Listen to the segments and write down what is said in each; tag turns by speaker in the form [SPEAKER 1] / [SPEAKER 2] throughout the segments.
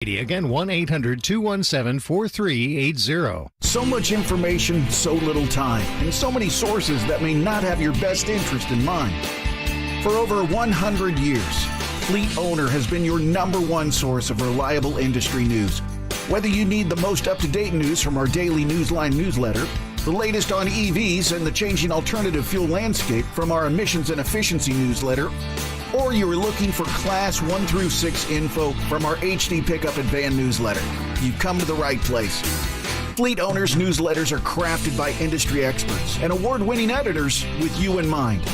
[SPEAKER 1] Again, 1-800-217-4380.
[SPEAKER 2] So much information, so little time, and so many sources that may not have your best interest in mind. For over 100 years, Fleet Owner has been your number one source of reliable industry news. Whether you need the most up-to-date news from our daily Newsline newsletter, the latest on EVs and the changing alternative fuel landscape from our emissions and efficiency newsletter, or you're looking for Class 1 through 6 info from our HD Pickup and Van newsletter, you've come to the right place. Fleet Owners newsletters are crafted by industry experts and award-winning editors with you in mind.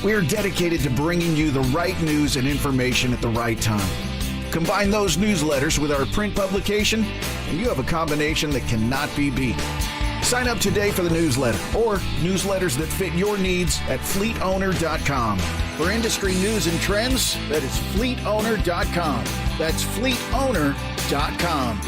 [SPEAKER 2] We are dedicated to bringing you the right news and information at the right time. Combine those newsletters with our print publication, and you have a combination that cannot be beat. Sign up today for the newsletter or newsletters that fit your needs at fleetowner.com. For industry news and trends, that is fleetowner.com. That's fleetowner.com.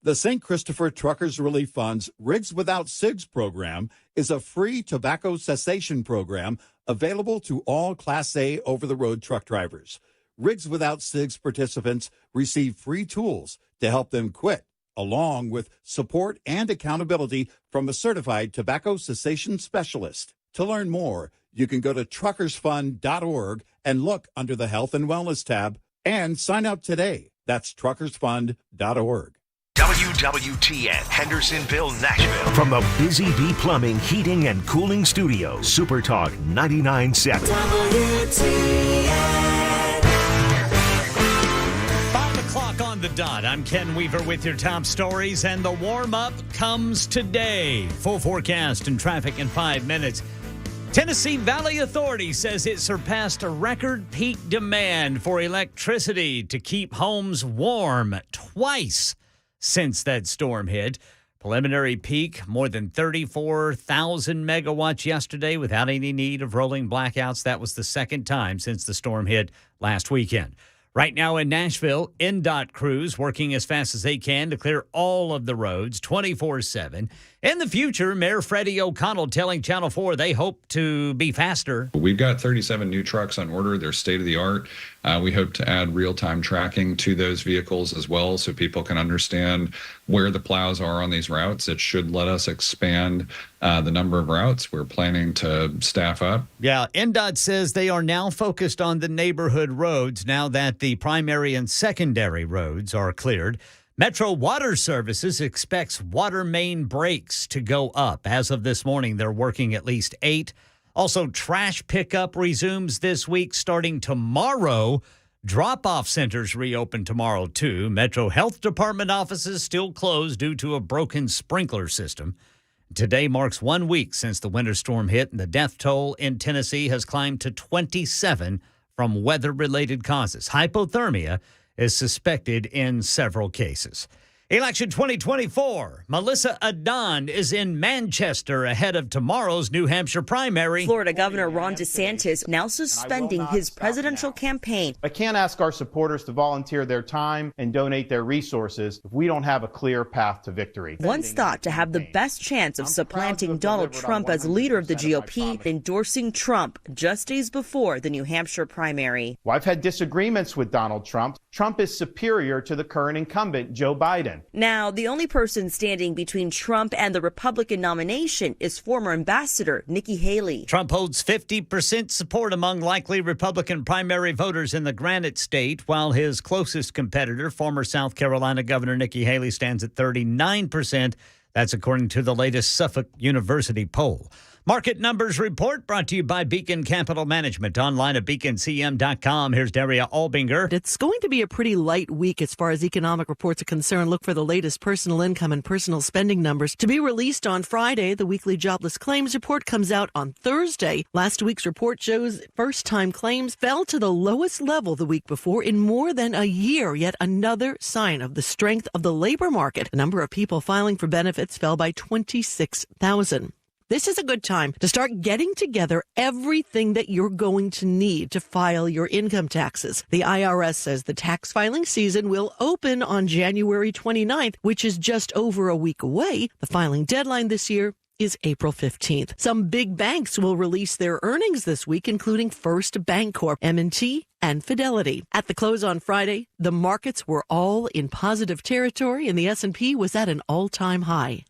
[SPEAKER 3] The St. Christopher Truckers Relief Fund's Rigs Without Cigs program is a free tobacco cessation program available to all Class A over-the-road truck drivers. Rigs Without Cigs participants receive free tools to help them quit, along with support and accountability from a certified tobacco cessation specialist. To learn more, you can go to truckersfund.org and look under the Health and Wellness tab and sign up today. That's truckersfund.org.
[SPEAKER 4] WWTN, Hendersonville, Nashville. From the Busy Bee Plumbing, Heating, and Cooling Studio, Super Talk 99.7.
[SPEAKER 5] WTN.
[SPEAKER 6] 5 o'clock on the dot. I'm Ken Weaver with your top stories, and the warm-up comes today. Full forecast and traffic in 5 minutes. Tennessee Valley Authority says it surpassed a record peak demand for electricity to keep homes warm twice since that storm hit. Preliminary peak, more than 34,000 megawatts yesterday without any need of rolling blackouts. That was the second time since the storm hit last weekend. Right now in Nashville, NDOT crews working as fast as they can to clear all of the roads 24/7. In the future, Mayor Freddie O'Connell telling Channel 4 they hope to be faster.
[SPEAKER 7] We've got 37 new trucks on order. They're state-of-the-art. We hope to add real-time tracking to those vehicles as well so people can understand where the plows are on these routes. It should let us expand the number of routes. We're planning to staff up.
[SPEAKER 6] Yeah, NDOT says they are now focused on the neighborhood roads now that the primary and secondary roads are cleared. Metro Water Services expects water main breaks to go up. As of this morning, they're working at least 8. Also, trash pickup resumes this week starting tomorrow. Drop-off centers reopen tomorrow, too. Metro Health Department offices still closed due to a broken sprinkler system. Today marks 1 week since the winter storm hit, and the death toll in Tennessee has climbed to 27 from weather-related causes. Hypothermia is suspected in several cases. Election 2024. Melissa Adon is in Manchester ahead of tomorrow's New Hampshire primary.
[SPEAKER 8] Florida Governor Ron DeSantis now suspending his presidential campaign.
[SPEAKER 9] I can't ask our supporters to volunteer their time and donate their resources if we don't have a clear path to victory.
[SPEAKER 8] Once thought to have the best chance of supplanting Donald Trump as leader of the GOP, endorsing Trump just days before the New Hampshire primary.
[SPEAKER 9] Well, I've had disagreements with Donald Trump. Trump is superior to the current incumbent, Joe Biden.
[SPEAKER 8] Now, the only person standing between Trump and the Republican nomination is former Ambassador Nikki Haley.
[SPEAKER 6] Trump holds 50% support among likely Republican primary voters in the Granite State, while his closest competitor, former South Carolina Governor Nikki Haley, stands at 39%. That's according to the latest Suffolk University poll. Market Numbers Report brought to you by Beacon Capital Management. Online at beaconcm.com. Here's Daria Albinger.
[SPEAKER 10] It's going to be a pretty light week as far as economic reports are concerned. Look for the latest personal income and personal spending numbers to be released on Friday. The weekly jobless claims report comes out on Thursday. Last week's report shows first-time claims fell to the lowest level the week before in more than a year. Yet another sign of the strength of the labor market. The number of people filing for benefits fell by 26,000. This is a good time to start getting together everything that you're going to need to file your income taxes. The IRS says the tax filing season will open on January 29th, which is just over a week away. The filing deadline this year is April 15th. Some big banks will release their earnings this week, including First Bancorp, M&T, and Fidelity. At the close on Friday, the markets were all in positive territory and the S&P was at an all-time high.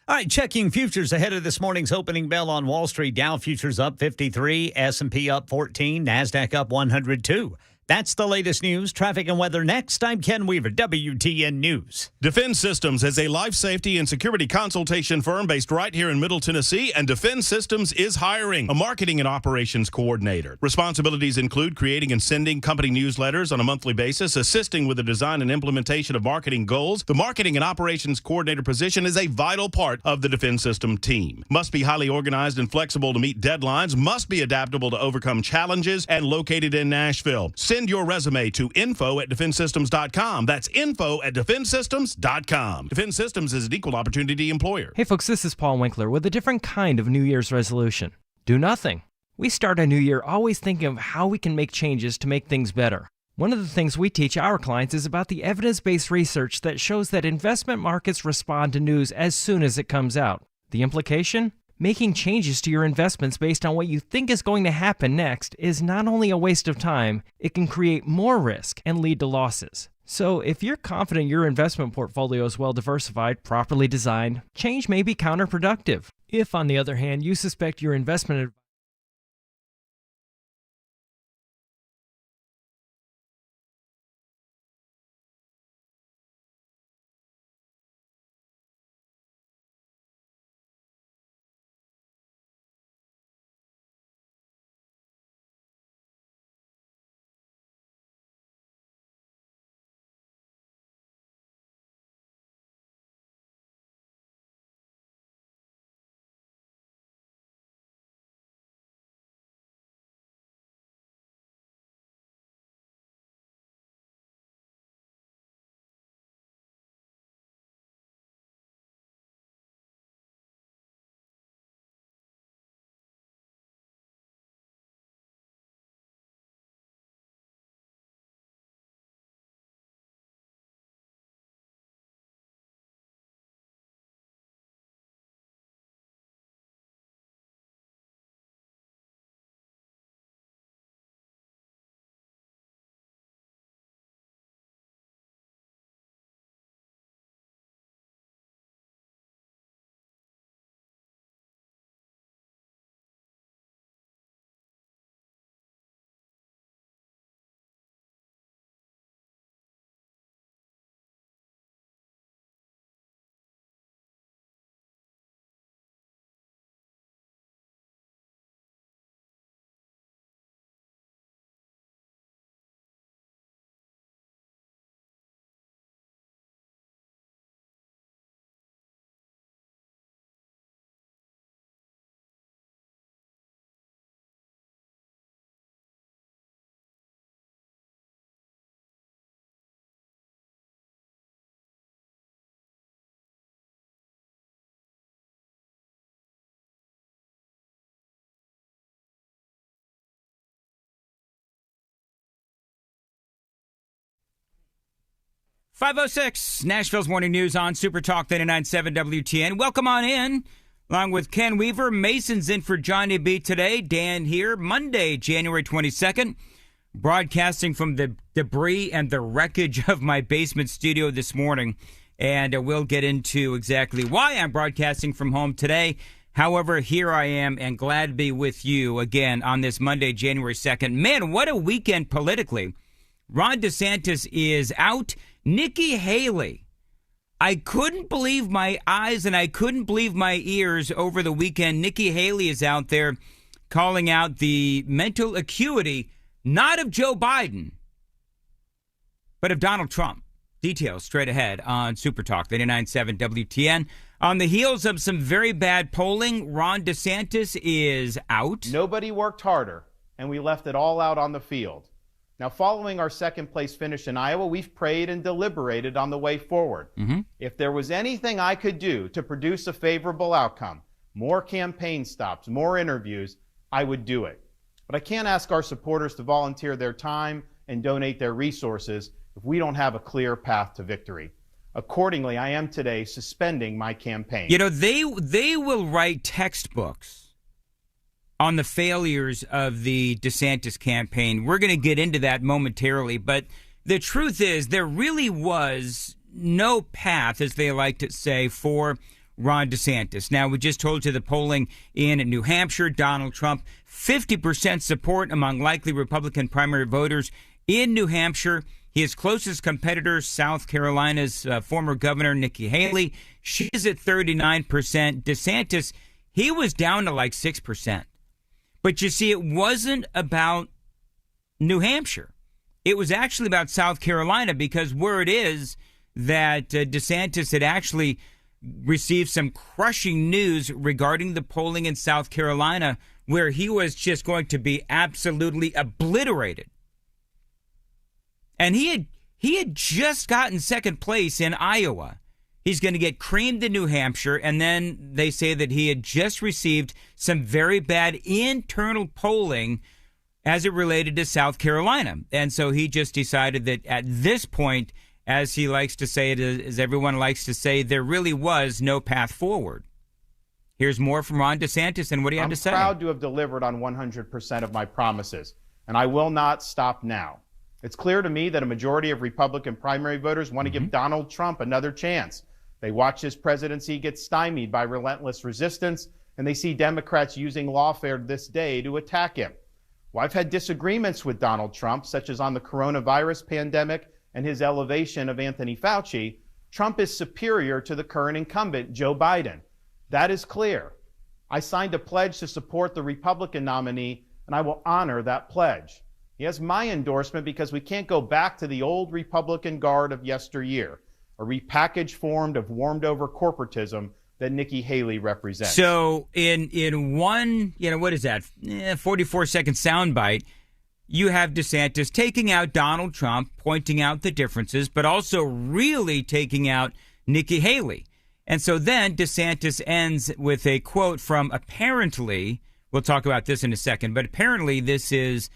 [SPEAKER 6] All right, checking futures ahead of this morning's opening bell on Wall Street. Dow futures up 53, S&P up 14, NASDAQ up 102. That's the latest news. Traffic and weather next. I'm Ken Weaver, WTN News.
[SPEAKER 1] Defend Systems is a life safety and security consultation firm based right here in Middle Tennessee, and Defend Systems is hiring a marketing and operations coordinator. Responsibilities include creating and sending company newsletters on a monthly basis, assisting with the design and implementation of marketing goals. The marketing and operations coordinator position is a vital part of the Defend System team. Must be highly organized and flexible to meet deadlines, must be adaptable to overcome challenges, and located in Nashville. Send your resume to info@defensystems.com. That's info@defensystems.com. Defend Systems is an equal opportunity employer.
[SPEAKER 5] Hey folks, this is Paul Winkler with a different kind of New Year's resolution. Do nothing. We start a new year always thinking of how we can make changes to make things better. One of the things we teach our clients is about the evidence-based research that shows that investment markets respond to news as soon as it comes out. The implication? Making changes to your investments based on what you think is going to happen next is not only a waste of time, it can create more risk and lead to losses. So if you're confident your investment portfolio is well diversified, properly designed, change may be counterproductive. If, on the other hand, you suspect your investment
[SPEAKER 11] .506 Nashville's Morning News on Super Talk 99.7 WTN. Welcome on in, along with Ken Weaver. Mason's in for Johnny B today. Dan here, Monday, January 22nd, broadcasting from the debris and the wreckage of my basement studio this morning. And we'll get into exactly why I'm broadcasting from home today. However, here I am and glad to be with you again on this Monday, January 2nd. Man, what a weekend politically. Ron DeSantis is out. Nikki Haley. I couldn't believe my eyes and I couldn't believe my ears over the weekend. Nikki Haley is out there calling out the mental acuity, not of Joe Biden, but of Donald Trump. Details straight ahead on Super Talk 99.7 WTN. On the heels of some very bad polling, Ron DeSantis is out.
[SPEAKER 9] Nobody worked harder, and we left it all out on the field. Now, following our second place finish in Iowa, we've prayed and deliberated on the way forward. If there was anything I could do to produce a favorable outcome, more campaign stops, more interviews, I would do it. But I can't ask our supporters to volunteer their time and donate their resources if we don't have a clear path to victory. Accordingly, I am today suspending my campaign.
[SPEAKER 11] You know, they will write textbooks on the failures of the DeSantis campaign. We're going to get into that momentarily, but the truth is there really was no path, as they like to say, for Ron DeSantis. Now, we just told you the polling in New Hampshire, Donald Trump, 50% support among likely Republican primary voters in New Hampshire. His closest competitor, South Carolina's former governor, Nikki Haley, she's at 39%. DeSantis, he was down to like 6%. But you see, it wasn't about New Hampshire. It was actually about South Carolina, because word is that DeSantis had actually received some crushing news regarding the polling in South Carolina, where he was just going to be absolutely obliterated. And he had just gotten second place in Iowa. He's going to get creamed in New Hampshire, and then they say that he had just received some very bad internal polling as it related to South Carolina. And so he just decided that at this point, as he likes to say it, as everyone likes to say, there really was no path forward. Here's more from Ron DeSantis and what he had to say.
[SPEAKER 9] I'm proud to have delivered on 100% of my promises, and I will not stop now. It's clear to me that a majority of Republican primary voters want to give Donald Trump another chance. They watch his presidency get stymied by relentless resistance, and they see Democrats using lawfare this day to attack him. Well, I've had disagreements with Donald Trump, such as on the coronavirus pandemic and his elevation of Anthony Fauci. Trump is superior to the current incumbent, Joe Biden. That is clear. I signed a pledge to support the Republican nominee, and I will honor that pledge. He has my endorsement because we can't go back to the old Republican guard of yesteryear, a repackaged form of warmed-over corporatism that Nikki Haley represents.
[SPEAKER 11] So in one, what is that, 44-second soundbite, you have DeSantis taking out Donald Trump, pointing out the differences, but also really taking out Nikki Haley. And so then DeSantis ends with a quote from apparently, we'll talk about this in a second, but apparently this is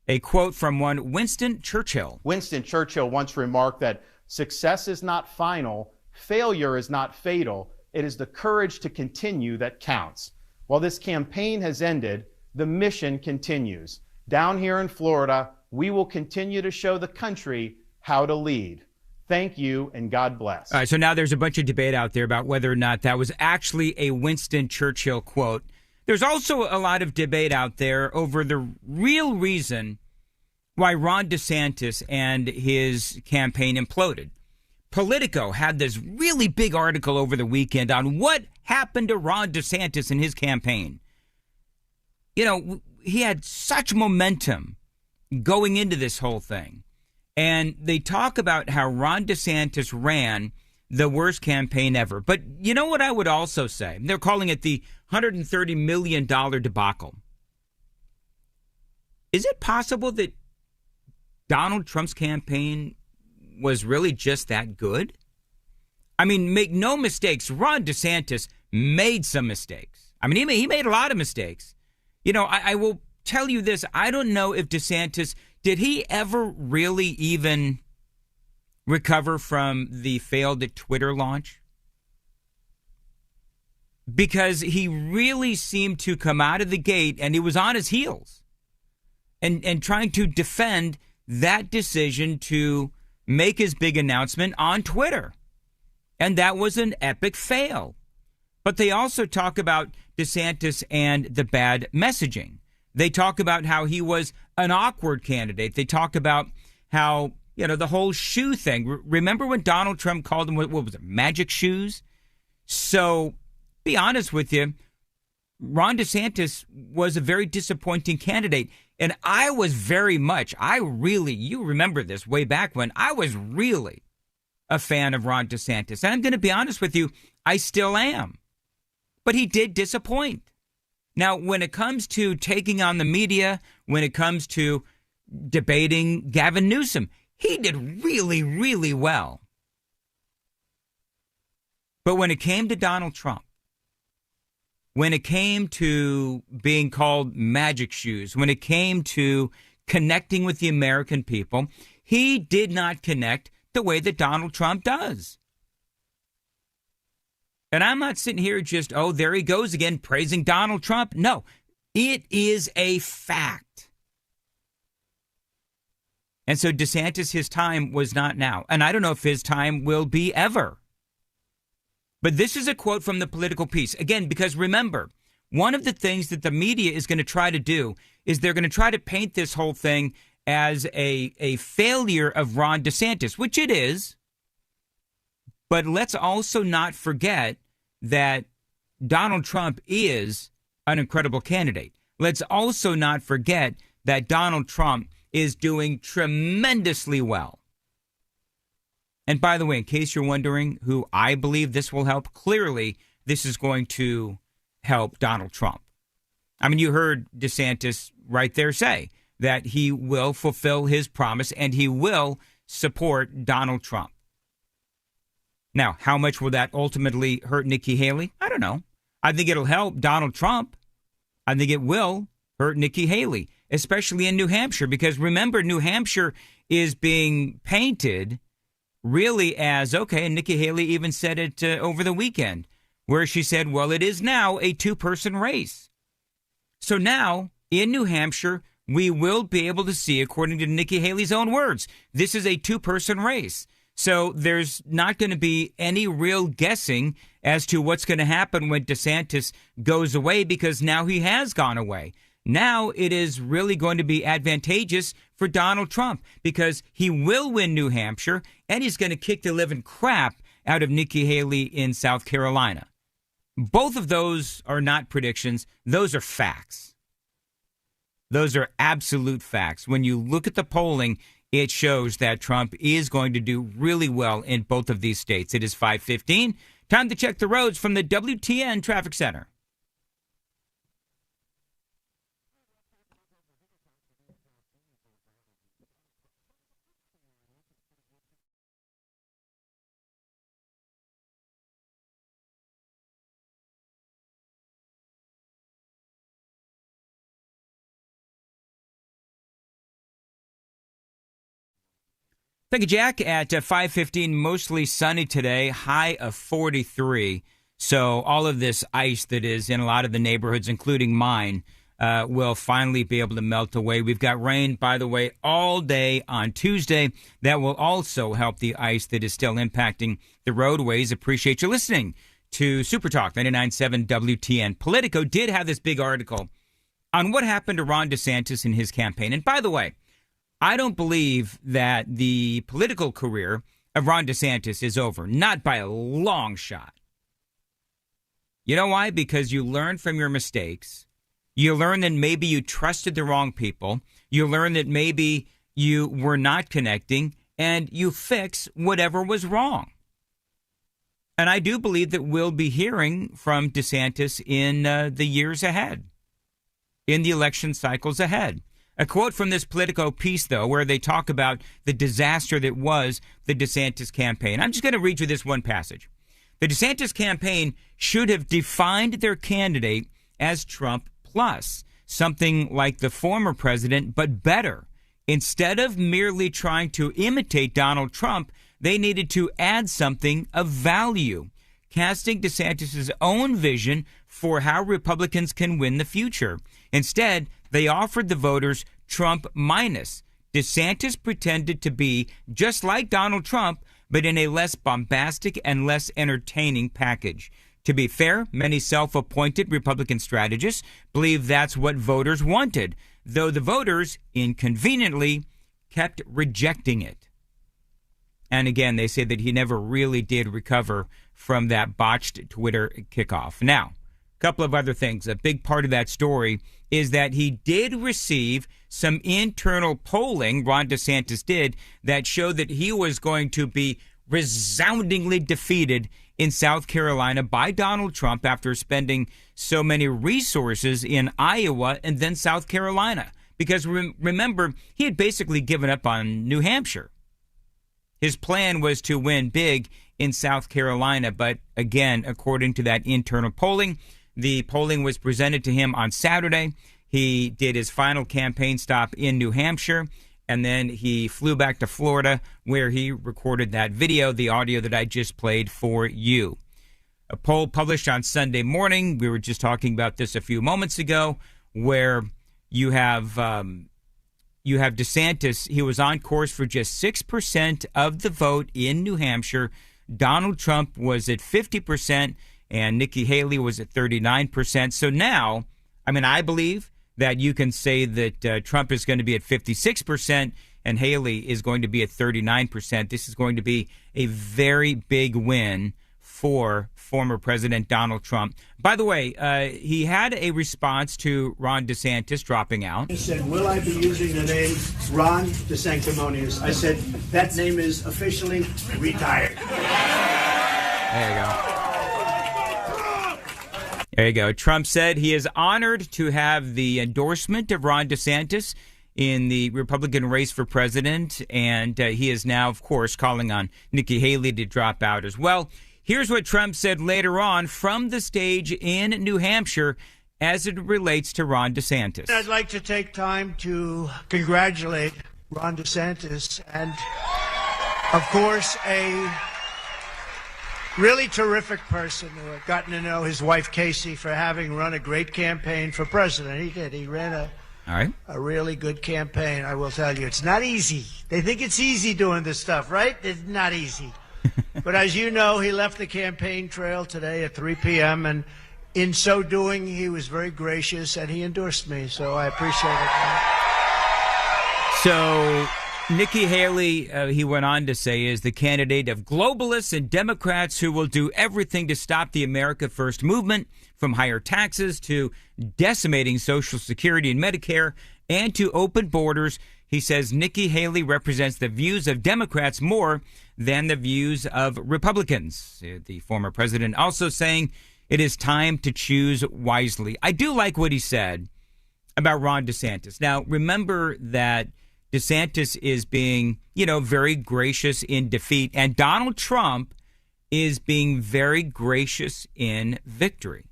[SPEAKER 11] a quote from one Winston Churchill.
[SPEAKER 9] Winston Churchill once remarked that success is not final, failure is not fatal, it is the courage to continue that counts. While this campaign has ended, the mission continues. Down here in Florida, we will continue to show the country how to lead. Thank you, and God bless.
[SPEAKER 11] All right, so now there's a bunch of debate out there about whether or not that was actually a Winston Churchill quote. There's also a lot of debate out there over the real reason why Ron DeSantis and his campaign imploded. Politico had this really big article over the weekend on what happened to Ron DeSantis and his campaign. He had such momentum going into this whole thing. And they talk about how Ron DeSantis ran the worst campaign ever. But you know what I would also say? They're calling it the $130 million debacle. Is it possible that Donald Trump's campaign was really just that good? I mean, make no mistakes, Ron DeSantis made some mistakes. I mean, he made a lot of mistakes. I will tell you this. I don't know if DeSantis, did he ever really even recover from the failed Twitter launch? Because he really seemed to come out of the gate and he was on his heels and trying to defend that decision to make his big announcement on Twitter. And that was an epic fail. But they also talk about DeSantis and the bad messaging. They talk about how he was an awkward candidate. They talk about how, the whole shoe thing. Remember when Donald Trump called them, what was it, magic shoes? So, be honest with you, Ron DeSantis was a very disappointing candidate. And I was you remember this way back when, I was really a fan of Ron DeSantis. And I'm going to be honest with you, I still am. But he did disappoint. Now, when it comes to taking on the media, when it comes to debating Gavin Newsom, he did really, really well. But when it came to Donald Trump, when it came to being called magic shoes, when it came to connecting with the American people, he did not connect the way that Donald Trump does. And I'm not sitting here just, there he goes again, praising Donald Trump. No, It is a fact. And so DeSantis, his time was not now. And I don't know if his time will be ever. But this is a quote from the political piece. Again, because remember, one of the things that the media is going to try to do is they're going to try to paint this whole thing as a failure of Ron DeSantis, which it is. But let's also not forget that Donald Trump is an incredible candidate. Let's also not forget that Donald Trump is doing tremendously well. And by the way, in case you're wondering who I believe this will help, clearly this is going to help Donald Trump. I mean, you heard DeSantis right there say that he will fulfill his promise and he will support Donald Trump. Now, how much will that ultimately hurt Nikki Haley? I don't know. I think it'll help Donald Trump. I think it will hurt Nikki Haley, especially in New Hampshire, because remember, New Hampshire is being painted really as, okay, and Nikki Haley even said it over the weekend, where she said, well, it is now a two-person race. So now, in New Hampshire, we will be able to see, according to Nikki Haley's own words, this is a two-person race. So there's not going to be any real guessing as to what's going to happen when DeSantis goes away, because now he has gone away. Now it is really going to be advantageous for Donald Trump because he will win New Hampshire and he's going to kick the living crap out of Nikki Haley in South Carolina. Both of those are not predictions. Those are facts. Those are absolute facts. When you look at the polling, it shows that Trump is going to do really well in both of these states. It is 5:15. Time to check the roads from the WTN Traffic Center. Thank you, Jack. At 5:15, mostly sunny today, high of 43. So all of this ice that is in a lot of the neighborhoods, including mine, will finally be able to melt away. We've got rain, by the way, all day on Tuesday. That will also help the ice that is still impacting the roadways. Appreciate you listening to Super Talk 99.7 WTN. Politico did have this big article on what happened to Ron DeSantis in his campaign. And by the way, I don't believe that the political career of Ron DeSantis is over. Not by a long shot. You know why? Because you learn from your mistakes. You learn that maybe you trusted the wrong people. You learn that maybe you were not connecting, and you fix whatever was wrong. And I do believe that we'll be hearing from DeSantis in the years ahead, in the election cycles ahead. A quote from this Politico piece, though, where they talk about the disaster that was the DeSantis campaign. I'm just going to read you this one passage. The DeSantis campaign should have defined their candidate as Trump plus, something like the former president, but better. Instead of merely trying to imitate Donald Trump, they needed to add something of value, casting DeSantis' own vision for how Republicans can win the future. Instead, they offered the voters Trump minus. DeSantis pretended to be just like Donald Trump, but in a less bombastic and less entertaining package. To be fair, many self-appointed Republican strategists believe that's what voters wanted, though the voters, inconveniently, kept rejecting it. And again, they say that he never really did recover from that botched Twitter kickoff. Now, a couple of other things. A big part of that story is that he did receive some internal polling, Ron DeSantis did, that showed that he was going to be resoundingly defeated in South Carolina by Donald Trump after spending so many resources in Iowa and then South Carolina. Because remember, he had basically given up on New Hampshire. His plan was to win big in South Carolina, but again, according to that internal polling, the polling was presented to him on Saturday. He did his final campaign stop in New Hampshire, and then he flew back to Florida, where he recorded that video, the audio that I just played for you. A poll published on Sunday morning, we were just talking about this a few moments ago, where you have DeSantis. He was on course for just 6% of the vote in New Hampshire. Donald Trump was at 50%, and Nikki Haley was at 39%. So now, I believe that you can say that Trump is going to be at 56% and Haley is going to be at 39%. This is going to be a very big win for former President Donald Trump. By the way, he had a response to Ron DeSantis dropping out.
[SPEAKER 12] He said, will I be using the name Ron DeSanctimonious? I said, that name is officially retired.
[SPEAKER 11] There you go. There you go. Trump said he is honored to have the endorsement of Ron DeSantis in the Republican race for president, and he is now, of course, calling on Nikki Haley to drop out as well. Here's what Trump said later on from the stage in New Hampshire as it relates to Ron DeSantis.
[SPEAKER 12] I'd like to take time to congratulate Ron DeSantis and, of course, a really terrific person who I've gotten to know his wife, Casey, for having run a great campaign for president. He did. He ran a really good campaign, I will tell you. It's not easy. They think it's easy doing this stuff, right? It's not easy. But as you know, he left the campaign trail today at 3 p.m., and in so doing, he was very gracious, and he endorsed me, so I appreciate it.
[SPEAKER 11] So Nikki Haley, he went on to say, is the candidate of globalists and Democrats who will do everything to stop the America First movement, from higher taxes to decimating Social Security and Medicare and to open borders. He says Nikki Haley represents the views of Democrats more than the views of Republicans. The former president also saying it is time to choose wisely. I do like what he said about Ron DeSantis. Now, remember that DeSantis is being, very gracious in defeat, and Donald Trump is being very gracious in victory.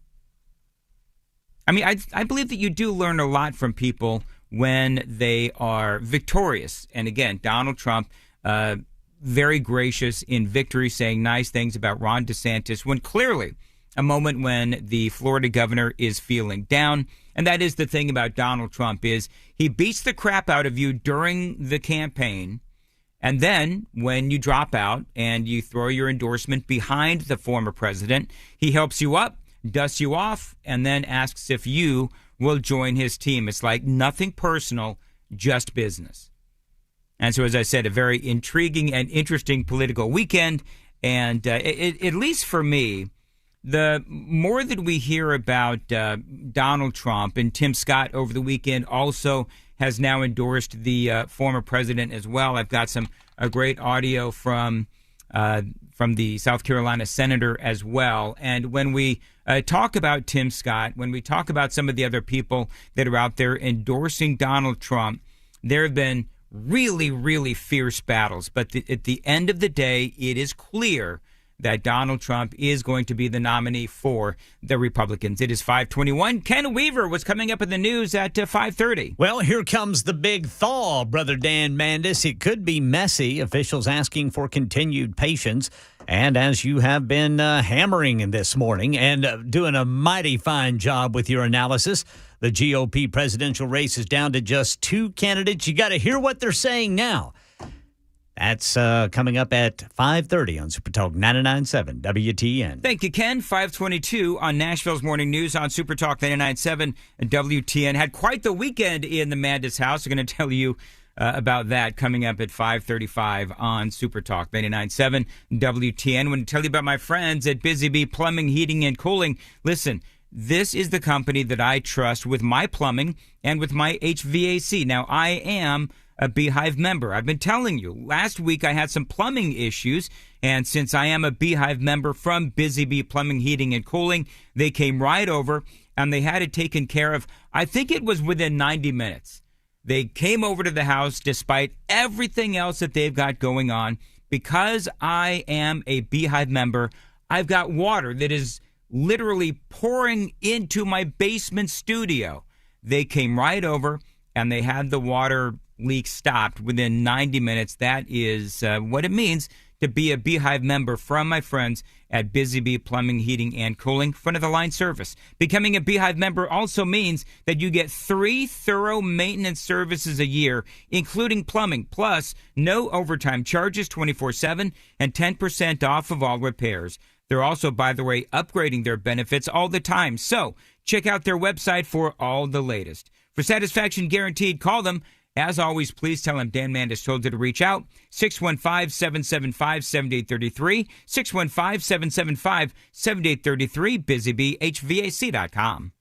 [SPEAKER 11] I believe that you do learn a lot from people when they are victorious. And again, Donald Trump, very gracious in victory, saying nice things about Ron DeSantis, when clearly a moment when the Florida governor is feeling down. And that is the thing about Donald Trump, is he beats the crap out of you during the campaign. And then when you drop out and you throw your endorsement behind the former president, he helps you up, dusts you off, and then asks if you will join his team. It's like nothing personal, just business. And so, as I said, a very intriguing and interesting political weekend. And at least for me, the more that we hear about Donald Trump, and Tim Scott over the weekend also has now endorsed the former president as well. I've got a great audio from the South Carolina senator as well. And when we talk about Tim Scott, when we talk about some of the other people that are out there endorsing Donald Trump, there have been really, really fierce battles. But at the end of the day, it is clear that Donald Trump is going to be the nominee for the Republicans. It is 5:21. Ken Weaver was coming up in the news at 5:30.
[SPEAKER 6] Well, here comes the big thaw, Brother Dan Mandis. It could be messy. Officials asking for continued patience. And as you have been hammering this morning and doing a mighty fine job with your analysis, the GOP presidential race is down to just two candidates. You got to hear what they're saying now. That's coming up at 5:30 on Super Talk 99.7 WTN.
[SPEAKER 11] Thank you, Ken. 5:22 on Nashville's Morning News on Super Talk 99.7 WTN. Had quite the weekend in the Mandis house. I'm going to tell you about that coming up at 5:35 on Super Talk 99.7 WTN. I want to tell you about my friends at Busy Bee Plumbing, Heating, and Cooling. Listen, this is the company that I trust with my plumbing and with my HVAC. Now, I am a Beehive member. I've been telling you, last week I had some plumbing issues, and since I am a Beehive member from Busy Bee Plumbing, Heating, and Cooling, they came right over and they had it taken care of. I think it was within 90 minutes. They came over to the house despite everything else that they've got going on. Because I am a Beehive member, I've got water that is literally pouring into my basement studio. They came right over and they had the water leak stopped within 90 minutes. That is what it means to be a Beehive member from my friends at Busy Bee Plumbing, Heating, and Cooling, front of the line service. Becoming a Beehive member also means that you get 3 thorough maintenance services a year, including plumbing, plus no overtime charges 24/7 and 10% off of all repairs. They're also, by the way, upgrading their benefits all the time. So check out their website for all the latest. For satisfaction guaranteed, call them. As always, please tell them Dan Mandis told you to reach out. 615-775-7833, 615-775-7833, busybehvac.com.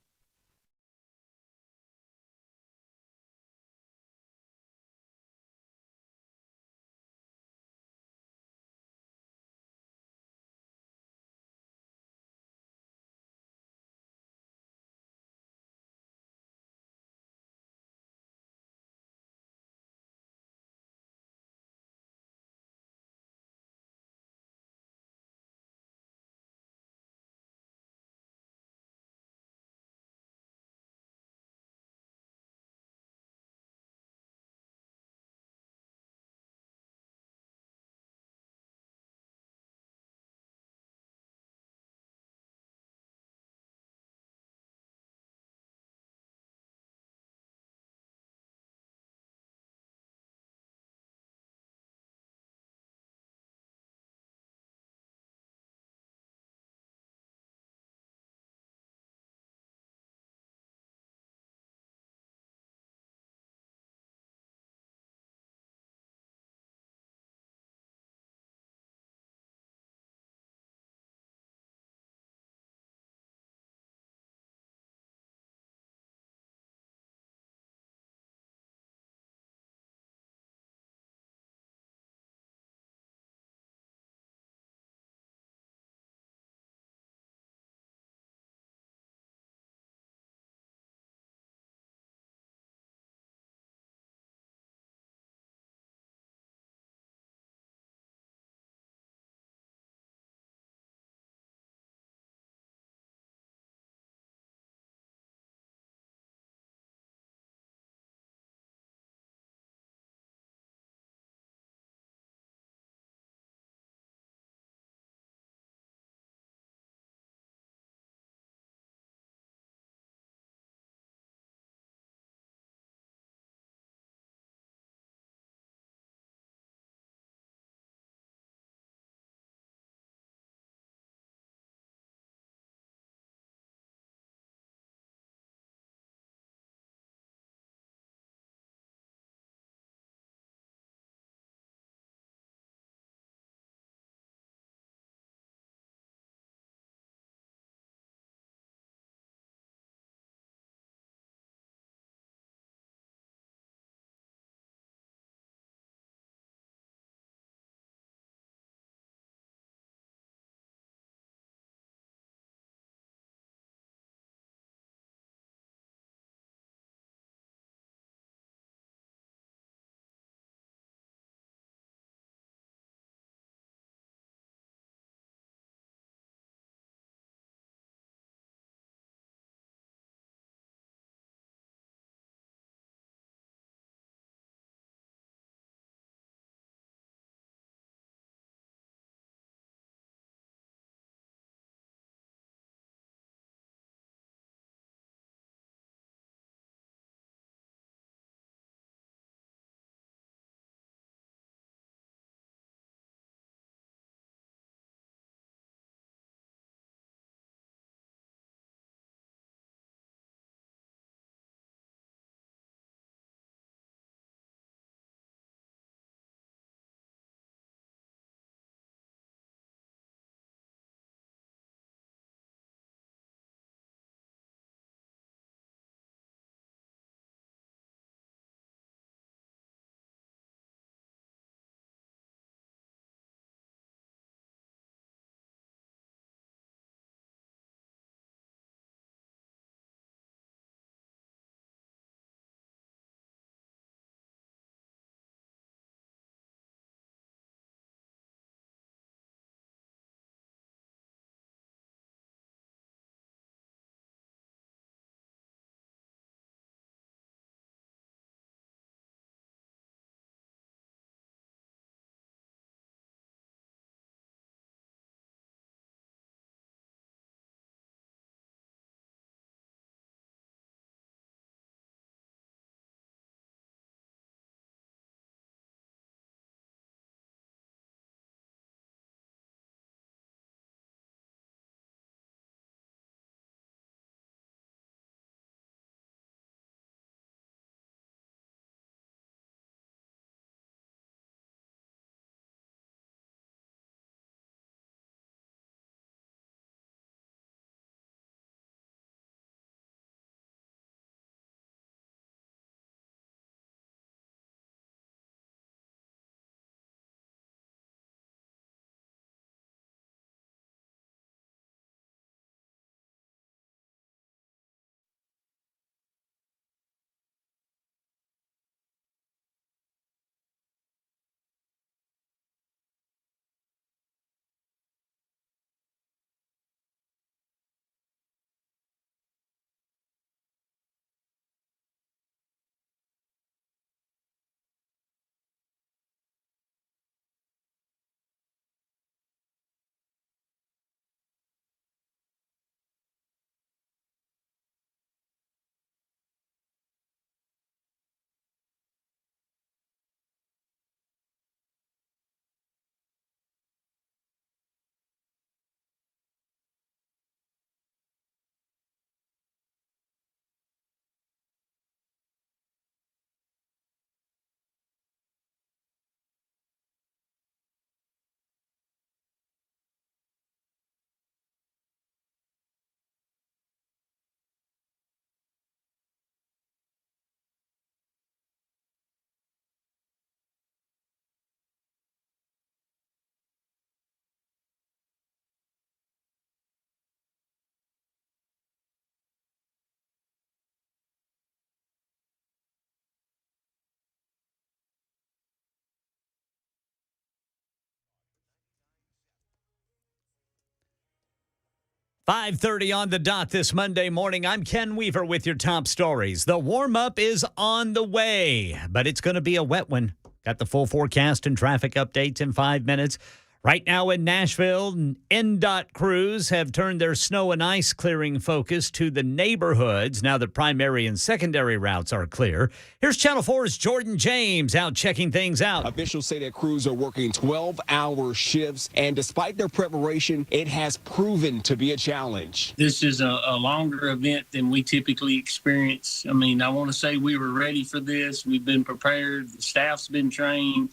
[SPEAKER 6] 5:30 on the dot this Monday morning. I'm Ken Weaver with your top stories. The warm-up is on the way, but it's going to be a wet one. Got the full forecast and traffic updates in 5 minutes. Right now in Nashville, NDOT crews have turned their snow and ice clearing focus to the neighborhoods now that primary and secondary routes are clear. Here's Channel 4's Jordan James out checking things out.
[SPEAKER 13] Officials say that crews are working 12-hour shifts, and despite their preparation, it has proven to be a challenge.
[SPEAKER 14] This is a longer event than we typically experience. I mean, I want to say we were ready for this. We've been prepared. The staff's been trained.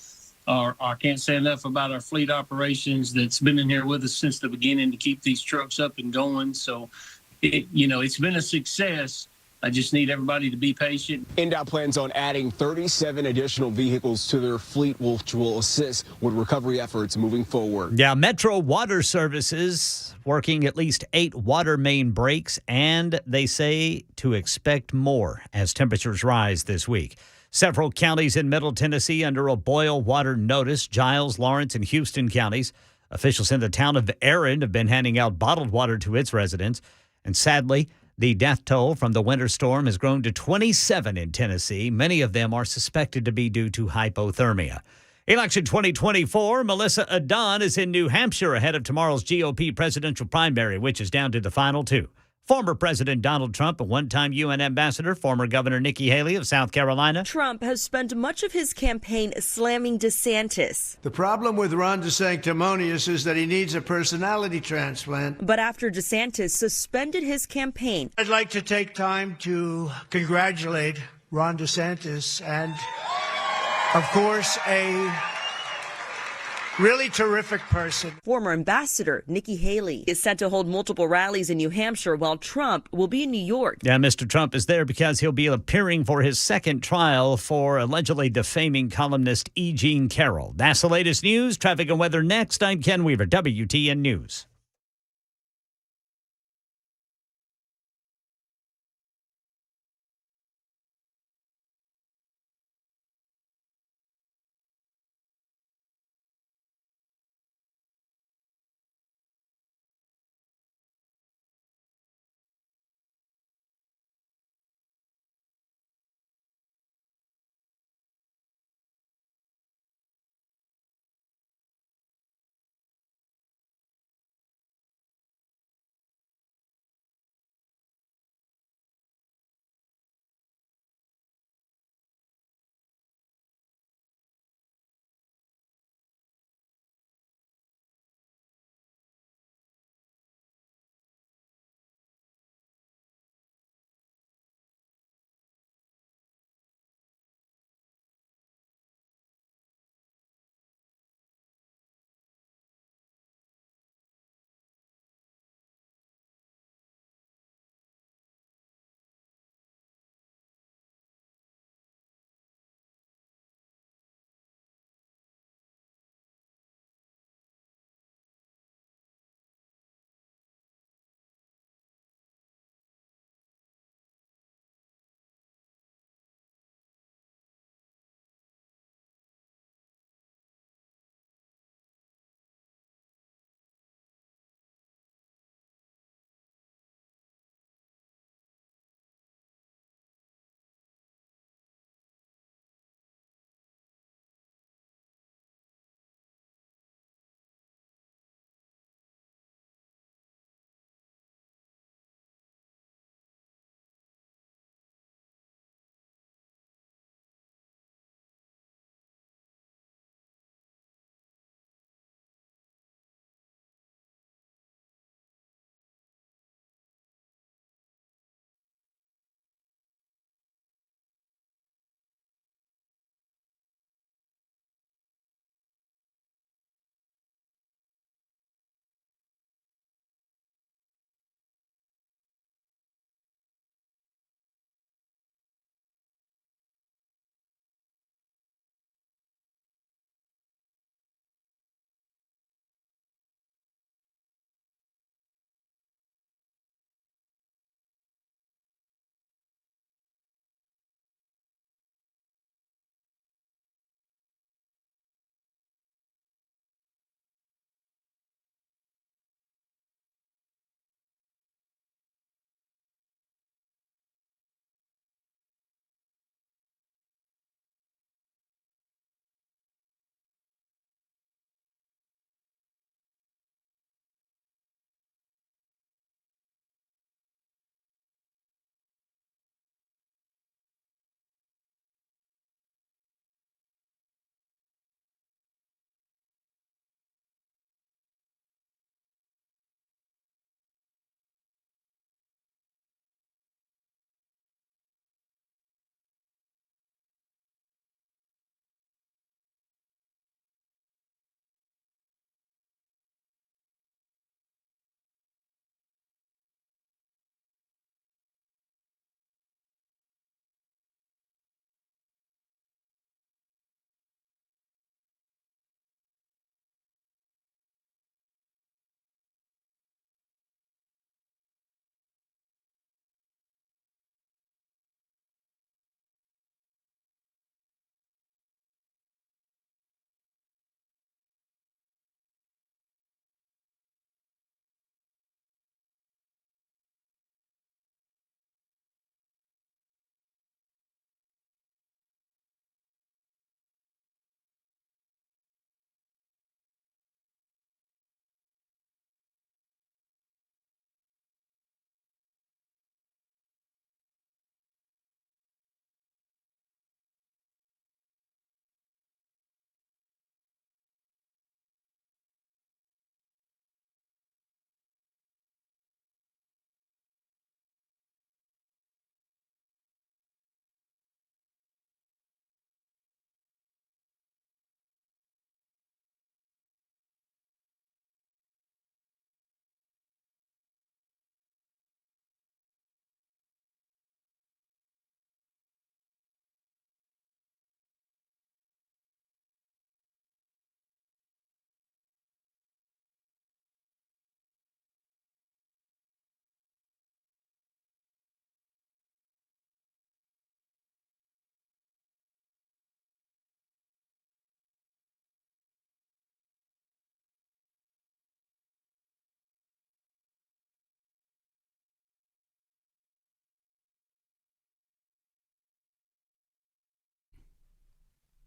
[SPEAKER 14] I can't say enough about our fleet operations that's been in here with us since the beginning to keep these trucks up and going. So, it's been a success. I just need everybody to be patient.
[SPEAKER 13] NDOT plans on adding 37 additional vehicles to their fleet, which will assist with recovery efforts moving forward.
[SPEAKER 6] Yeah, Metro Water Services working at least 8 water main breaks, and they say to expect more as temperatures rise this week. Several counties in Middle Tennessee under a boil water notice, Giles, Lawrence, and Houston counties. Officials in the town of Erin have been handing out bottled water to its residents. And sadly, the death toll from the winter storm has grown to 27 in Tennessee. Many of them are suspected to be due to hypothermia. Election 2024, Melissa Adon is in New Hampshire ahead of tomorrow's GOP presidential primary, which is down to the final 2. Former President Donald Trump, a one-time UN ambassador, former Governor Nikki Haley of South Carolina.
[SPEAKER 8] Trump has spent much of his campaign slamming DeSantis.
[SPEAKER 12] The problem with Ron DeSanctimonious is that he needs a personality transplant.
[SPEAKER 8] But after DeSantis suspended his campaign,
[SPEAKER 12] I'd like to take time to congratulate Ron DeSantis and, of course, a really terrific person.
[SPEAKER 8] Former Ambassador Nikki Haley is set to hold multiple rallies in New Hampshire while Trump will be in New York.
[SPEAKER 6] Yeah, Mr. Trump is there because he'll be appearing for his second trial for allegedly defaming columnist E. Jean Carroll. That's the latest news. Traffic and weather next. I'm Ken Weaver, WTN News.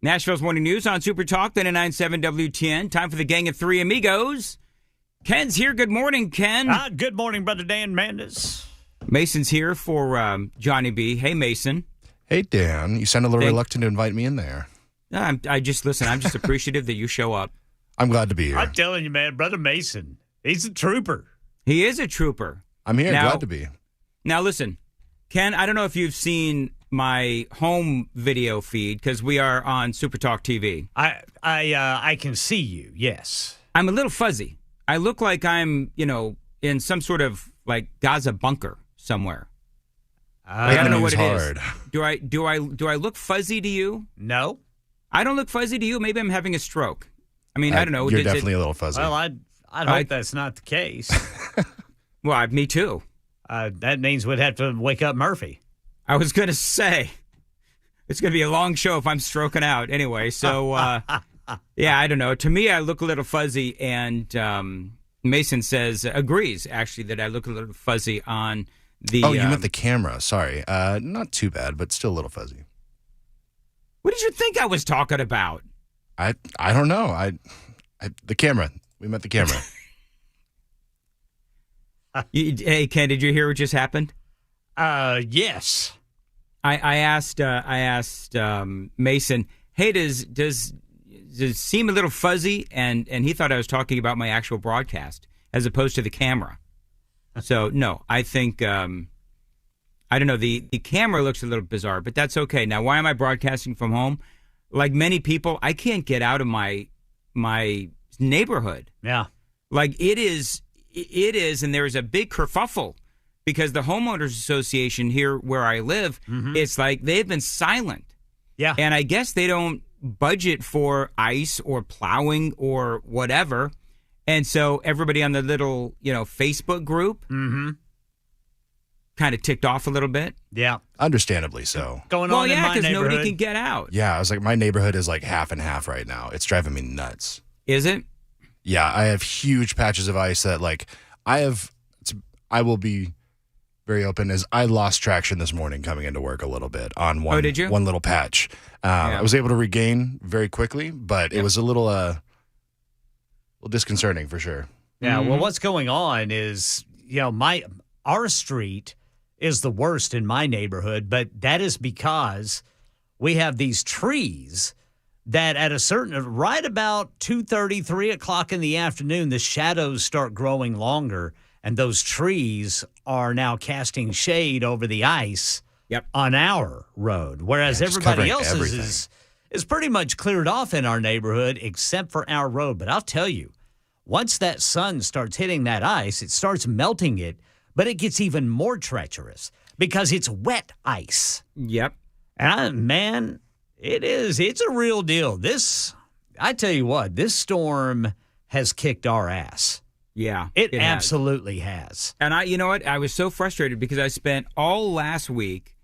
[SPEAKER 11] Nashville's Morning News on Super Talk 99.7 WTN. Time for the Gang of Three Amigos. Ken's here. Good morning, Ken.
[SPEAKER 6] Good morning, Brother Dan Mandis.
[SPEAKER 11] Mason's here for Johnny B. Hey, Mason.
[SPEAKER 15] Hey, Dan. You sound a little reluctant to invite me in there.
[SPEAKER 11] I'm just appreciative that you show up.
[SPEAKER 15] I'm glad to be here.
[SPEAKER 6] I'm telling you, man, Brother Mason, he's a trooper.
[SPEAKER 11] He is a trooper.
[SPEAKER 15] I'm here. Glad to be.
[SPEAKER 11] Now, listen, Ken, I don't know if you've seen my home video feed because we are on Super Talk TV.
[SPEAKER 6] I can see you, yes.
[SPEAKER 11] I'm a little fuzzy. I look like I'm, in some sort of like Gaza bunker somewhere. I don't know what it is. Do I look fuzzy to you?
[SPEAKER 6] No.
[SPEAKER 11] I don't look fuzzy to you. Maybe I'm having a stroke. I mean, I don't know.
[SPEAKER 15] You're definitely a little fuzzy.
[SPEAKER 6] Well, I'd hope that's not the case.
[SPEAKER 11] Well, me too.
[SPEAKER 6] That means we'd have to wake up Murphy.
[SPEAKER 11] I was going to say, it's going to be a long show if I'm stroking out. Anyway, so, yeah, I don't know. To me, I look a little fuzzy, and Mason agrees, actually, that I look a little fuzzy on the...
[SPEAKER 15] Oh, you meant the camera. Sorry. Not too bad, but still a little fuzzy.
[SPEAKER 11] What did you think I was talking about?
[SPEAKER 15] I don't know. The camera. We meant the camera.
[SPEAKER 11] Hey, Ken, did you hear what just happened?
[SPEAKER 6] Yes.
[SPEAKER 11] I asked Mason, hey, does it seem a little fuzzy? And he thought I was talking about my actual broadcast as opposed to the camera. So, no, I think, I don't know, the camera looks a little bizarre, but that's okay. Now, why am I broadcasting from home? Like many people, I can't get out of my neighborhood.
[SPEAKER 6] Yeah.
[SPEAKER 11] Like it is, and there is a big kerfuffle because the homeowners association here where I live, it's like they've been silent.
[SPEAKER 6] Yeah.
[SPEAKER 11] And I guess they don't budget for ice or plowing or whatever. And so everybody on the little, Facebook group kind of ticked off a little bit.
[SPEAKER 6] Yeah.
[SPEAKER 15] Understandably so.
[SPEAKER 6] Going on in my
[SPEAKER 11] because
[SPEAKER 6] neighborhood.
[SPEAKER 11] nobody can get out.
[SPEAKER 15] Yeah, I was like, my neighborhood is like half and half right now. It's driving me nuts.
[SPEAKER 11] Is it?
[SPEAKER 15] Yeah, I have huge patches of ice that like I will be very open as I lost traction this morning coming into work a little bit on one little patch. I was able to regain very quickly, but it was a little disconcerting for sure.
[SPEAKER 6] Yeah, well, what's going on is, our street is the worst in my neighborhood, but that is because we have these trees that at right about 2:30, 3 o'clock in the afternoon, the shadows start growing longer, and those trees are now casting shade over the ice on our road, whereas everybody else's is pretty much cleared off in our neighborhood except for our road. But I'll tell you, once that sun starts hitting that ice, it starts melting it, but it gets even more treacherous because it's wet ice.
[SPEAKER 11] Yep.
[SPEAKER 6] And man, it's a real deal. I tell you what, this storm has kicked our ass.
[SPEAKER 11] Yeah.
[SPEAKER 6] It absolutely has.
[SPEAKER 11] And you know what? I was so frustrated because I spent all last week,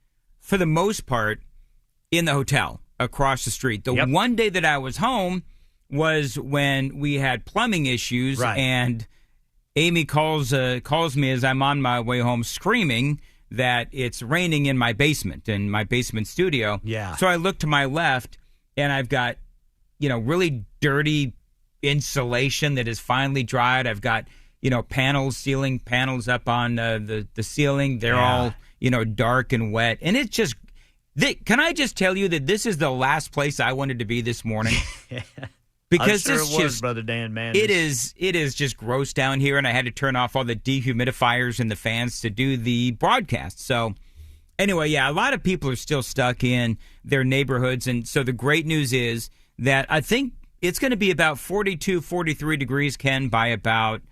[SPEAKER 11] for the most part, in the hotel across the street. The one day that I was home was when we had plumbing issues, and Amy calls me as I'm on my way home screaming that it's raining in my basement studio.
[SPEAKER 6] Yeah.
[SPEAKER 11] So I look to my left, and I've got, really dirty insulation that is finally dried. I've got, ceiling panels up on the ceiling. They're all, dark and wet. And it's just, can I just tell you that this is the last place I wanted to be this morning? Because
[SPEAKER 6] I'm sure it was, Brother Dan, man.
[SPEAKER 11] It is just gross down here, and I had to turn off all the dehumidifiers and the fans to do the broadcast. So anyway, a lot of people are still stuck in their neighborhoods, and so the great news is that I think it's going to be about 42, 43 degrees, Ken, by about,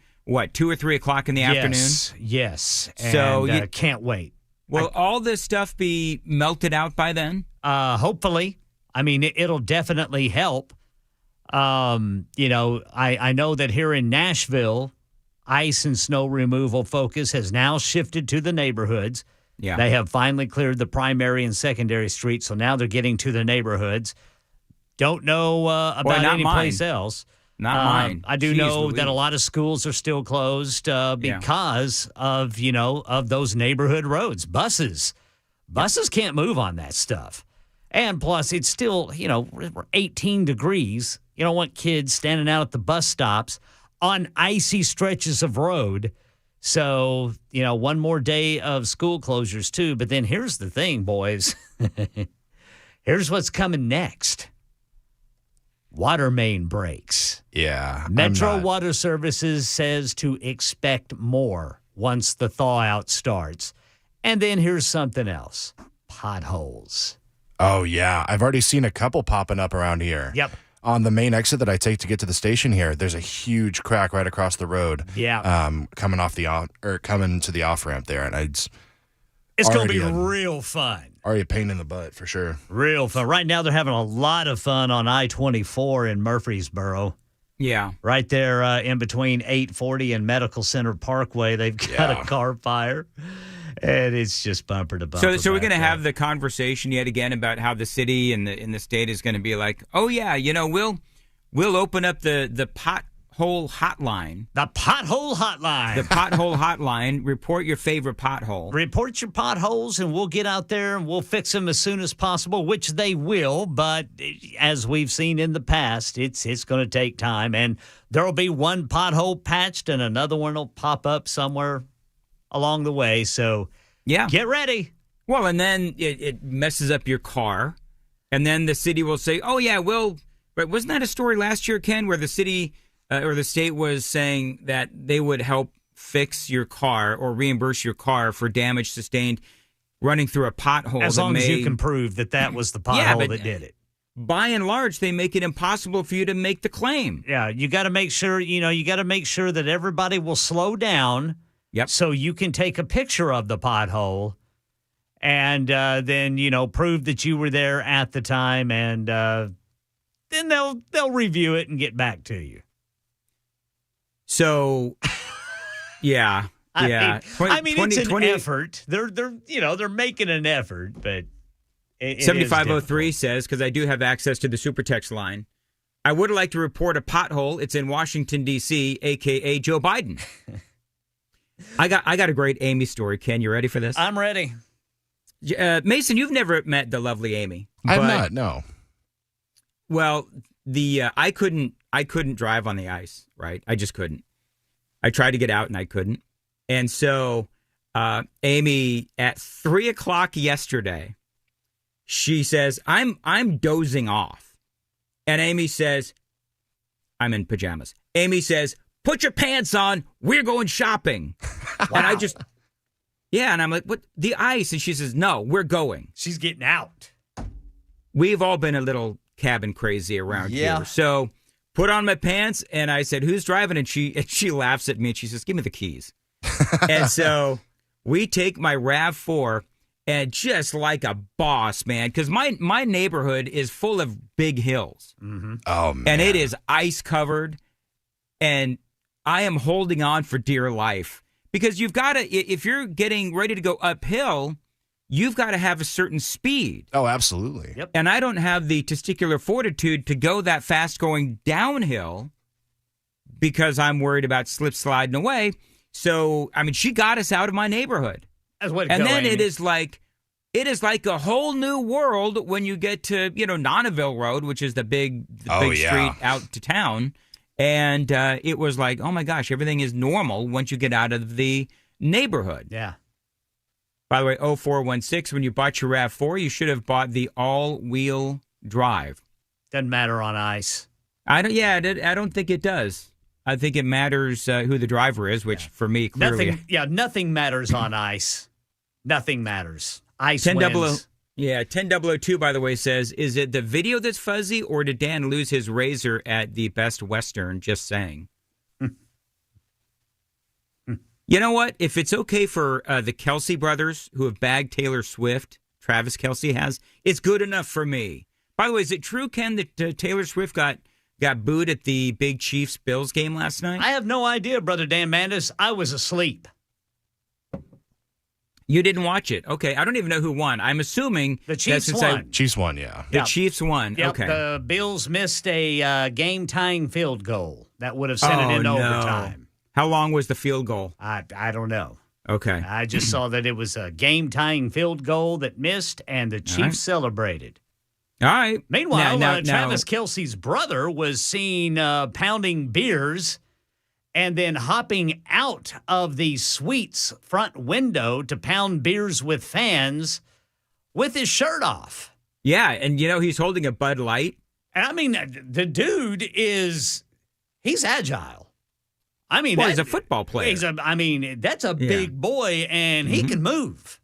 [SPEAKER 11] 2 or 3 o'clock in the afternoon?
[SPEAKER 6] Yes.
[SPEAKER 11] So
[SPEAKER 6] you can't wait.
[SPEAKER 11] Will all this stuff be melted out by then?
[SPEAKER 6] Hopefully. I mean, it'll definitely help. I know that here in Nashville, ice and snow removal focus has now shifted to the neighborhoods.
[SPEAKER 11] Yeah.
[SPEAKER 6] They have finally cleared the primary and secondary streets, so now they're getting to the neighborhoods. Don't know about any place else.
[SPEAKER 11] Not mine.
[SPEAKER 6] I do know that a lot of schools are still closed because of those neighborhood roads. Buses can't move on that stuff. And plus, it's still, we're 18 degrees. You don't want kids standing out at the bus stops on icy stretches of road. So, one more day of school closures, too. But then here's the thing, boys. Here's what's coming next. Water main breaks.
[SPEAKER 15] Yeah.
[SPEAKER 6] Metro Water Services says to expect more once the thaw out starts. And then here's something else. Potholes.
[SPEAKER 15] Oh, yeah. I've already seen a couple popping up around here.
[SPEAKER 6] Yep.
[SPEAKER 15] On the main exit that I take to get to the station here, there's a huge crack right across the road.
[SPEAKER 6] Yeah.
[SPEAKER 15] Coming to the off ramp there, and
[SPEAKER 6] it's going to be real fun.
[SPEAKER 15] Already a pain in the butt for sure.
[SPEAKER 6] Real fun. Right now, they're having a lot of fun on I-24 in Murfreesboro.
[SPEAKER 11] Yeah.
[SPEAKER 6] Right there in between 840 and Medical Center Parkway, they've got a car fire. And it's just bumper to bumper.
[SPEAKER 11] So we're going to have the conversation yet again about how the city and the state is going to be like, oh yeah, we'll open up the pothole hotline.
[SPEAKER 6] The pothole hotline.
[SPEAKER 11] The pothole hotline. Report your favorite pothole.
[SPEAKER 6] Report your potholes, and we'll get out there and we'll fix them as soon as possible, which they will. But as we've seen in the past, it's going to take time, and there will be one pothole patched, and another one will pop up somewhere along the way. So
[SPEAKER 11] yeah,
[SPEAKER 6] get ready.
[SPEAKER 11] Well, and then it messes up your car, and then the city will say, oh yeah, but wasn't that a story last year, Ken, where the city or the state was saying that they would help fix your car or reimburse your car for damage sustained running through a pothole?
[SPEAKER 6] As long as you can prove that was the pothole that did it.
[SPEAKER 11] By and large, they make it impossible for you to make the claim.
[SPEAKER 6] Yeah, you got to make sure, that everybody will slow down.
[SPEAKER 11] Yep.
[SPEAKER 6] So you can take a picture of the pothole and then, prove that you were there at the time, and then they'll review it and get back to you.
[SPEAKER 11] So, yeah. Yeah.
[SPEAKER 6] It's an effort. They're making an effort, but
[SPEAKER 11] 7503 says, because I do have access to the super text line, I would like to report a pothole. It's in Washington, D.C., a.k.a. Joe Biden. I got a great Amy story. Ken, you ready for this?
[SPEAKER 6] I'm ready.
[SPEAKER 11] Mason, you've never met the lovely Amy.
[SPEAKER 15] I've not, no.
[SPEAKER 11] Well, I couldn't drive on the ice, right? I just couldn't. I tried to get out and I couldn't. And so Amy, at 3:00 yesterday, she says, I'm dozing off. And Amy says, I'm in pajamas. Amy says, put your pants on. We're going shopping. Wow. And and I'm like, what? The ice? And she says, no, we're going.
[SPEAKER 6] She's getting out.
[SPEAKER 11] We've all been a little cabin crazy around here. So put on my pants. And I said, who's driving? And she laughs at me and she says, give me the keys. And so we take my RAV4 and just like a boss, man, because my neighborhood is full of big hills.
[SPEAKER 6] Mm-hmm.
[SPEAKER 15] Oh, man.
[SPEAKER 11] And it is ice covered. And I am holding on for dear life, because you've got to, if you're getting ready to go uphill, you've got to have a certain speed.
[SPEAKER 15] Oh, absolutely.
[SPEAKER 6] Yep.
[SPEAKER 11] And I don't have the testicular fortitude to go that fast going downhill because I'm worried about sliding away. So, she got us out of my neighborhood.
[SPEAKER 6] That's what.
[SPEAKER 11] And then Amy. It is like a whole new world when you get to, Nonneville Road, which is the big street out to town. And it was like, oh, my gosh, everything is normal once you get out of the neighborhood.
[SPEAKER 6] Yeah.
[SPEAKER 11] By the way, 0416, when you bought your RAV4, you should have bought the all-wheel drive.
[SPEAKER 6] Doesn't matter on ice.
[SPEAKER 11] I don't think it does. I think it matters who the driver is, which for me, clearly.
[SPEAKER 6] Nothing matters on ice. Nothing matters. Ice wins.
[SPEAKER 11] 10002, by the way, says, is it the video that's fuzzy, or did Dan lose his razor at the Best Western? Just saying. You know what? If it's okay for the Kelsey brothers who have bagged Taylor Swift, Travis Kelsey has, it's good enough for me. By the way, is it true, Ken, that Taylor Swift got booed at the big Chiefs-Bills game last night?
[SPEAKER 6] I have no idea, Brother Dan Mandis. I was asleep.
[SPEAKER 11] You didn't watch it. Okay. I don't even know who won. I'm assuming
[SPEAKER 6] the Chiefs won.
[SPEAKER 15] Chiefs won, yeah.
[SPEAKER 11] The Chiefs won.
[SPEAKER 6] Yep.
[SPEAKER 11] Okay.
[SPEAKER 6] The Bills missed a game-tying field goal that would have sent it into overtime.
[SPEAKER 11] How long was the field goal?
[SPEAKER 6] I don't know.
[SPEAKER 11] Okay.
[SPEAKER 6] I just saw that it was a game-tying field goal that missed, and the Chiefs celebrated.
[SPEAKER 11] All right.
[SPEAKER 6] Meanwhile, Travis Kelce's brother was seen pounding beers and then hopping out of the suite's front window to pound beers with fans with his shirt off.
[SPEAKER 11] Yeah, and he's holding a Bud Light.
[SPEAKER 6] And I mean, the dude he's agile. I mean,
[SPEAKER 11] he's a football player.
[SPEAKER 6] That's a big boy, and he can move.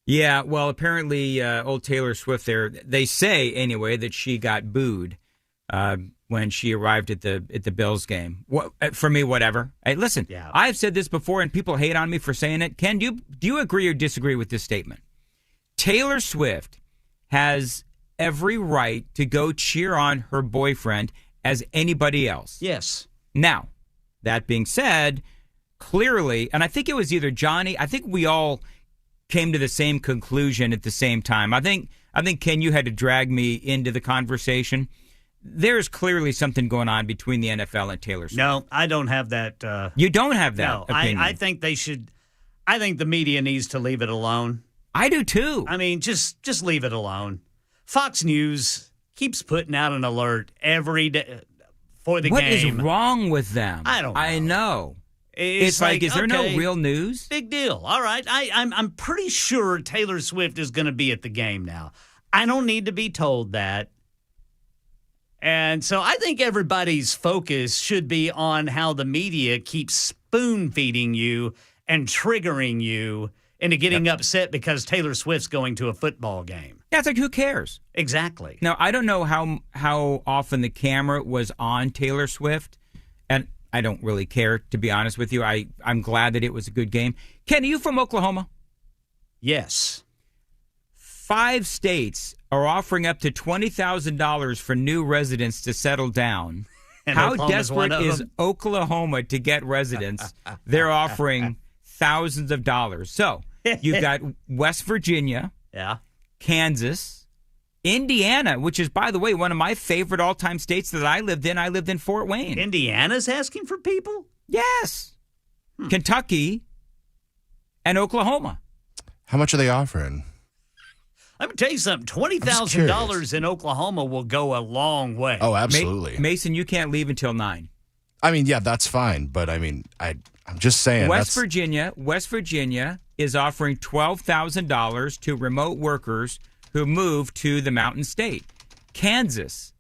[SPEAKER 11] Yeah, well, apparently old Taylor Swift there, they say anyway that she got booed when she arrived at the Bills game. For me, whatever. Hey, listen, I've said this before, and people hate on me for saying it. Ken, do you agree or disagree with this statement? Taylor Swift has every right to go cheer on her boyfriend as anybody else.
[SPEAKER 6] Yes.
[SPEAKER 11] Now, that being said, clearly, and I think it was either Johnny, I think we all came to the same conclusion at the same time. I think Ken, you had to drag me into the conversation. There's clearly something going on between the NFL and Taylor Swift.
[SPEAKER 6] No, I don't have that.
[SPEAKER 11] You don't have that opinion.
[SPEAKER 6] I think they should. I think the media needs to leave it alone.
[SPEAKER 11] I do too.
[SPEAKER 6] I mean, just leave it alone. Fox News keeps putting out an alert every day for the game.
[SPEAKER 11] What is wrong with them?
[SPEAKER 6] I don't know.
[SPEAKER 11] I know. It's like, is there no real news?
[SPEAKER 6] Big deal. All right. I'm pretty sure Taylor Swift is going to be at the game now. I don't need to be told that. And so I think everybody's focus should be on how the media keeps spoon-feeding you and triggering you into getting upset because Taylor Swift's going to a football game.
[SPEAKER 11] Yeah, it's like, who cares?
[SPEAKER 6] Exactly.
[SPEAKER 11] Now, I don't know how often the camera was on Taylor Swift, and I don't really care, to be honest with you. I'm glad that it was a good game. Ken, are you from Oklahoma?
[SPEAKER 6] Yes.
[SPEAKER 11] 5 states are offering up to $20,000 for new residents to settle down.
[SPEAKER 6] And
[SPEAKER 11] How
[SPEAKER 6] Oklahoma's
[SPEAKER 11] desperate is Oklahoma to get residents? They're offering thousands of dollars. So you've got West Virginia, Kansas, Indiana, which is, by the way, one of my favorite all-time states that I lived in. I lived in Fort Wayne.
[SPEAKER 6] Indiana's asking for people?
[SPEAKER 11] Yes. Kentucky and Oklahoma.
[SPEAKER 15] How much are they offering?
[SPEAKER 6] Let me tell you something. $20,000 in Oklahoma will go a long way.
[SPEAKER 15] Oh, absolutely.
[SPEAKER 11] Mason, you can't leave until 9.
[SPEAKER 15] I mean, yeah, that's fine. But I mean, I'm just saying.
[SPEAKER 11] West Virginia is offering $12,000 to remote workers who move to the Mountain State. Kansas.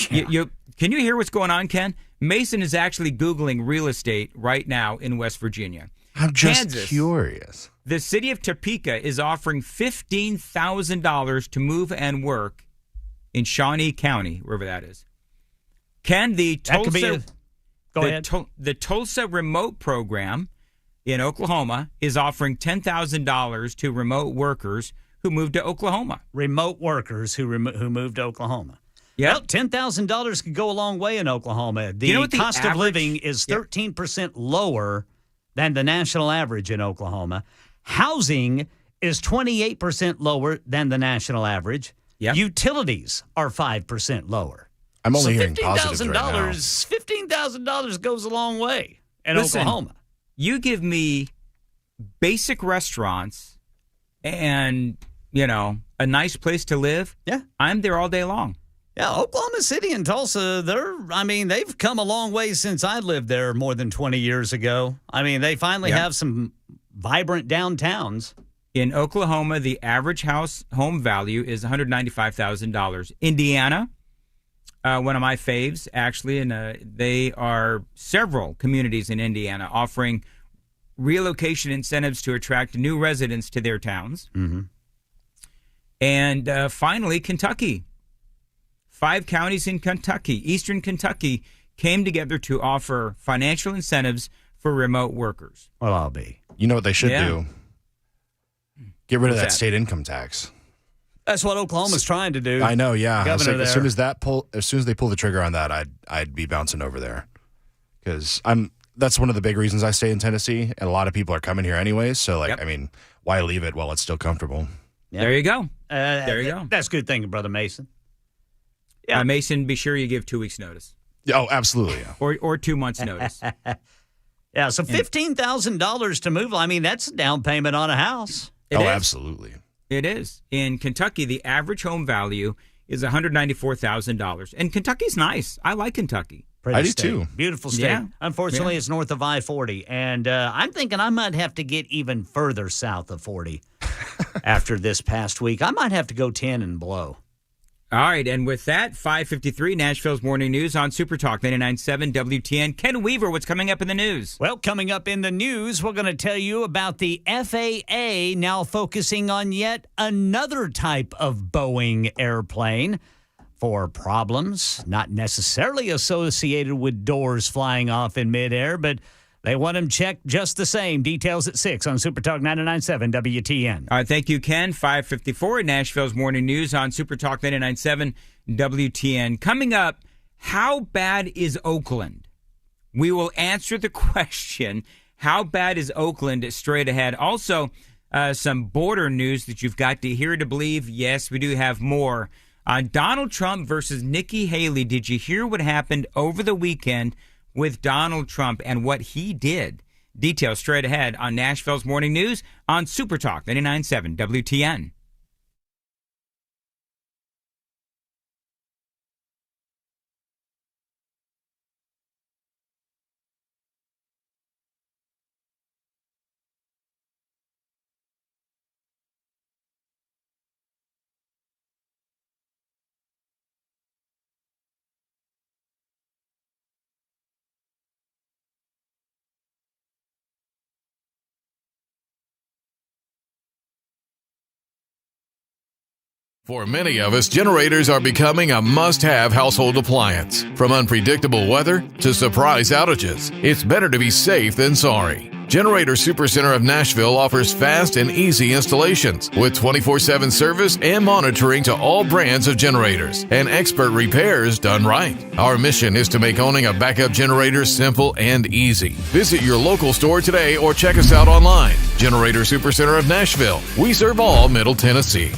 [SPEAKER 11] Yeah. Can you hear what's going on, Ken? Mason is actually Googling real estate right now in West Virginia.
[SPEAKER 15] I'm just curious.
[SPEAKER 11] The city of Topeka is offering $15,000 to move and work in Shawnee County, wherever that is. Ken, the Tulsa Remote Program in Oklahoma is offering $10,000 to remote workers who moved to Oklahoma.
[SPEAKER 6] Remote workers who moved to Oklahoma.
[SPEAKER 11] Yeah,
[SPEAKER 6] well, $10,000 could go a long way in Oklahoma. The cost of living is 13% lower than the national average in Oklahoma. Housing is 28% lower than the national average.
[SPEAKER 11] Yep.
[SPEAKER 6] Utilities are 5% lower.
[SPEAKER 15] I'm only hearing positives right now.
[SPEAKER 6] $15,000 goes a long way in Oklahoma.
[SPEAKER 11] You give me basic restaurants and, a nice place to live.
[SPEAKER 6] Yeah.
[SPEAKER 11] I'm there all day long.
[SPEAKER 6] Yeah, Oklahoma City and Tulsa, they've come a long way since I lived there more than 20 years ago. I mean, they finally have some vibrant downtowns.
[SPEAKER 11] In Oklahoma, the average home value is $195,000. Indiana, one of my faves, actually, and they are several communities in Indiana offering relocation incentives to attract new residents to their towns.
[SPEAKER 6] Mm-hmm.
[SPEAKER 11] And finally, Kentucky. 5 counties in Kentucky, eastern Kentucky, came together to offer financial incentives for remote workers.
[SPEAKER 6] Well, I'll be.
[SPEAKER 15] You know what they should do? Get rid of that state income tax.
[SPEAKER 6] That's what Oklahoma's trying to do.
[SPEAKER 15] I know, yeah.
[SPEAKER 6] As
[SPEAKER 15] soon as they pull the trigger on that, I'd be bouncing over there, because that's one of the big reasons I stay in Tennessee, and a lot of people are coming here anyways. So, I mean, why leave it while it's still comfortable?
[SPEAKER 11] Yep. There you go. There you go.
[SPEAKER 6] That's good thinking, Brother Mason.
[SPEAKER 11] Yeah, Mason, be sure you give 2 weeks' notice.
[SPEAKER 15] Oh, absolutely. Yeah.
[SPEAKER 11] Or 2 months' notice.
[SPEAKER 6] So $15,000 to move. I mean, that's a down payment on a house.
[SPEAKER 11] It is.
[SPEAKER 15] Absolutely.
[SPEAKER 11] It is. In Kentucky, the average home value is $194,000. And Kentucky's nice. I like Kentucky.
[SPEAKER 6] Pretty
[SPEAKER 15] I do
[SPEAKER 6] state.
[SPEAKER 15] too.
[SPEAKER 6] Beautiful state.
[SPEAKER 11] Yeah.
[SPEAKER 6] Unfortunately, it's north of I-40. And I'm thinking I might have to get even further south of 40 after this past week. I might have to go 10 and blow.
[SPEAKER 11] All right, and with that, 5:53, Nashville's Morning News on Super Talk 99.7 WTN. Ken Weaver, what's coming up in the news?
[SPEAKER 6] Well, coming up in the news, we're going to tell you about the FAA now focusing on yet another type of Boeing airplane for problems not necessarily associated with doors flying off in midair, but they want them checked just the same. Details at 6 on Super Talk 99.7 WTN.
[SPEAKER 11] All right, thank you, Ken. 5:54, Nashville's Morning News on Super Talk 99.7 WTN. Coming up, how bad is Oakland? We will answer the question, how bad is Oakland, straight ahead. Also, some border news that you've got to hear to believe. Yes, we do have more. Donald Trump versus Nikki Haley. Did you hear what happened over the weekend with Donald Trump and what he did? Details straight ahead on Nashville's Morning News on Super Talk 99.7 WTN.
[SPEAKER 16] For many of us, generators are becoming a must-have household appliance. From unpredictable weather to surprise outages, it's better to be safe than sorry. Generator Supercenter of Nashville offers fast and easy installations with 24/7 service and monitoring to all brands of generators and expert repairs done right. Our mission is to make owning a backup generator simple and easy. Visit your local store today or check us out online. Generator Supercenter of Nashville. We serve all Middle Tennessee.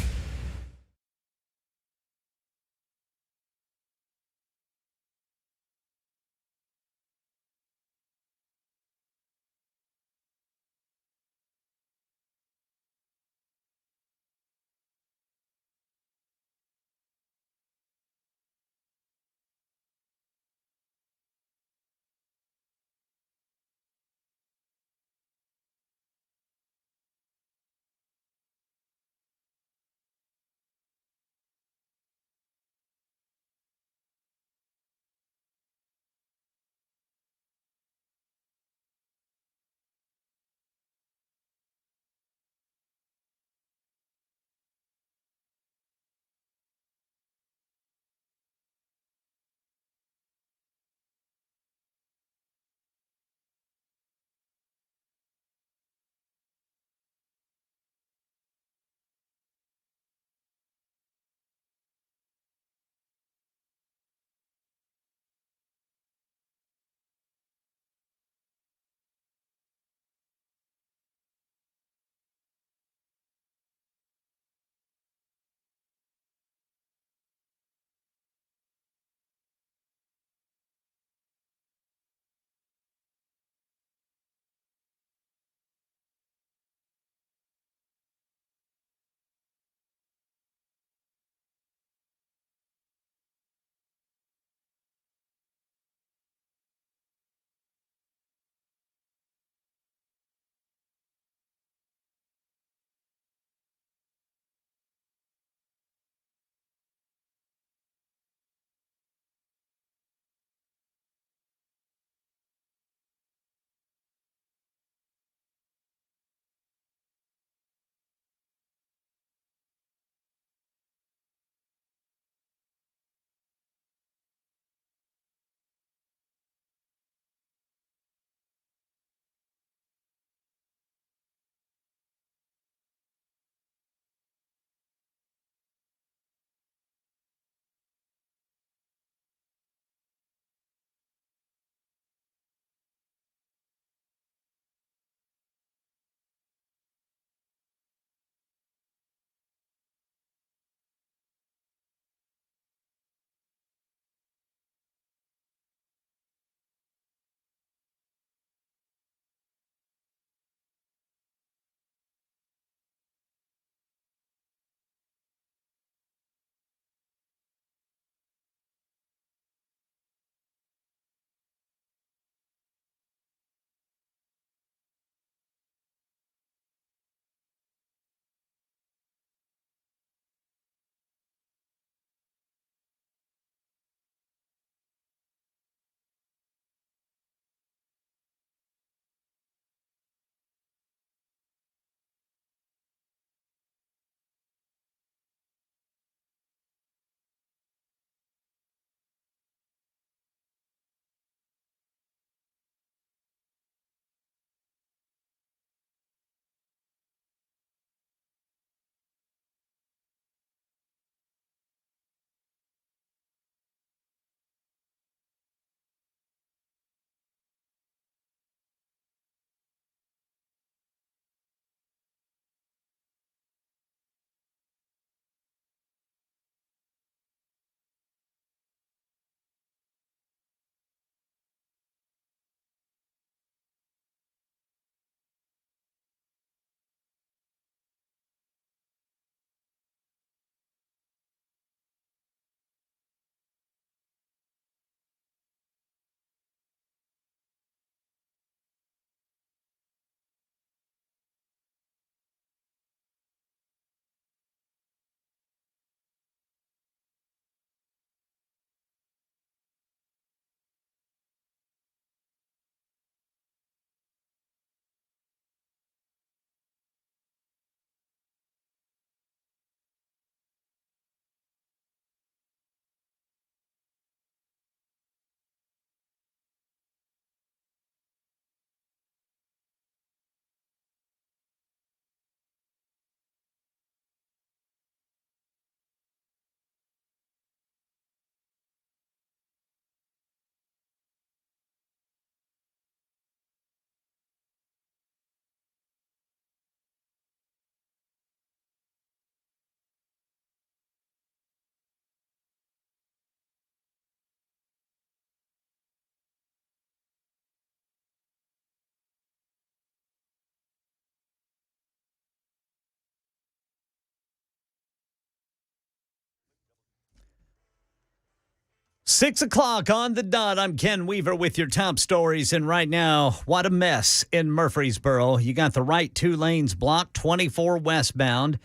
[SPEAKER 6] 6 o'clock on the dot. I'm Ken Weaver with your top stories. And right now, what a mess in Murfreesboro. You got the right 2 lanes blocked, 24 westbound,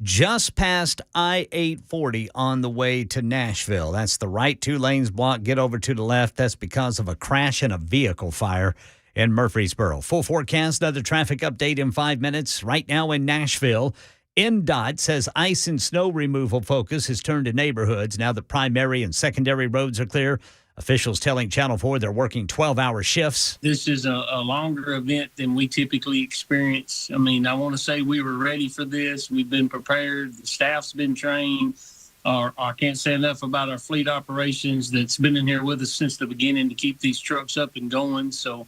[SPEAKER 6] just past I-840 on the way to Nashville. That's the right 2 lanes blocked. Get over to the left. That's because of a crash and a vehicle fire in Murfreesboro. Full forecast, another traffic update in 5 minutes. Right now in Nashville, NDOT says ice and snow removal focus has turned to neighborhoods now that primary and secondary roads are clear. Officials telling Channel 4 they're working 12-hour shifts.
[SPEAKER 14] This is a longer event than we typically experience. I mean, I want to say we were ready for this. We've been prepared. The staff's been trained. I can't say enough about our fleet operations that's been in here with us since the beginning to keep these trucks up and going. So,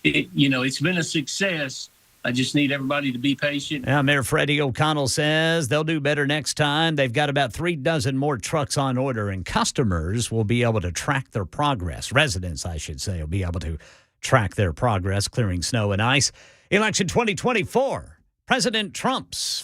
[SPEAKER 14] it's been a success. I just need everybody to be patient.
[SPEAKER 6] Yeah, Mayor Freddie O'Connell says they'll do better next time. They've got about 3 dozen more trucks on order, and customers will be able to track their progress. Residents, I should say, will be able to track their progress clearing snow and ice. Election 2024.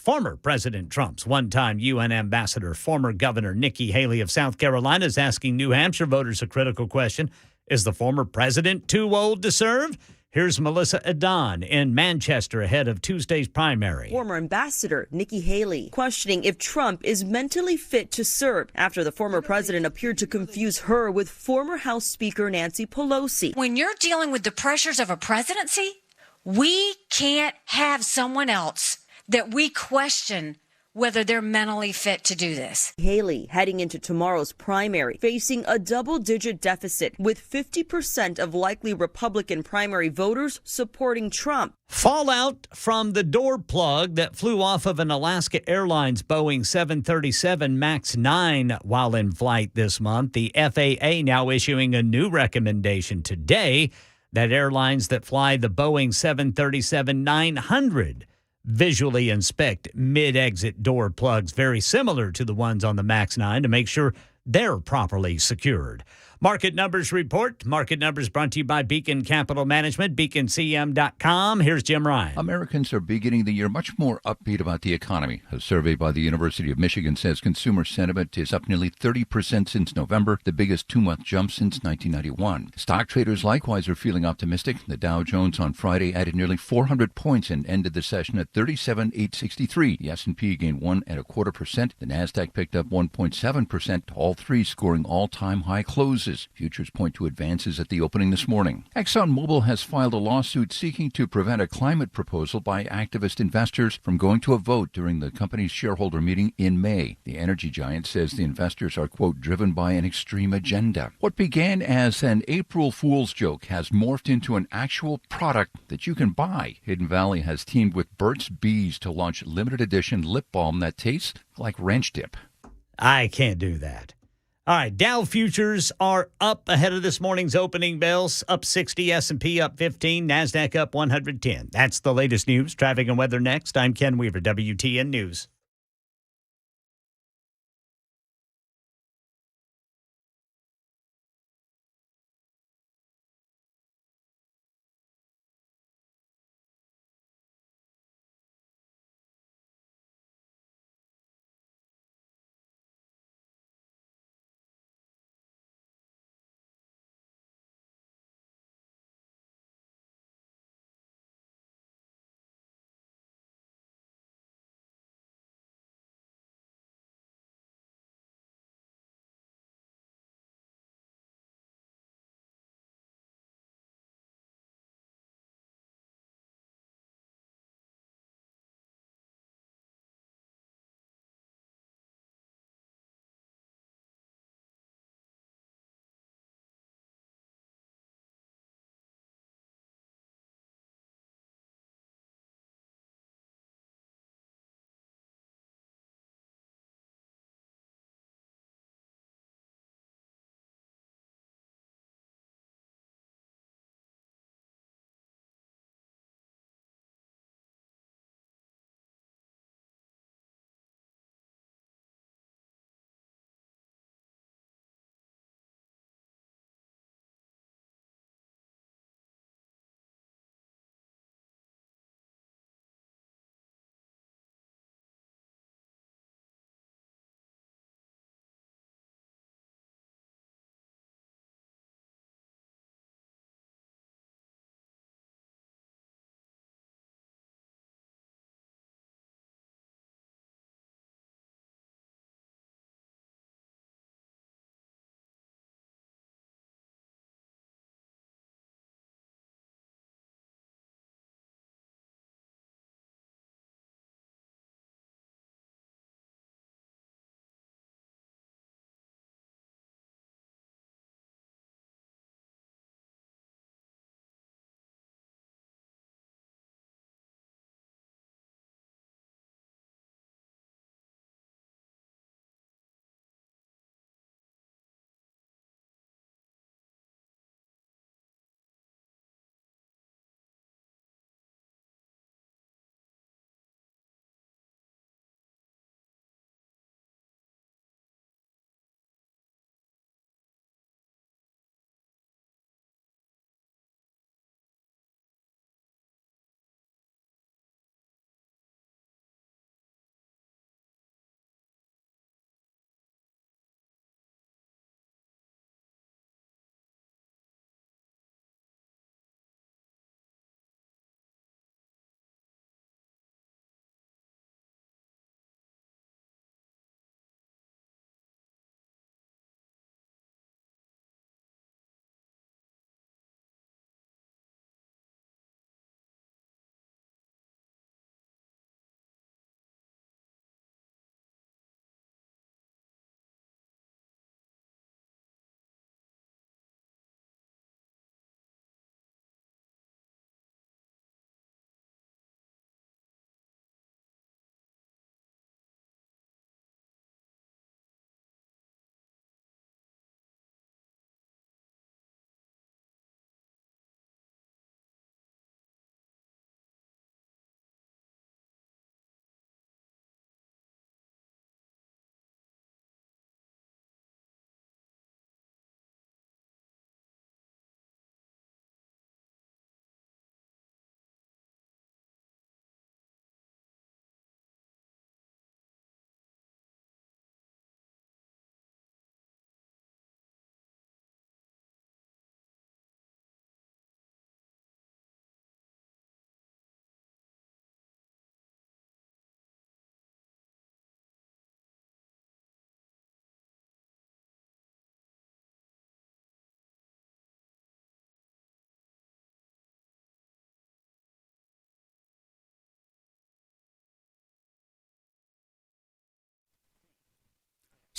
[SPEAKER 6] Former President Trump's one-time UN ambassador, former Governor Nikki Haley of South Carolina, is asking New Hampshire voters a critical question. Is the former president too old to serve? Here's Melissa Adon in Manchester ahead of Tuesday's primary.
[SPEAKER 8] Former Ambassador Nikki Haley questioning if Trump is mentally fit to serve after the former president appeared to confuse her with former House Speaker Nancy Pelosi.
[SPEAKER 17] When you're dealing with the pressures of a presidency, we can't have someone else that we question whether they're mentally fit to do this.
[SPEAKER 8] Haley heading into tomorrow's primary, facing a double-digit deficit with 50% of likely Republican primary voters supporting Trump.
[SPEAKER 6] Fallout from the door plug that flew off of an Alaska Airlines Boeing 737 MAX 9 while in flight this month. The FAA now issuing a new recommendation today that airlines that fly the Boeing 737-900 visually inspect mid-exit door plugs very similar to the ones on the MAX 9 to make sure they're properly secured. Market Numbers Report. Market Numbers brought to you by Beacon Capital Management, beaconcm.com. Here's Jim Ryan.
[SPEAKER 18] Americans are beginning the year much more upbeat about the economy. A survey by the University of Michigan says consumer sentiment is up nearly 30% since November, the biggest 2-month jump since 1991. Stock traders likewise are feeling optimistic. The Dow Jones on Friday added nearly 400 points and ended the session at 37,863. The S&P gained 1.25%. The Nasdaq picked up 1.7%, all three scoring all-time high closes. Futures point to advances at the opening this morning. ExxonMobil has filed a lawsuit seeking to prevent a climate proposal by activist investors from going to a vote during the company's shareholder meeting in May. The energy giant says the investors are, quote, driven by an extreme agenda. What began as an April Fool's joke has morphed into an actual product that you can buy. Hidden Valley has teamed with Burt's Bees to launch limited edition lip balm that tastes like ranch dip.
[SPEAKER 6] I can't do that. All right, Dow futures are up ahead of this morning's opening bells, up 60, S&P up 15, NASDAQ up 110. That's the latest news. Traffic and weather next. I'm Ken Weaver, WTN News.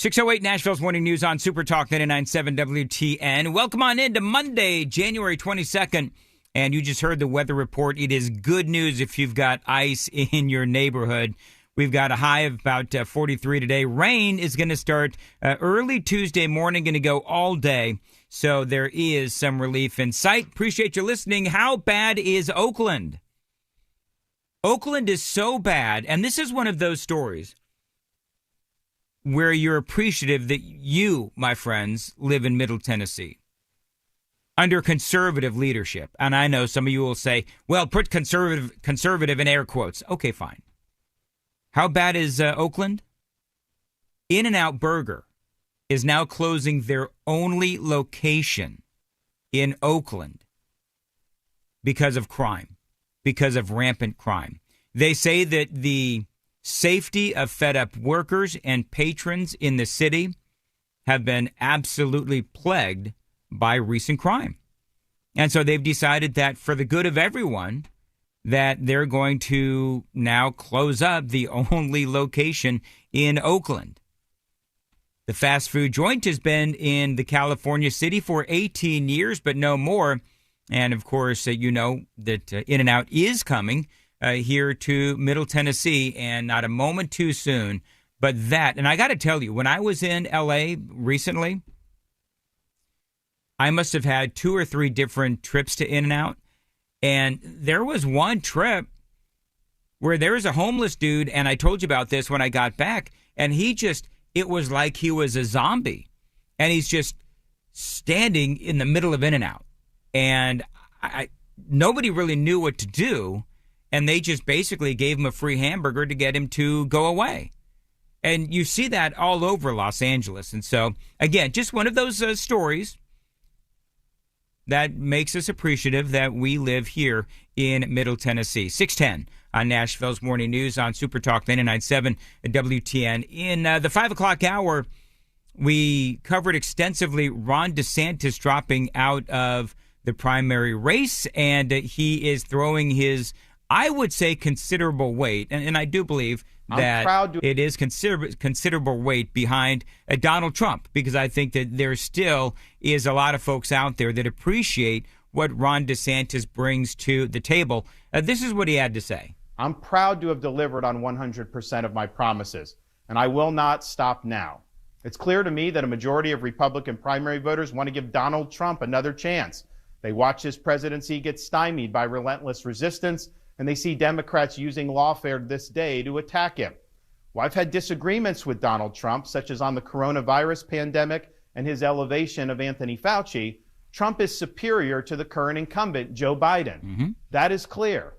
[SPEAKER 11] 6:08 Nashville's Morning News on Super Talk 99.7 WTN. Welcome on into Monday, January 22nd. And you just heard the weather report. It is good news if you've got ice in your neighborhood. We've got a high of about 43 today. Rain is going to start early Tuesday morning, going to go all day. So there is some relief in sight. Appreciate you listening. How bad is Oakland? Oakland is so bad, and this is one of those stories where you're appreciative that you, my friends, live in Middle Tennessee under conservative leadership. And I know some of you will say, well, put conservative in air quotes. Okay, fine. How bad is Oakland? In-N-Out Burger is now closing their only location in Oakland because of crime, because of rampant crime. They say that the safety of fed-up workers and patrons in the city have been absolutely plagued by recent crime. And so they've decided that for the good of everyone, that they're going to now close up the only location in Oakland. The fast food joint has been in the California city for 18 years, but no more. And of course, you know that In-N-Out is coming here to Middle Tennessee, and not a moment too soon. But that, and I got to tell you, when I was in L.A. recently, I must have had 2 or 3 different trips to In-N-Out. And there was one trip where there was a homeless dude, and I told you about this when I got back, and it was like he was a zombie. And he's just standing in the middle of In-N-Out. And nobody really knew what to do. And they just basically gave him a free hamburger to get him to go away. And you see that all over Los Angeles. And so, again, just one of those stories that makes us appreciative that we live here in Middle Tennessee. 610 on Nashville's Morning News on Super Talk 99.7 WTN. In the 5 o'clock hour, we covered extensively Ron DeSantis dropping out of the primary race, and he is throwing his, I would say, considerable weight, and I do believe that it is considerable weight behind Donald Trump, because I think that there still is a lot of folks out there that appreciate what Ron DeSantis brings to the table. This is what he had to say.
[SPEAKER 9] I'm proud to have delivered on 100% of my promises, and I will not stop now. It's clear to me that a majority of Republican primary voters want to give Donald Trump another chance. They watch his presidency get stymied by relentless resistance, and they see Democrats using lawfare this day to attack him. Well, I've had disagreements with Donald Trump, such as on the coronavirus pandemic and his elevation of Anthony Fauci. Trump is superior to the current incumbent, Joe Biden. Mm-hmm. That is clear.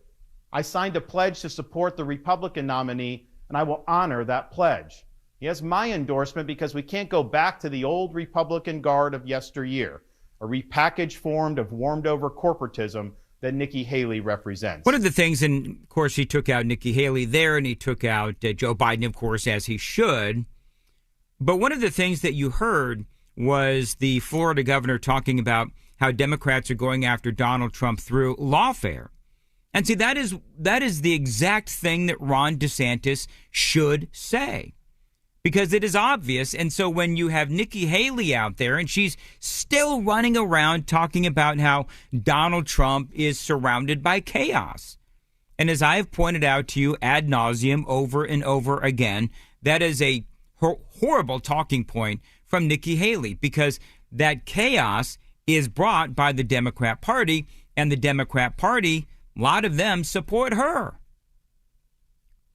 [SPEAKER 9] I signed a pledge to support the Republican nominee, and I will honor that pledge. He has my endorsement because we can't go back to the old Republican guard of yesteryear, a repackaged form of warmed-over corporatism that Nikki Haley represents.
[SPEAKER 11] One of the things, and of course he took out Nikki Haley there, and he took out Joe Biden, of course, as he should. But one of the things that you heard was the Florida governor talking about how Democrats are going after Donald Trump through lawfare. And see, that is the exact thing that Ron DeSantis should say, because it is obvious. And so when you have Nikki Haley out there, and she's still running around talking about how Donald Trump is surrounded by chaos. And as I have pointed out to you ad nauseum over and over again, that is a horrible talking point from Nikki Haley, because that chaos is brought by the Democrat Party, and the Democrat Party, a lot of them support her.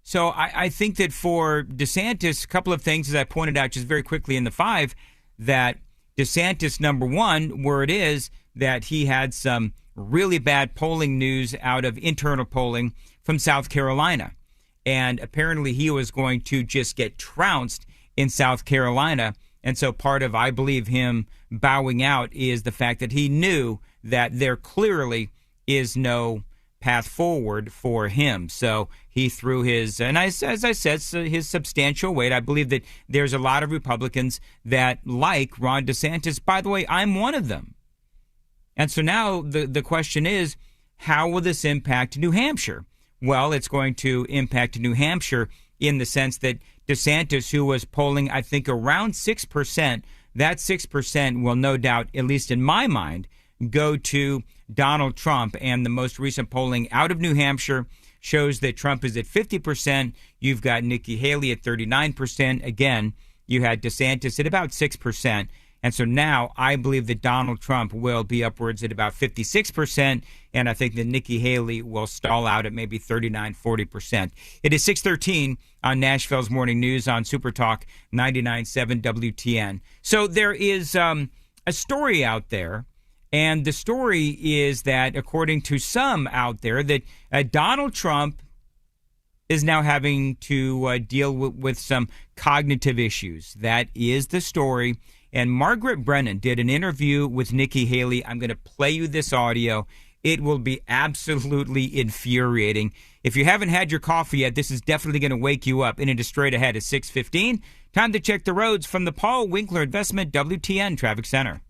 [SPEAKER 11] So I think that for DeSantis, a couple of things, as I pointed out just very quickly in the 5, that DeSantis, number one, where it is that he had some really bad polling news out of internal polling from South Carolina. And apparently he was going to just get trounced in South Carolina. And so part of, I believe, him bowing out is the fact that he knew that there clearly is no path forward for him. So he threw his, and as I said, his substantial weight. I believe that there's a lot of Republicans that like Ron DeSantis. By the way, I'm one of them. And so now the question is, how will this impact New Hampshire? Well, it's going to impact New Hampshire in the sense that DeSantis, who was polling, I think, around 6%, that 6% will no doubt, at least in my mind, go to Donald Trump. And the most recent polling out of New Hampshire shows that Trump is at 50%. You've got Nikki Haley at 39%. Again, you had DeSantis at about 6%. And so now I believe that Donald Trump will be upwards at about 56%. And I think that Nikki Haley will stall out at maybe 39, 40%. It is 6:13 on Nashville's Morning News on Super Talk 99.7 WTN. So there is a story out there. And the story is that, according to some out there, that Donald Trump is now having to deal with some cognitive issues. That is the story. And Margaret Brennan did an interview with Nikki Haley. I'm going to play you this audio. It will be absolutely infuriating. If you haven't had your coffee yet, this is definitely going to wake you up. And it is straight ahead at 6:15. Time to check the roads from the Paul Winkler Investment WTN Traffic Center.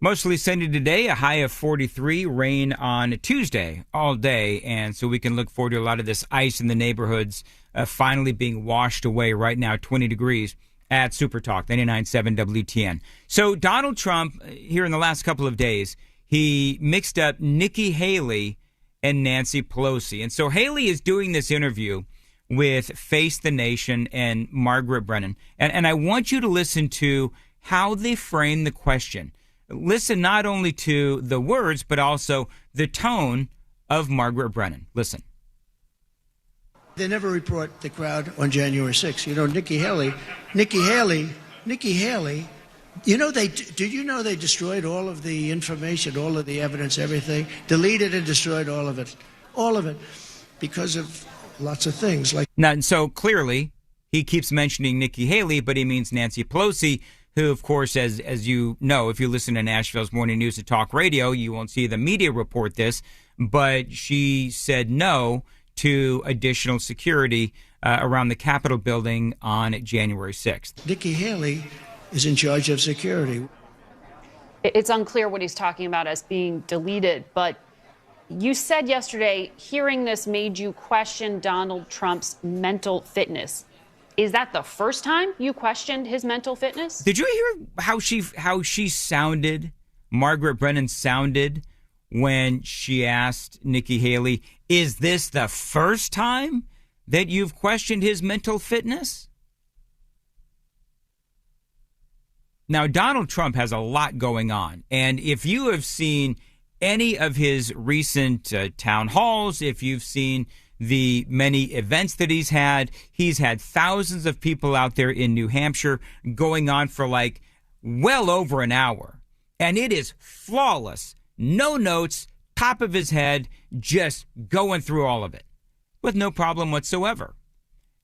[SPEAKER 11] Mostly sunny today, a high of 43, rain on Tuesday all day. And so we can look forward to a lot of this ice in the neighborhoods finally being washed away. Right now, 20 degrees at Super Talk 99.7 WTN. So Donald Trump, here in the last couple of days, he mixed up Nikki Haley and Nancy Pelosi. And so Haley is doing this interview with Face the Nation and Margaret Brennan. And I want you to listen to how they frame the question. Listen not only to the words, but also the tone of Margaret Brennan. Listen.
[SPEAKER 12] They never report the crowd on January 6th. You know, Nikki Haley, you know, did you know they destroyed all of the information, all of the evidence, everything, deleted and destroyed all of it, because of lots of things.
[SPEAKER 11] Now, and so clearly he keeps mentioning Nikki Haley, but he means Nancy Pelosi, who, of course, as you know, if you listen to Nashville's Morning News and Talk Radio, you won't see the media report this, but she said no to additional security around the Capitol building on January 6th.
[SPEAKER 12] Nikki Haley is in charge of security.
[SPEAKER 19] It's unclear what he's talking about as being deleted, but you said yesterday hearing this made you question Donald Trump's mental fitness. Is that the first time you questioned his mental fitness?
[SPEAKER 11] Did you hear how she sounded, Margaret Brennan sounded, when she asked Nikki Haley, is this the first time that you've questioned his mental fitness? Now, Donald Trump has a lot going on. And if you have seen any of his recent town halls, if you've seen the many events that he's had thousands of people out there in New Hampshire going on for like well over an hour. And it is flawless. No notes, top of his head, just going through all of it with no problem whatsoever.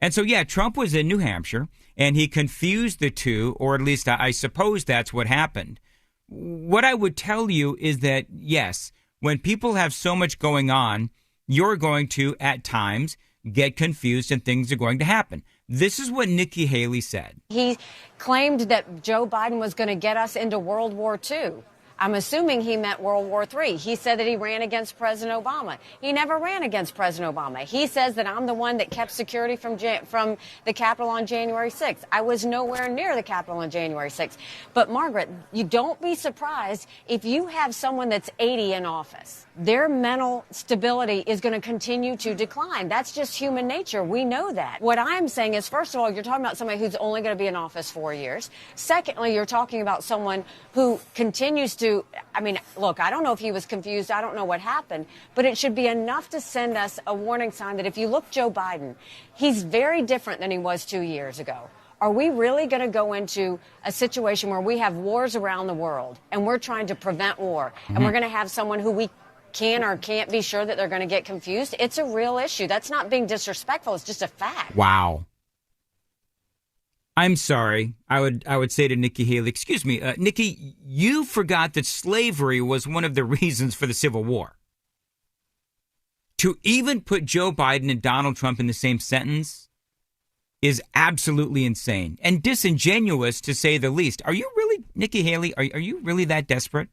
[SPEAKER 11] And so, yeah, Trump was in New Hampshire and he confused the two, or at least I suppose that's what happened. What I would tell you is that, yes, when people have so much going on, you're going to, at times, get confused and things are going to happen. This is what Nikki Haley said.
[SPEAKER 20] He claimed that Joe Biden was going to get us into World War II. I'm assuming he meant World War III. He said that he ran against President Obama. He never ran against President Obama. He says that I'm the one that kept security from the Capitol on January 6th. I was nowhere near the Capitol on January 6th. But, Margaret, you don't be surprised if you have someone that's 80 in office. Their mental stability is going to continue to decline. That's just human nature. We know that. What I'm saying is, first of all, you're talking about somebody who's only going to be in office 4 years. Secondly, you're talking about someone who continues to, I mean, look, I don't know if he was confused. I don't know what happened. But it should be enough to send us a warning sign that if you look Joe Biden, he's very different than he was 2 years ago. Are we really going to go into a situation where we have wars around the world and we're trying to prevent war and we're going to have someone who we can or can't be sure that they're going to get confused? It's a real issue. That's not being disrespectful. It's just a fact.
[SPEAKER 11] Wow. I'm sorry. I would say to Nikki Haley, excuse me, Nikki, you forgot that slavery was one of the reasons for the Civil War. To even put Joe Biden and Donald Trump in the same sentence is absolutely insane and disingenuous, to say the least. Are you really, Nikki Haley, are you really that desperate?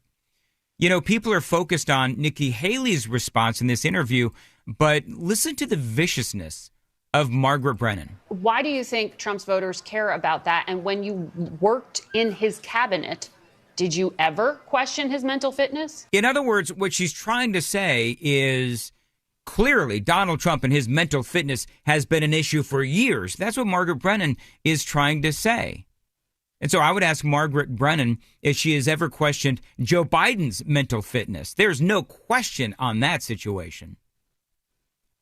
[SPEAKER 11] You know, people are focused on Nikki Haley's response in this interview, but listen to the viciousness of Margaret Brennan.
[SPEAKER 19] Why do you think Trump's voters care about that? And when you worked in his cabinet, did you ever question his mental fitness?
[SPEAKER 11] In other words, what she's trying to say is clearly Donald Trump and his mental fitness has been an issue for years. That's what Margaret Brennan is trying to say. And so I would ask Margaret Brennan if she has ever questioned Joe Biden's mental fitness. There's no question on that situation.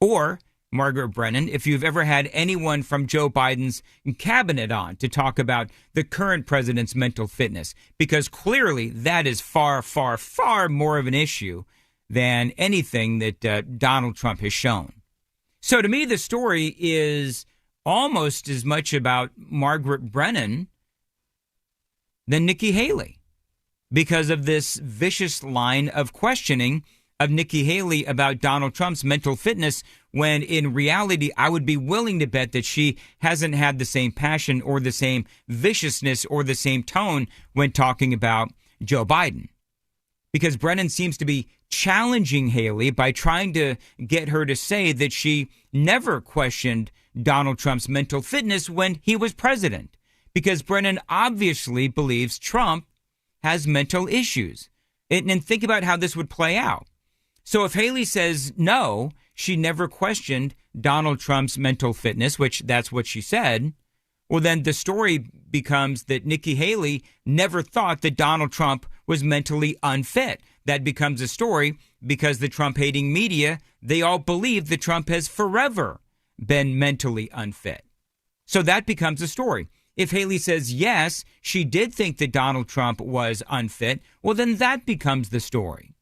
[SPEAKER 11] Or Margaret Brennan, if you've ever had anyone from Joe Biden's cabinet on to talk about the current president's mental fitness, because clearly that is far, far, far more of an issue than anything that Donald Trump has shown. So to me, the story is almost as much about Margaret Brennan than Nikki Haley, because of this vicious line of questioning of Nikki Haley about Donald Trump's mental fitness, when in reality, I would be willing to bet that she hasn't had the same passion or the same viciousness or the same tone when talking about Joe Biden. Because Brennan seems to be challenging Haley by trying to get her to say that she never questioned Donald Trump's mental fitness when he was president. Because Brennan obviously believes Trump has mental issues. And think about how this would play out. So if Haley says no, she never questioned Donald Trump's mental fitness, which that's what she said, well, then the story becomes that Nikki Haley never thought that Donald Trump was mentally unfit. That becomes a story because the Trump-hating media, they all believe that Trump has forever been mentally unfit. So that becomes a story. If Haley says yes, she did think that Donald Trump was unfit, well, then that becomes the story.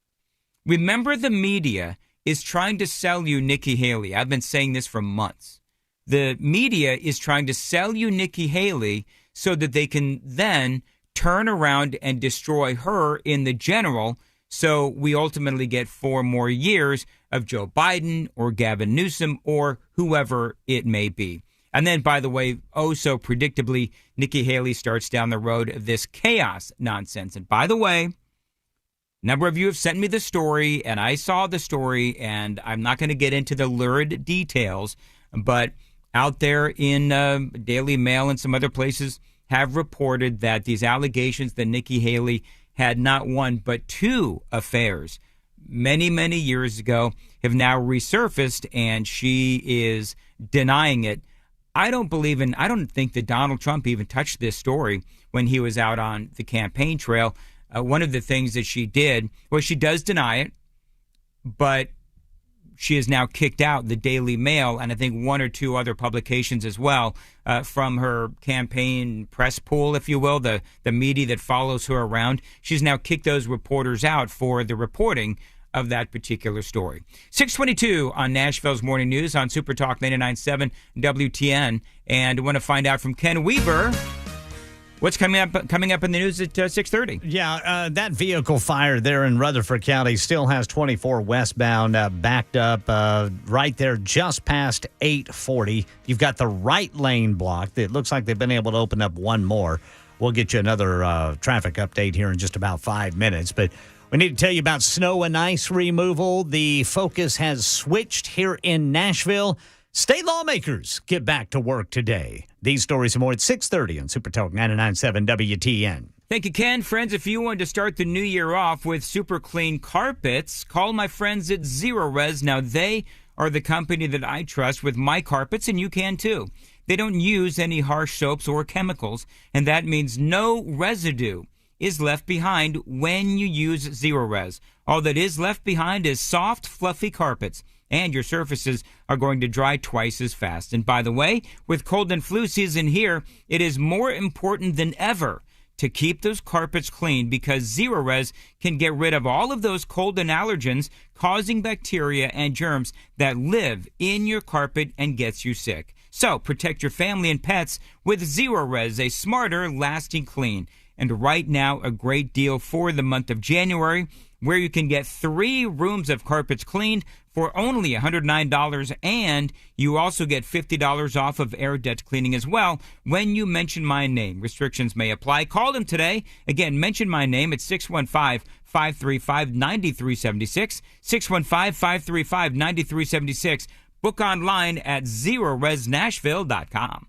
[SPEAKER 11] Remember, the media is trying to sell you Nikki Haley. I've been saying this for months. The media is trying to sell you Nikki Haley so that they can then turn around and destroy her in the general. So we ultimately get 4 more years of Joe Biden or Gavin Newsom or whoever it may be. And then, by the way, oh so predictably, Nikki Haley starts down the road of this chaos nonsense. And by the way, a number of you have sent me the story, and I saw the story, and I'm not going to get into the lurid details, but out there in Daily Mail and some other places have reported that these allegations that Nikki Haley had not 1 but 2 affairs many, many years ago have now resurfaced, and she is denying it. I don't think that Donald Trump even touched this story when he was out on the campaign trail. One of the things that she did was she does deny it, but she is now kicked out the Daily Mail and I think 1 or 2 other publications as well from her campaign press pool, if you will, the media that follows her around. She's now kicked those reporters out for the reporting of that particular story. 622 on Nashville's Morning News on Super Talk 99.7 WTN. And I want to find out from Ken Weaver what's coming up in the news at 6:30.
[SPEAKER 6] Yeah, that vehicle fire there in Rutherford County still has 24 westbound backed up right there just past 840. You've got the right lane blocked. It looks like they've been able to open up 1 more. We'll get you another traffic update here in just about 5 minutes. But we need to tell you about snow and ice removal. The focus has switched here in Nashville. State lawmakers get back to work today. These stories and more at 6:30 on Super Talk 99.7 WTN.
[SPEAKER 11] Thank you, Ken. Friends, if you want to start the new year off with super clean carpets, call my friends at Zero Res. Now, they are the company that I trust with my carpets, and you can too. They don't use any harsh soaps or chemicals, and that means no residue is left behind when you use Zero Res. All that is left behind is soft, fluffy carpets, and your surfaces are going to dry twice as fast. And by the way, with cold and flu season here, it is more important than ever to keep those carpets clean, because Zero Res can get rid of all of those cold and allergens causing bacteria and germs that live in your carpet and gets you sick. So protect your family and pets with Zero Res, a smarter, lasting clean. And right now, a great deal for the month of January, where you can get 3 rooms of carpets cleaned for only $109, and you also get $50 off of air duct cleaning as well when you mention my name. Restrictions may apply. Call them today. Again, mention my name at 615-535-9376, 615-535-9376. Book online at ZeroResNashville.com.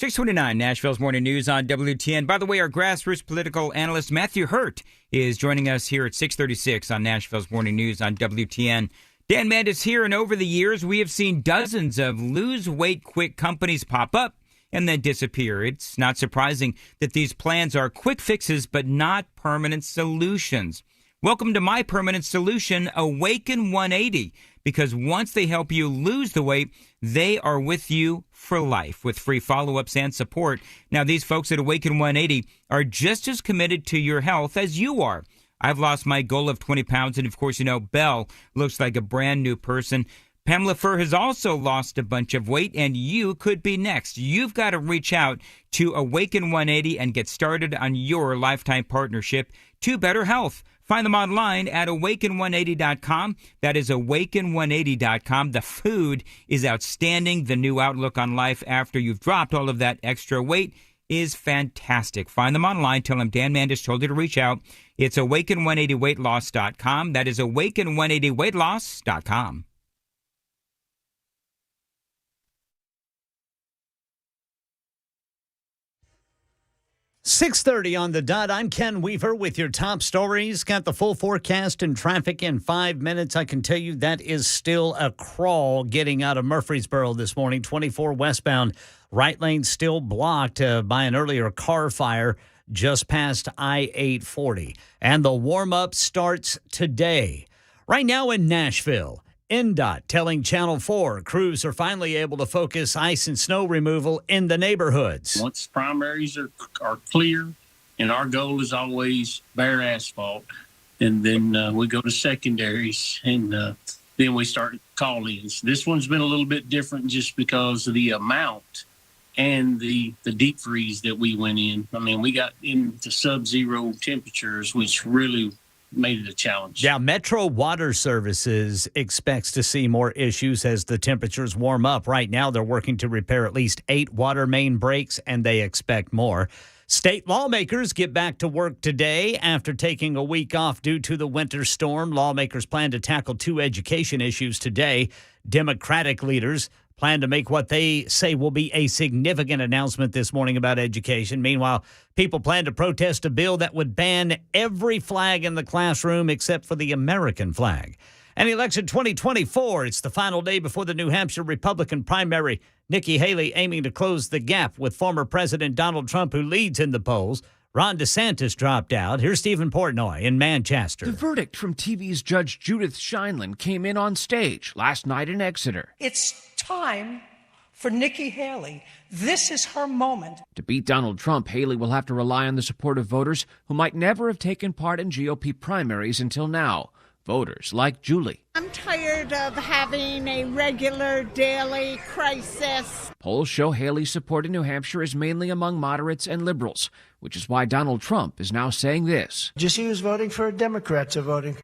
[SPEAKER 11] 629 Nashville's Morning News on WTN. By the way, our grassroots political analyst Matthew Hurt is joining us here at 6:36 on Nashville's Morning News on WTN. Dan Mandis here, and over the years, we have seen dozens of lose-weight-quick companies pop up and then disappear. It's not surprising that these plans are quick fixes but not permanent solutions. Welcome to my permanent solution, Awaken 180, because once they help you lose the weight, they are with you for life with free follow-ups and support. Now, these folks at Awaken 180 are just as committed to your health as you are. I've lost my goal of 20 pounds, and of course, you know, Belle looks like a brand new person. Pamela Furr has also lost a bunch of weight, and you could be next. You've got to reach out to Awaken 180 and get started on your lifetime partnership to better health. Find them online at awaken180.com. That is awaken180.com. The food is outstanding. The new outlook on life after you've dropped all of that extra weight is fantastic. Find them online. Tell them Dan Mandis told you to reach out. It's awaken180weightloss.com. That is awaken180weightloss.com.
[SPEAKER 6] .30 on the dot. I'm Ken Weaver with your top stories. Got the full forecast and traffic in 5 minutes. I can tell you that is still a crawl getting out of Murfreesboro this morning. 24 westbound. Right lane still blocked by an earlier car fire just past I-840. And the warm-up starts today. Right now in Nashville, NDOT telling Channel 4 crews are finally able to focus ice and snow removal in the neighborhoods.
[SPEAKER 14] Once primaries are clear, and our goal is always bare asphalt, and then we go to secondaries, and then we start call-ins. This one's been a little bit different just because of the amount and the deep freeze that we went in. I mean, we got into sub-zero temperatures, which really made it a challenge.
[SPEAKER 6] Yeah, Metro Water Services expects to see more issues as the temperatures warm up. Right now, they're working to repair at least 8 water main breaks, and they expect more. State lawmakers get back to work today after taking a week off due to the winter storm. Lawmakers plan to tackle 2 education issues today. Democratic leaders plan to make what they say will be a significant announcement this morning about education. Meanwhile, people plan to protest a bill that would ban every flag in the classroom except for the American flag. And election 2024, it's the final day before the New Hampshire Republican primary. Nikki Haley aiming to close the gap with former President Donald Trump, who leads in the polls. Ron DeSantis dropped out. Here's Stephen Portnoy in Manchester.
[SPEAKER 21] The verdict from TV's Judge Judith Scheinlin came in on stage last night in Exeter.
[SPEAKER 22] It's time for Nikki Haley. This is her moment.
[SPEAKER 21] To beat Donald Trump, Haley will have to rely on the support of voters who might never have taken part in GOP primaries until now. Voters like Julie.
[SPEAKER 23] I'm tired of having a regular daily crisis.
[SPEAKER 21] Polls show Haley's support in New Hampshire is mainly among moderates and liberals, which is why Donald Trump is now saying this.
[SPEAKER 12] Just who's voting for Democrats are voting.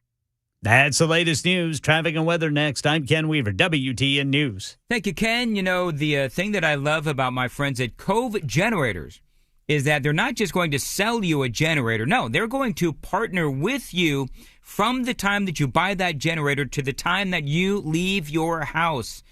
[SPEAKER 6] That's the latest news. Traffic and weather next. I'm Ken Weaver, WTN News.
[SPEAKER 11] Thank you, Ken. You know, the thing that I love about my friends at Cove Generators is that they're not just going to sell you a generator. No, they're going to partner with you from the time that you buy that generator to the time that you leave your house.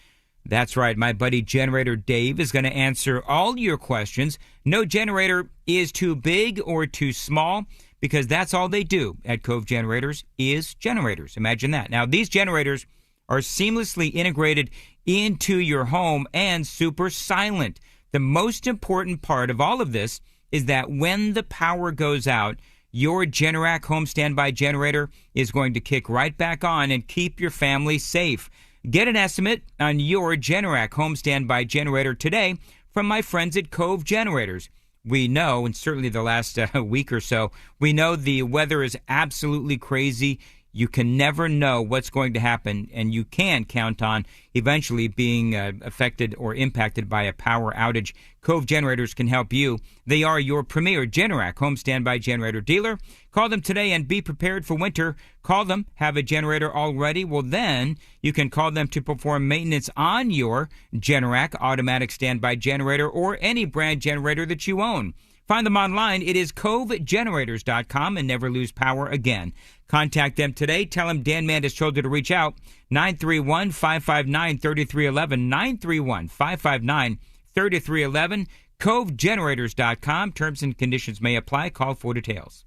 [SPEAKER 11] That's right. My buddy Generator Dave is going to answer all your questions. No generator is too big or too small, because that's all they do at Cove Generators is generators. Imagine that. Now, these generators are seamlessly integrated into your home and super silent. The most important part of all of this is that when the power goes out, your Generac home standby generator is going to kick right back on and keep your family safe. Get an estimate on your Generac home standby generator today from my friends at Cove Generators. We know, and certainly the last week or so, we know the weather is absolutely crazy. You can never know what's going to happen, and you can count on eventually being affected or impacted by a power outage. Cove Generators can help you. They are your premier Generac home standby generator dealer. Call them today and be prepared for winter. Call them, have a generator already? Well, then you can call them to perform maintenance on your Generac automatic standby generator or any brand generator that you own. Find them online. It is covegenerators.com, and never lose power again. Contact them today. Tell them Dan Mandis told you to reach out. 931-559-3311. 931-559-3311. CoveGenerators.com. Terms and conditions may apply. Call for details.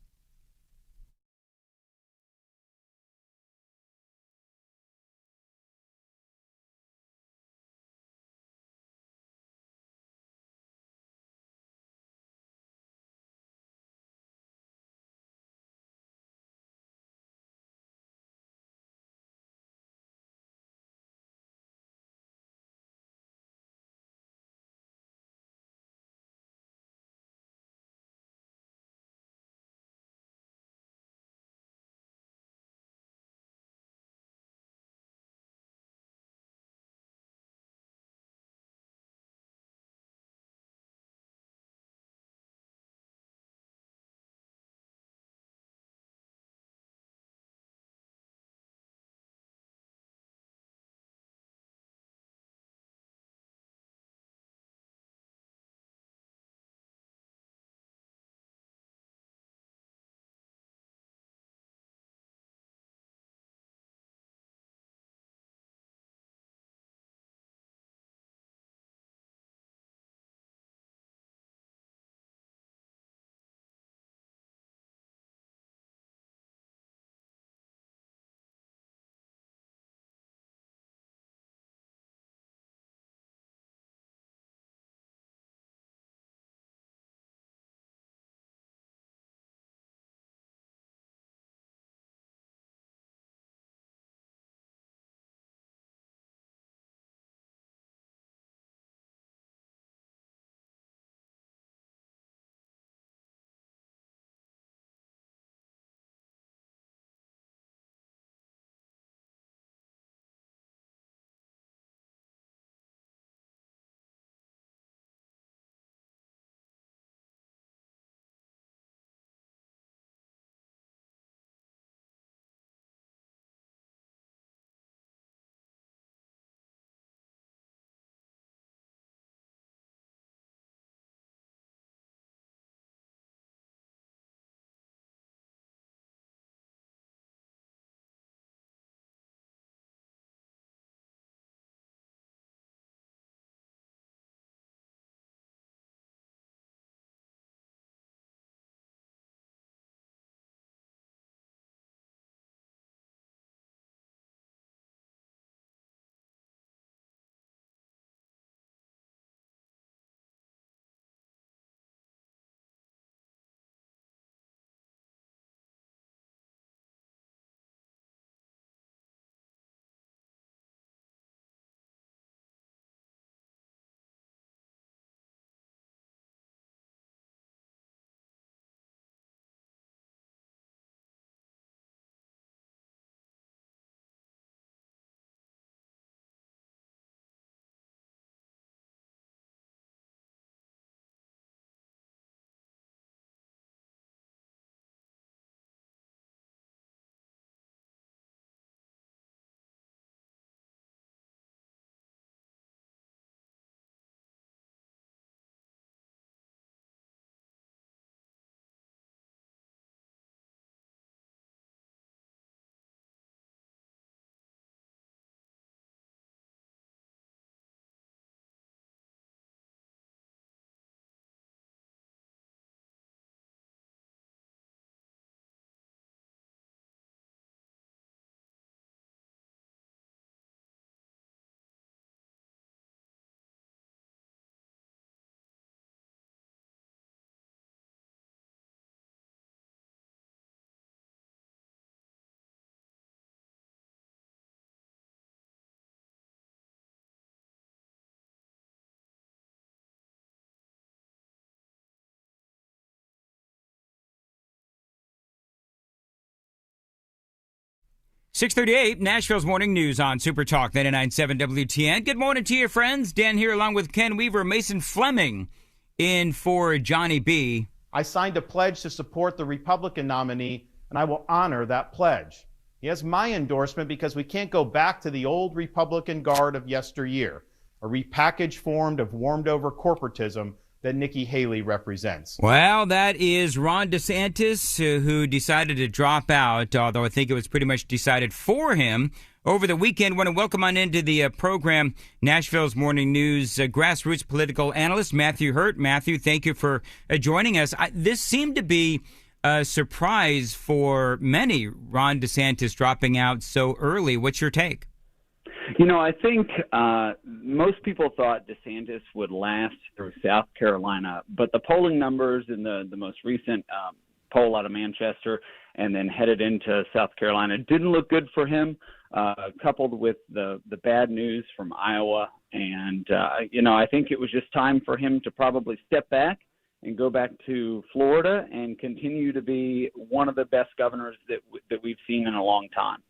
[SPEAKER 11] .638, Nashville's Morning News on Super Talk 99.7 WTN. Good morning to you, friends. Dan here along with Ken Weaver, Mason Fleming in for Johnny B.
[SPEAKER 9] I signed a pledge to support the Republican nominee, and I will honor that pledge. He has my endorsement because we can't go back to the old Republican guard of yesteryear, a repackaged form of warmed-over corporatism that Nikki Haley represents.
[SPEAKER 11] Well, that is Ron DeSantis, who decided to drop out, although I think it was pretty much decided for him over the weekend. I want to welcome on into the program Nashville's Morning News grassroots political analyst Matthew Hurt. Matthew, thank you for joining us. This seemed to be a surprise for many, Ron DeSantis dropping out so early. What's your take?
[SPEAKER 2] You know, I think most people thought DeSantis would last through South Carolina, but the polling numbers in the most recent poll out of Manchester and then headed into South Carolina didn't look good for him, coupled with the bad news from Iowa. And, I think it was just time for him to probably step back and go back to Florida and continue to be one of the best governors that we've seen in a long time.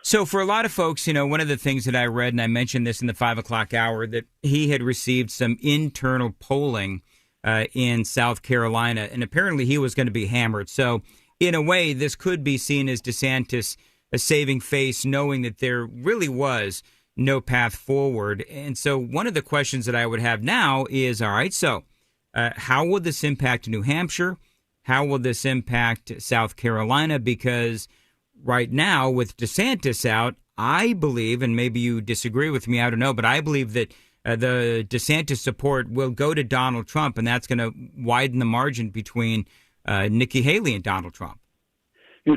[SPEAKER 11] So for a lot of folks, one of the things that I read, and I mentioned this in the 5 o'clock hour, that he had received some internal polling in South Carolina, and apparently he was going to be hammered. So in a way, this could be seen as DeSantis saving face, knowing that there really was no path forward. And so one of the questions that I would have now is, all right, so how will this impact New Hampshire? How will this impact South Carolina? Because right now, with DeSantis out, I believe, and maybe you disagree with me, I don't know, but I believe that the DeSantis support will go to Donald Trump, and that's going to widen the margin between Nikki Haley and Donald Trump.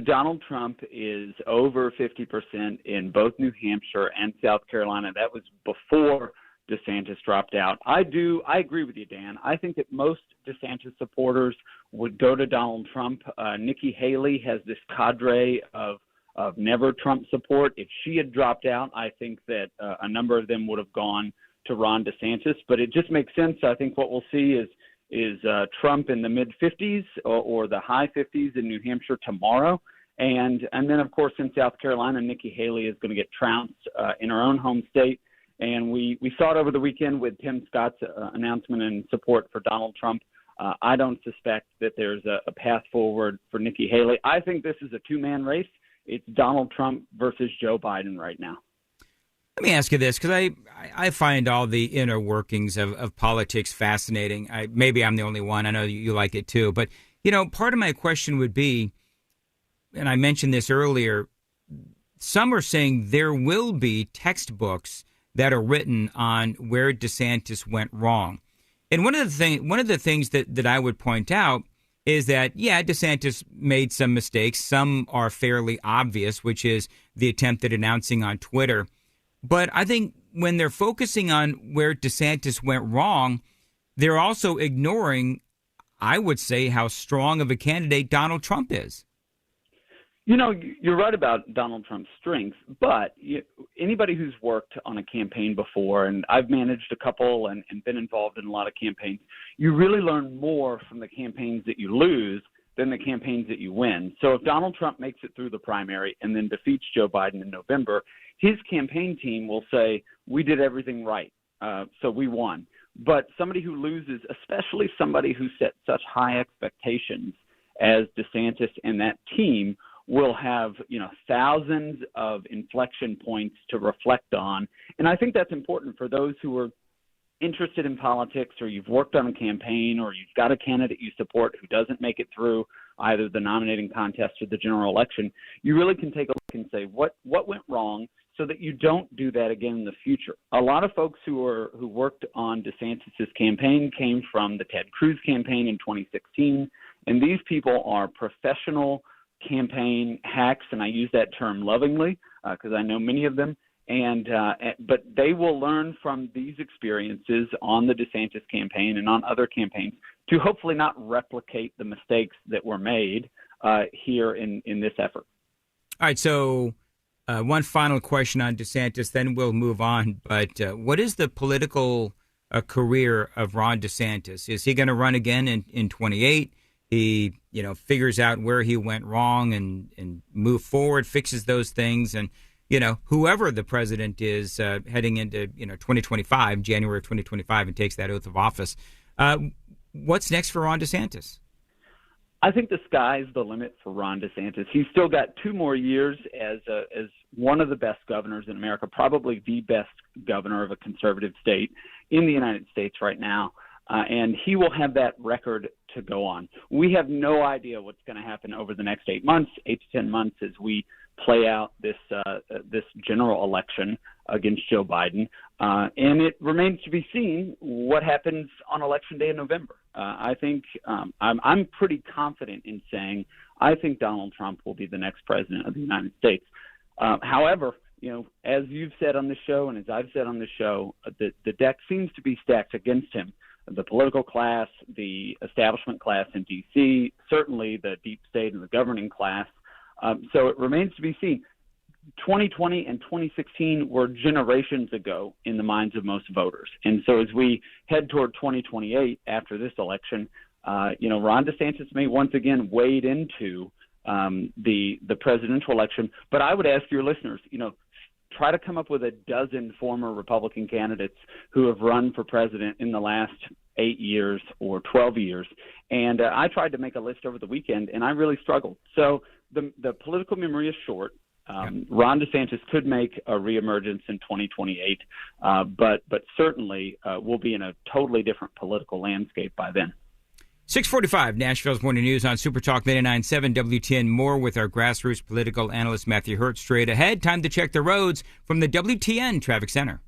[SPEAKER 2] Donald Trump is over 50% in both New Hampshire and South Carolina. That was before DeSantis dropped out. I agree with you, Dan. I think that most DeSantis supporters would go to Donald Trump. Nikki Haley has this cadre of never Trump support. If she had dropped out, I think that a number of them would have gone to Ron DeSantis. But it just makes sense. I think what we'll see is Trump in the mid 50s or the high 50s in New Hampshire tomorrow. And then, of course, in South Carolina, Nikki Haley is going to get trounced in her own home state. And we saw it over the weekend with Tim Scott's announcement and support for Donald Trump. I don't suspect that there's a path forward for Nikki Haley. I think this is a two-man race. It's Donald Trump versus Joe Biden right now.
[SPEAKER 11] Let me ask you this, because I find all the inner workings of politics fascinating. Maybe I'm the only one. I know you like it too. But, part of my question would be, and I mentioned this earlier, some are saying there will be textbooks that are written on where DeSantis went wrong. And one of the things that I would point out is that, yeah, DeSantis made some mistakes. Some are fairly obvious, which is the attempt at announcing on Twitter. But I think when they're focusing on where DeSantis went wrong, they're also ignoring, I would say, how strong of a candidate Donald Trump is.
[SPEAKER 2] You're right about Donald Trump's strengths, but anybody who's worked on a campaign before, and I've managed a couple and been involved in a lot of campaigns, you really learn more from the campaigns that you lose than the campaigns that you win. So if Donald Trump makes it through the primary and then defeats Joe Biden in November, his campaign team will say, we did everything right, so we won. But somebody who loses, especially somebody who set such high expectations as DeSantis and that team, will have, thousands of inflection points to reflect on. And I think that's important for those who are interested in politics, or you've worked on a campaign, or you've got a candidate you support who doesn't make it through either the nominating contest or the general election. You really can take a look and say, what went wrong, so that you don't do that again in the future. A lot of folks who worked on DeSantis' campaign came from the Ted Cruz campaign in 2016, and these people are professional campaign hacks, and I use that term lovingly because I know many of them. But they will learn from these experiences on the DeSantis campaign and on other campaigns to hopefully not replicate the mistakes that were made here in this effort.
[SPEAKER 11] All right, so one final question on DeSantis, then we'll move on. But what is the political career of Ron DeSantis? Is he going to run again in 28? He, figures out where he went wrong and move forward, fixes those things. And, whoever the president is heading into, 2025, January of 2025, and takes that oath of office. What's next for Ron DeSantis?
[SPEAKER 2] I think the sky's the limit for Ron DeSantis. He's still got 2 more years as one of the best governors in America, probably the best governor of a conservative state in the United States right now. and he will have that record to go on. We have no idea what's going to happen over the next 8 to 10 months as we play out this general election against Joe Biden, and it remains to be seen what happens on Election Day in November. I think I'm pretty confident in saying I think Donald Trump will be the next president of the United States. However, as you've said on the show and as I've said on the show, the deck seems to be stacked against him. The political class, the establishment class in D.C., certainly the deep state and the governing class. So it remains to be seen. 2020 and 2016 were generations ago in the minds of most voters. And so as we head toward 2028 after this election, Ron DeSantis may once again wade into the presidential election. But I would ask your listeners, try to come up with a dozen former Republican candidates who have run for president in the last 8 years or 12 years. And I tried to make a list over the weekend, and I really struggled. So the political memory is short. Ron DeSantis could make a reemergence in 2028, but certainly we'll be in a totally different political landscape by then.
[SPEAKER 11] 645 Nashville's Morning News on Super Talk 99.7 WTN. More with our grassroots political analyst Matthew Hurt straight ahead. Time to check the roads from the WTN Traffic Center.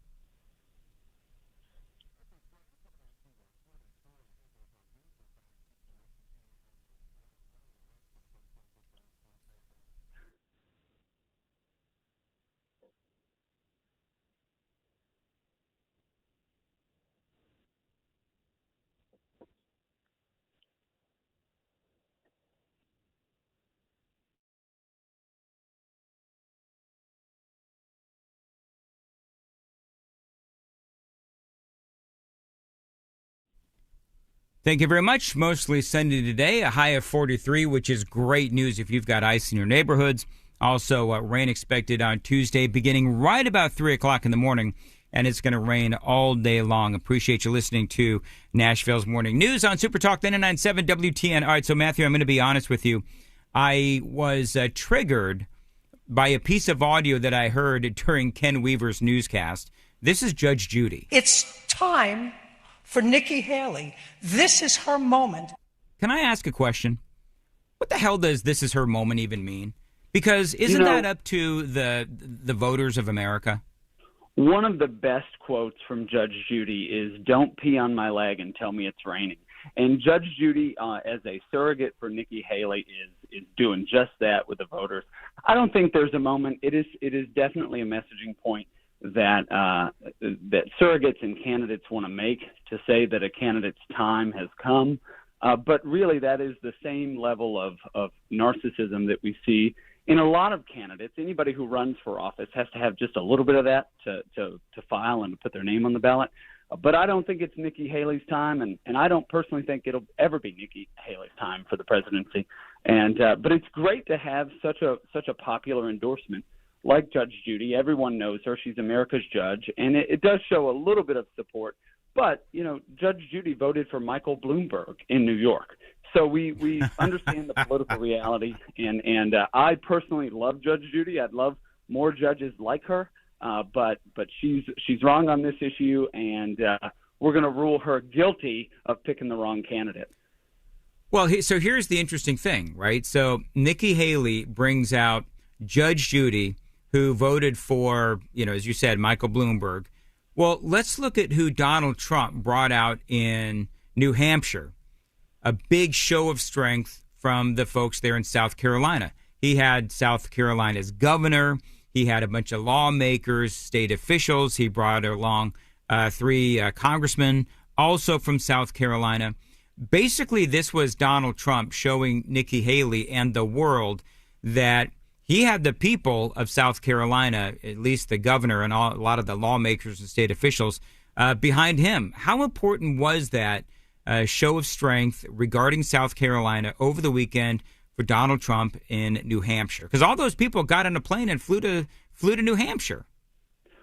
[SPEAKER 11] Thank you very much. Mostly sunny today, a high of 43, which is great news if you've got ice in your neighborhoods. Also, rain expected on Tuesday, beginning right about 3 o'clock in the morning, and it's going to rain all day long. Appreciate you listening to Nashville's Morning News on Super Talk 99.7 WTN. All right, so Matthew, I'm going to be honest with you. I was triggered by a piece of audio that I heard during Ken Weaver's newscast. This is Judge Judy.
[SPEAKER 22] It's time for Nikki Haley. This is her moment.
[SPEAKER 11] Can I ask a question? What the hell does "this is her moment" even mean? Because isn't that up to the voters of America?
[SPEAKER 2] One of the best quotes from Judge Judy is, "Don't pee on my leg and tell me it's raining." And Judge Judy, as a surrogate for Nikki Haley, is doing just that with the voters. I don't think there's a moment. It is definitely a messaging point that surrogates and candidates want to make to say that a candidate's time has come. But really, that is the same level of narcissism that we see in a lot of candidates. Anybody who runs for office has to have just a little bit of that to file and to put their name on the ballot. But I don't think it's Nikki Haley's time, and I don't personally think it'll ever be Nikki Haley's time for the presidency. And but it's great to have such a popular endorsement like Judge Judy. Everyone knows her. She's America's judge, and it does show a little bit of support. But, Judge Judy voted for Michael Bloomberg in New York. So we understand the political reality, and I personally love Judge Judy. I'd love more judges like her, but she's wrong on this issue, and we're going to rule her guilty of picking the wrong candidate.
[SPEAKER 11] Well, so here's the interesting thing, right? So Nikki Haley brings out Judge Judy, who voted for, as you said, Michael Bloomberg. Well, let's look at who Donald Trump brought out in New Hampshire. A big show of strength from the folks there in South Carolina. He had South Carolina's governor. He had a bunch of lawmakers, state officials. He brought along 3 congressmen, also from South Carolina. Basically, this was Donald Trump showing Nikki Haley and the world that he had the people of South Carolina, at least the governor and a lot of the lawmakers and state officials, behind him. How important was that show of strength regarding South Carolina over the weekend for Donald Trump in New Hampshire? Because all those people got on a plane and flew to New Hampshire.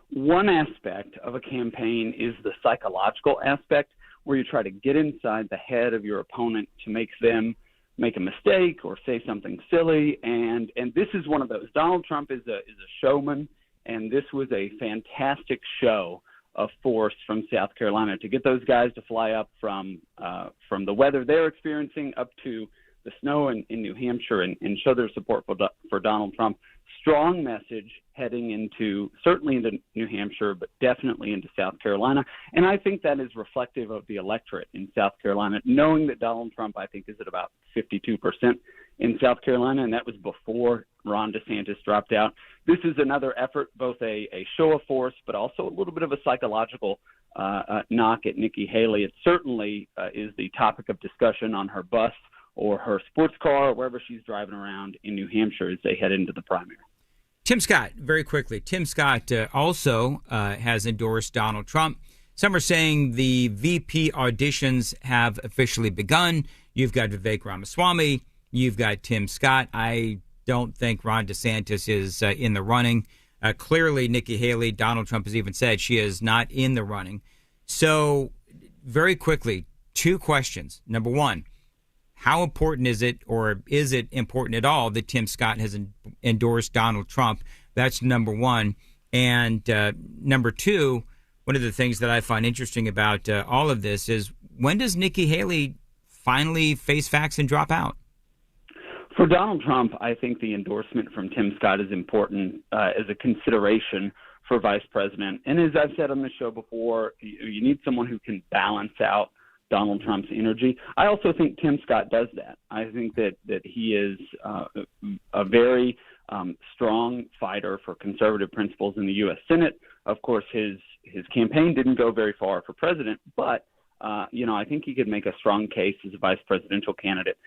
[SPEAKER 2] One aspect of a campaign is the psychological aspect, where you try to get inside the head of your opponent to make them make a mistake or say something silly, and this is one of those. Donald Trump is a showman, and this was a fantastic show force from South Carolina to get those guys to fly up from the weather they're experiencing up to the snow in New Hampshire and show their support for Donald Trump. Strong message heading certainly into New Hampshire, but definitely into South Carolina. And I think that is reflective of the electorate in South Carolina, knowing that Donald Trump, I think, is at about 52% in South Carolina, and that was before Ron DeSantis dropped out. This is another effort, both a show of force, but also a little bit of a psychological knock at Nikki Haley. It certainly is the topic of discussion on her bus or her sports car or wherever she's driving around in New Hampshire as they head into the primary.
[SPEAKER 11] Tim Scott, very quickly. Tim Scott also has endorsed Donald Trump. Some are saying the VP auditions have officially begun. You've got Vivek Ramaswamy. You've got Tim Scott. I don't think Ron DeSantis is in the running. Clearly, Nikki Haley, Donald Trump has even said she is not in the running. So very quickly, two questions. Number one, how important is it, or is it important at all, that Tim Scott has endorsed Donald Trump? That's number one. And number two, one of the things that I find interesting about all of this is, when does Nikki Haley finally face facts and drop out?
[SPEAKER 2] For Donald Trump, I think the endorsement from Tim Scott is important as a consideration for vice president. And as I've said on the show before, you need someone who can balance out Donald Trump's energy. I also think Tim Scott does that. I think that he is a very strong fighter for conservative principles in the U.S. Senate. Of course, his campaign didn't go very far for president, but I think he could make a strong case as a vice presidential candidate.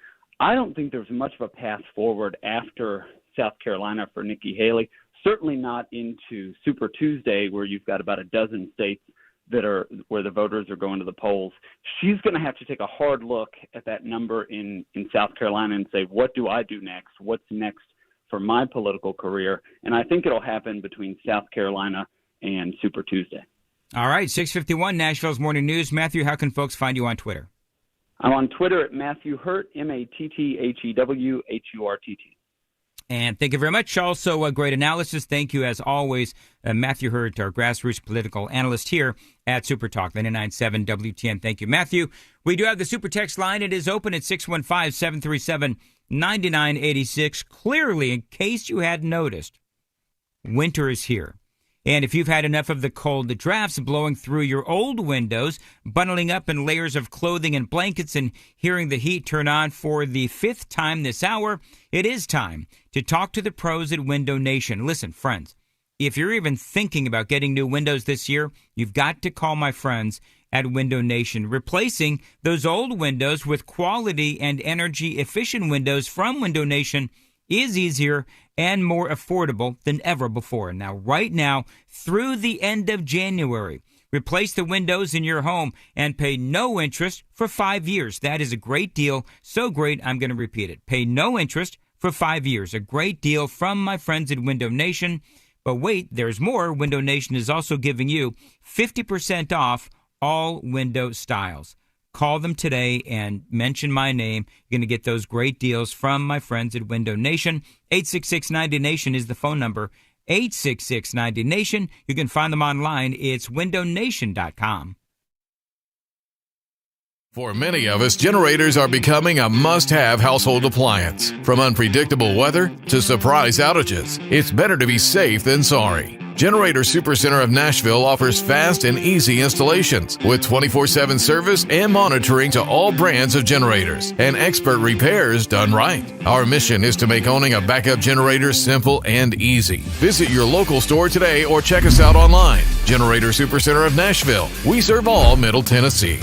[SPEAKER 2] I don't think there's much of a path forward after South Carolina for Nikki Haley. Certainly not into Super Tuesday, where you've got about a dozen states where the voters are going to the polls. She's going to have to take a hard look at that number in South Carolina and say, what do I do next? What's next for my political career? And I think it'll happen between South Carolina and Super Tuesday.
[SPEAKER 11] All right, 651 Nashville's Morning News. Matthew, how can folks find you on Twitter?
[SPEAKER 2] I'm on Twitter at Matthew Hurt, MattheWHurtt.
[SPEAKER 11] And thank you very much. Also, a great analysis. Thank you, as always, Matthew Hurt, our grassroots political analyst here at Super Talk 99.7 WTN. Thank you, Matthew. We do have the Super Text line. It is open at 615-737-9986. Clearly, in case you hadn't noticed, winter is here. And if you've had enough of the cold drafts blowing through your old windows, bundling up in layers of clothing and blankets, and hearing the heat turn on for the fifth time this hour, it is time to talk to the pros at Window Nation. Listen, friends, if you're even thinking about getting new windows this year, you've got to call my friends at Window Nation. Replacing those old windows with quality and energy-efficient windows from Window Nation is easier and more affordable than ever before. Now, right now, through the end of January, replace the windows in your home and pay no interest for 5 years. That is a great deal. So great, I'm going to repeat it. Pay no interest for 5 years. A great deal from my friends at Window Nation. But wait, there's more. Window Nation is also giving you 50% off all window styles. Call them today and mention my name. You're going to get those great deals from my friends at Window Nation. 866-90-NATION is the phone number. 866-90-NATION. You can find them online. It's windownation.com.
[SPEAKER 16] For many of us, generators are becoming a must-have household appliance. From unpredictable weather to surprise outages, it's better to be safe than sorry. Generator Supercenter of Nashville offers fast and easy installations with 24/7 service and monitoring to all brands of generators and expert repairs done right. Our mission is to make owning a backup generator simple and easy. Visit your local store today or check us out online. Generator Supercenter of Nashville. We serve all Middle Tennessee.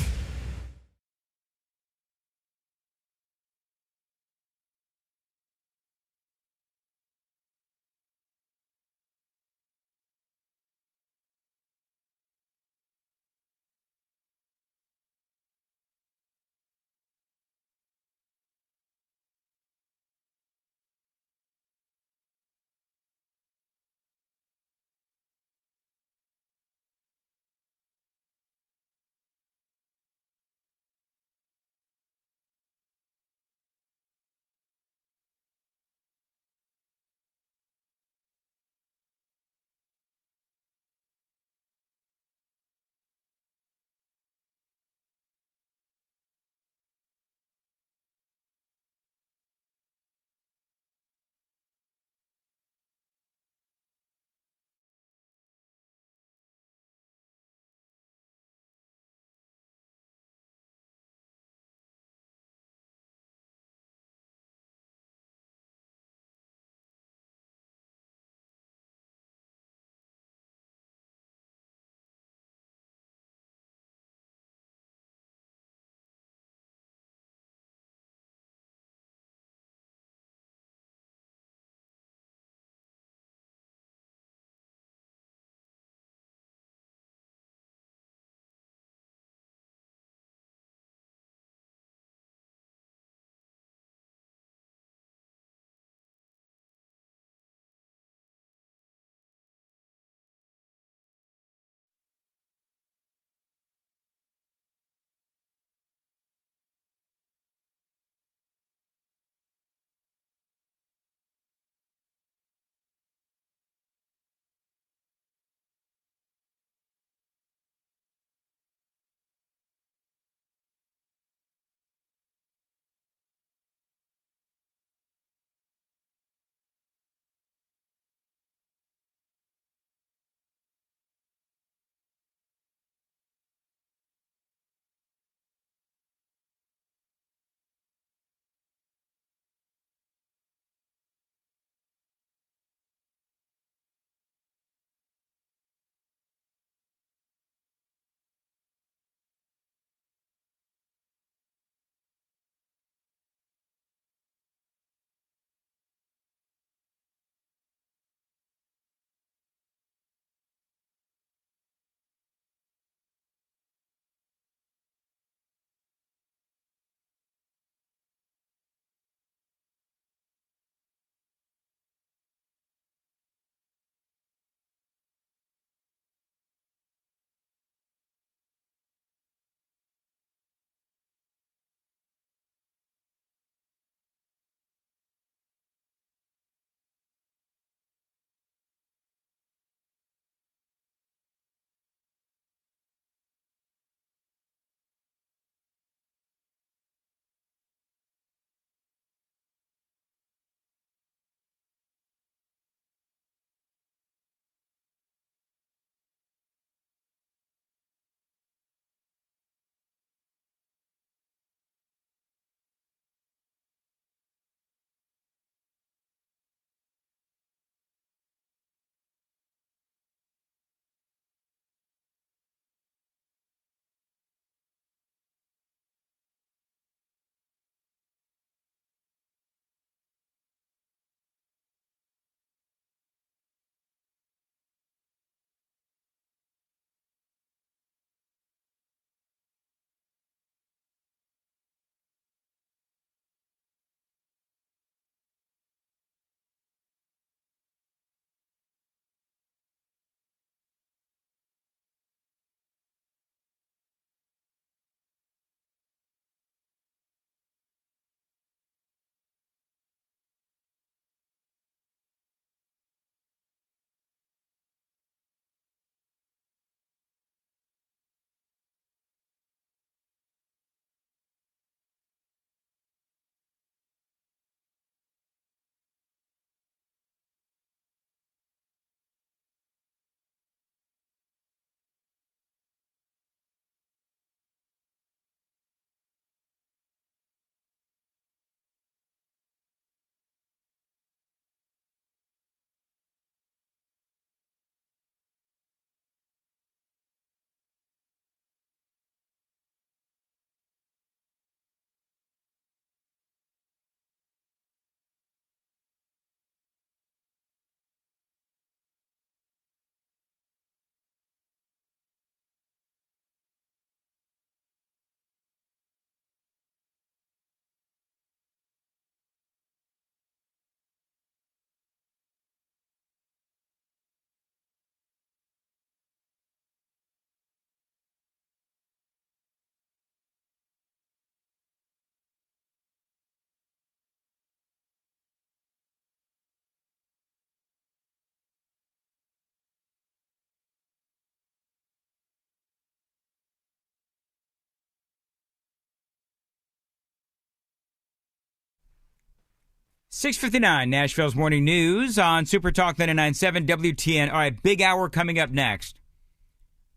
[SPEAKER 11] 6:59, Nashville's Morning News on Super Talk 99.7 WTN. All right, big hour coming up next.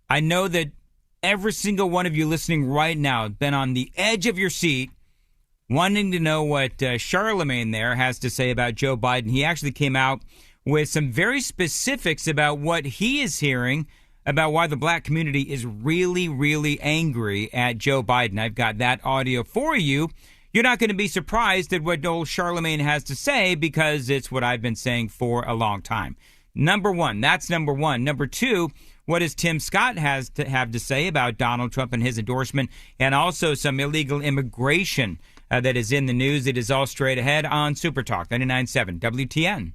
[SPEAKER 11] I know that every single one of you listening right now has been on the edge of your seat wanting to know what Charlemagne there has to say about Joe Biden. He actually came out with some very specifics about what he is hearing about why the black community is really, really angry at Joe Biden. I've got that audio for you. You're not going to be surprised at what old Charlemagne has to say because it's what I've been saying for a long time. Number one, that's number one. Number two, what does Tim Scott have to say about Donald Trump and his endorsement, and also some illegal immigration that is in the news. It is all straight ahead on Super Talk 99.7 WTN.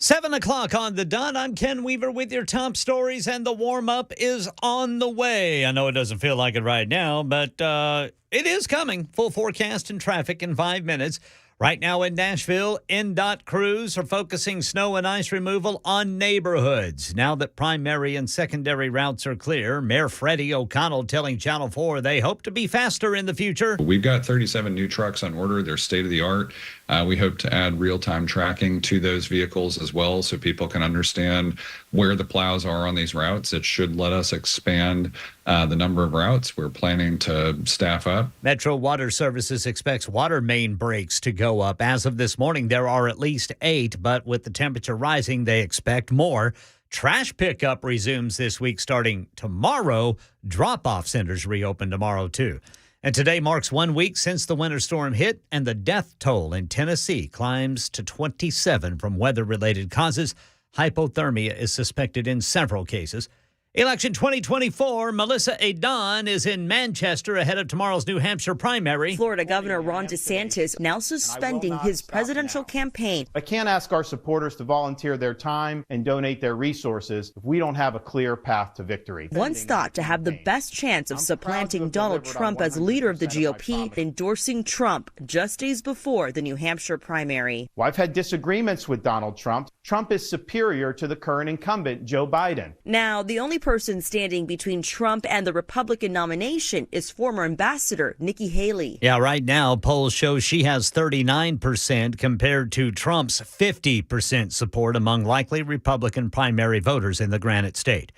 [SPEAKER 6] Seven o'clock on the dot. I'm Ken Weaver with your top stories, and the warm-up is on the way. I know it doesn't feel like it right now, but it is coming. Full forecast and traffic in 5 minutes. Right now in Nashville, NDOT crews are focusing snow and ice removal on neighborhoods. Now that primary and secondary routes are clear, Mayor Freddie O'Connell telling Channel 4 they hope to be faster in the future.
[SPEAKER 3] We've got 37 new trucks on order. They're state-of-the-art. We hope to add real-time tracking to those vehicles as well so people can understand where the plows are on these routes. It should let us expand the number of routes. We're planning to staff up.
[SPEAKER 6] Metro Water Services expects water main breaks to go up. As of this morning, there are at least 8, but with the temperature rising, they expect more. Trash pickup resumes this week starting tomorrow. Drop-off centers reopen tomorrow, too. And today marks 1 week since the winter storm hit, and the death toll in Tennessee climbs to 27 from weather-related causes. Hypothermia is suspected in several cases. Election 2024, Melissa Adon is in Manchester ahead of tomorrow's New Hampshire primary.
[SPEAKER 8] Florida Governor Ron DeSantis now suspending his presidential campaign.
[SPEAKER 9] I can't ask our supporters to volunteer their time and donate their resources if we don't have a clear path to victory.
[SPEAKER 8] Once thought to have the best chance of supplanting Donald Trump as leader of the GOP, endorsing Trump just days before the New Hampshire primary.
[SPEAKER 9] Well, I've had disagreements with Donald Trump. Trump is superior to the current incumbent, Joe Biden.
[SPEAKER 8] Now, the only person standing between Trump and the Republican nomination is former Ambassador Nikki Haley.
[SPEAKER 6] Yeah, right now, polls show she has 39% compared to Trump's 50% support among likely Republican primary voters in the Granite State.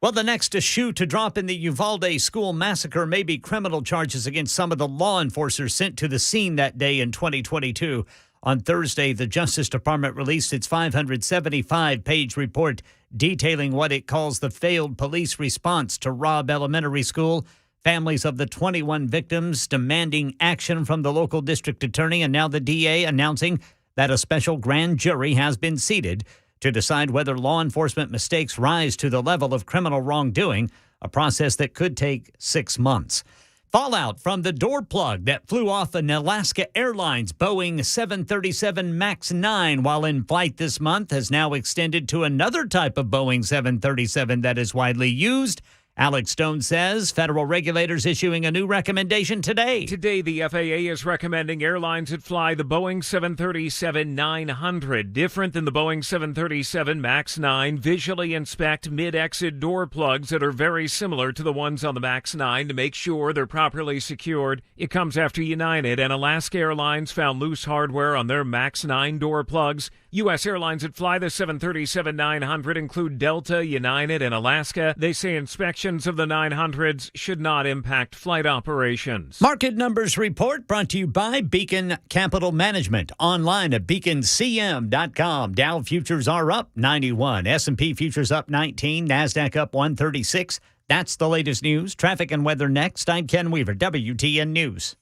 [SPEAKER 6] Well, the next shoe to drop in the Uvalde school massacre may be criminal charges against some of the law enforcers sent to the scene that day in 2022. On Thursday, the Justice Department released its 575-page report detailing what it calls the failed police response to Robb Elementary School. Families of the 21 victims demanding action from the local district attorney, and now the DA announcing that a special grand jury has been seated to decide whether law enforcement mistakes rise to the level of criminal wrongdoing, a process that could take 6 months. Fallout from the door plug that flew off an Alaska Airlines Boeing 737 MAX 9 while in flight this month has now extended to another type of Boeing 737 that is widely used. Alex Stone says federal regulators issuing a new recommendation today.
[SPEAKER 21] Today, the FAA is recommending airlines that fly the Boeing 737-900. Different than the Boeing 737 MAX 9, visually inspect mid-exit door plugs that are very similar to the ones on the MAX 9 to make sure they're properly secured. It comes after United and Alaska Airlines found loose hardware on their MAX 9 door plugs. U.S. airlines that fly the 737-900 include Delta, United, and Alaska. They say inspections of the 900s should not impact flight operations.
[SPEAKER 6] Market Numbers Report brought to you by Beacon Capital Management. Online at beaconcm.com. Dow futures are up 91. S&P futures up 19. NASDAQ up 136. That's the latest news. Traffic and weather next. I'm Ken Weaver, WTN News.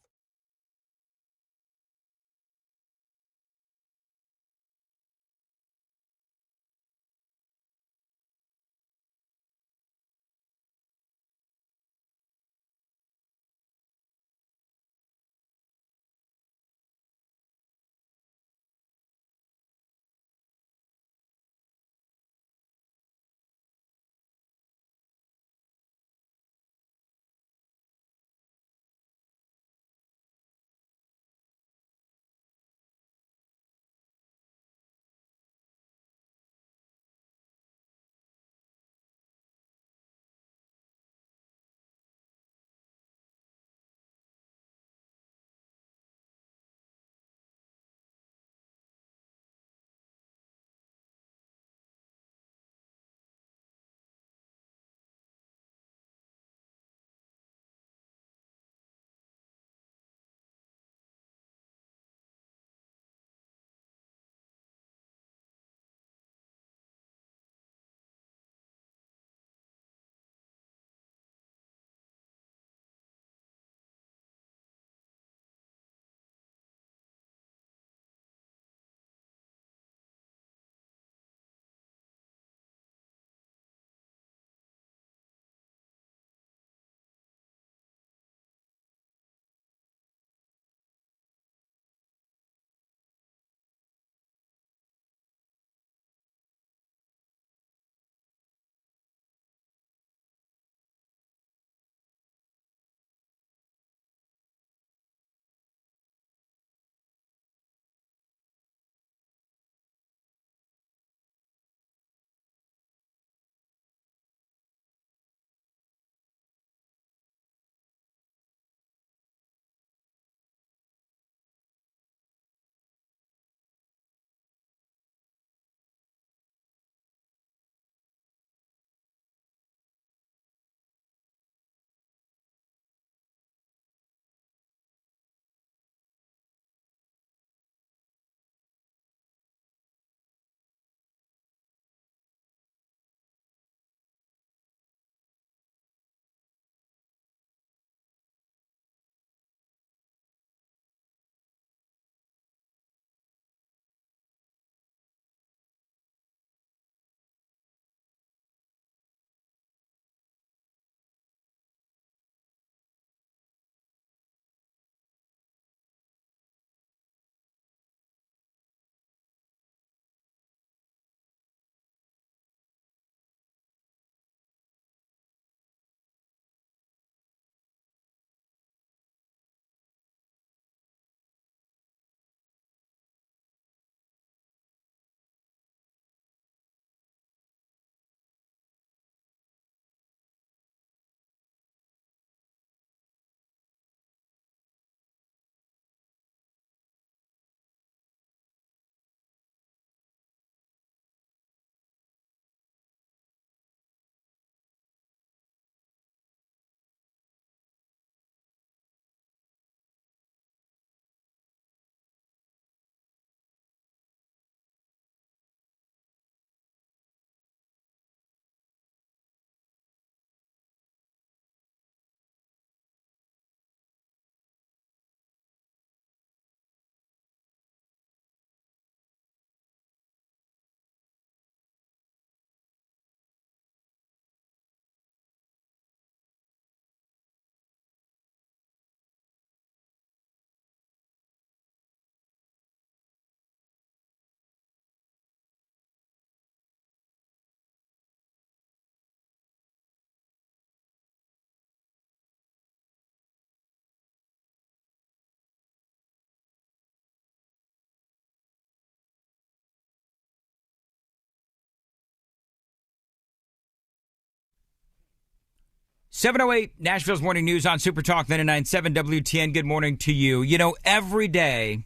[SPEAKER 11] 7:08, Nashville's Morning News on Super Talk 99.7 WTN. Good morning to you. You know, every day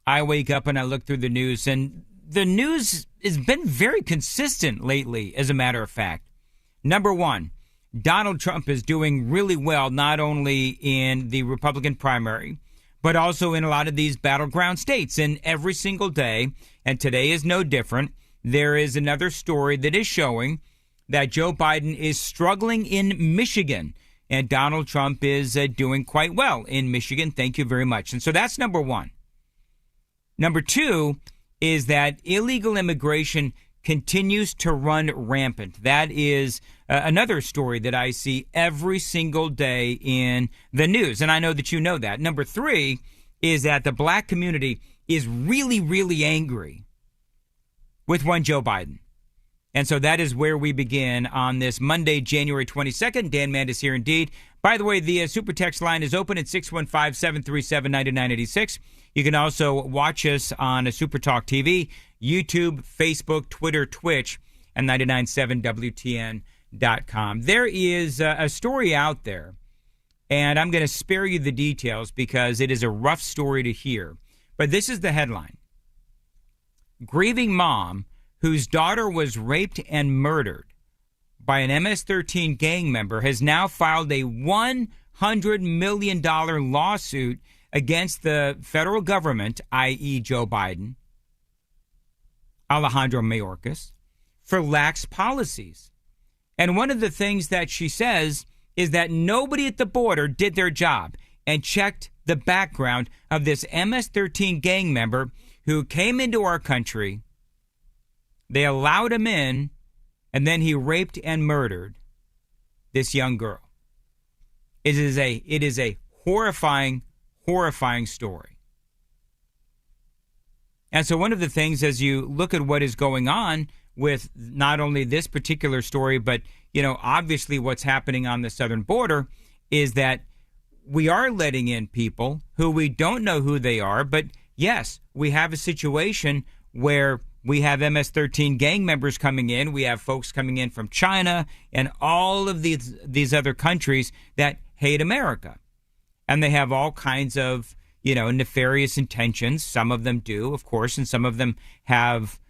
[SPEAKER 11] I wake up and I look through the news, and the news has been very consistent lately, as a matter of fact. Number one, Donald Trump is doing really well, not only in the Republican primary, but also in a lot of these battleground states. And every single day, and today is no different, there is another story that is showing that Joe Biden is struggling in Michigan, and Donald Trump is doing quite well in Michigan. Thank you very much. And so that's number one. Number two is that illegal immigration continues to run rampant. That is another story that I see every single day in the news, and I know that you know that. Number three is that the black community is really, really angry with one Joe Biden. And so that is where we begin on this Monday, January 22nd. Dan Mandis here indeed. By the way, the super text line is open at 615-737-9986. You can also watch us on a Super Talk TV, YouTube, Facebook, Twitter, Twitch, and 997WTN.com. There is a story out there, and I'm going to spare you the details because it is a rough story to hear. But this is the headline. Grieving mom whose daughter was raped and murdered by an MS-13 gang member has now filed a $100 million lawsuit against the federal government, i.e. Joe Biden, Alejandro Mayorkas, for lax policies. And one of the things that she says is that nobody at the border did their job and checked the background of this MS-13 gang member who came into our country. They allowed him in, and then he raped and murdered this young girl. It is a horrifying story. And so one of the things, as you look at what is going on with not only this particular story, but, you know, obviously what's happening on the southern border, is that we are letting in people who we don't know who they are. But yes, we have a situation where we have MS-13 gang members coming in. We have folks coming in from China and all of these other countries that hate America. And they have all kinds of, you know, nefarious intentions. Some of them do, of course, and some of them have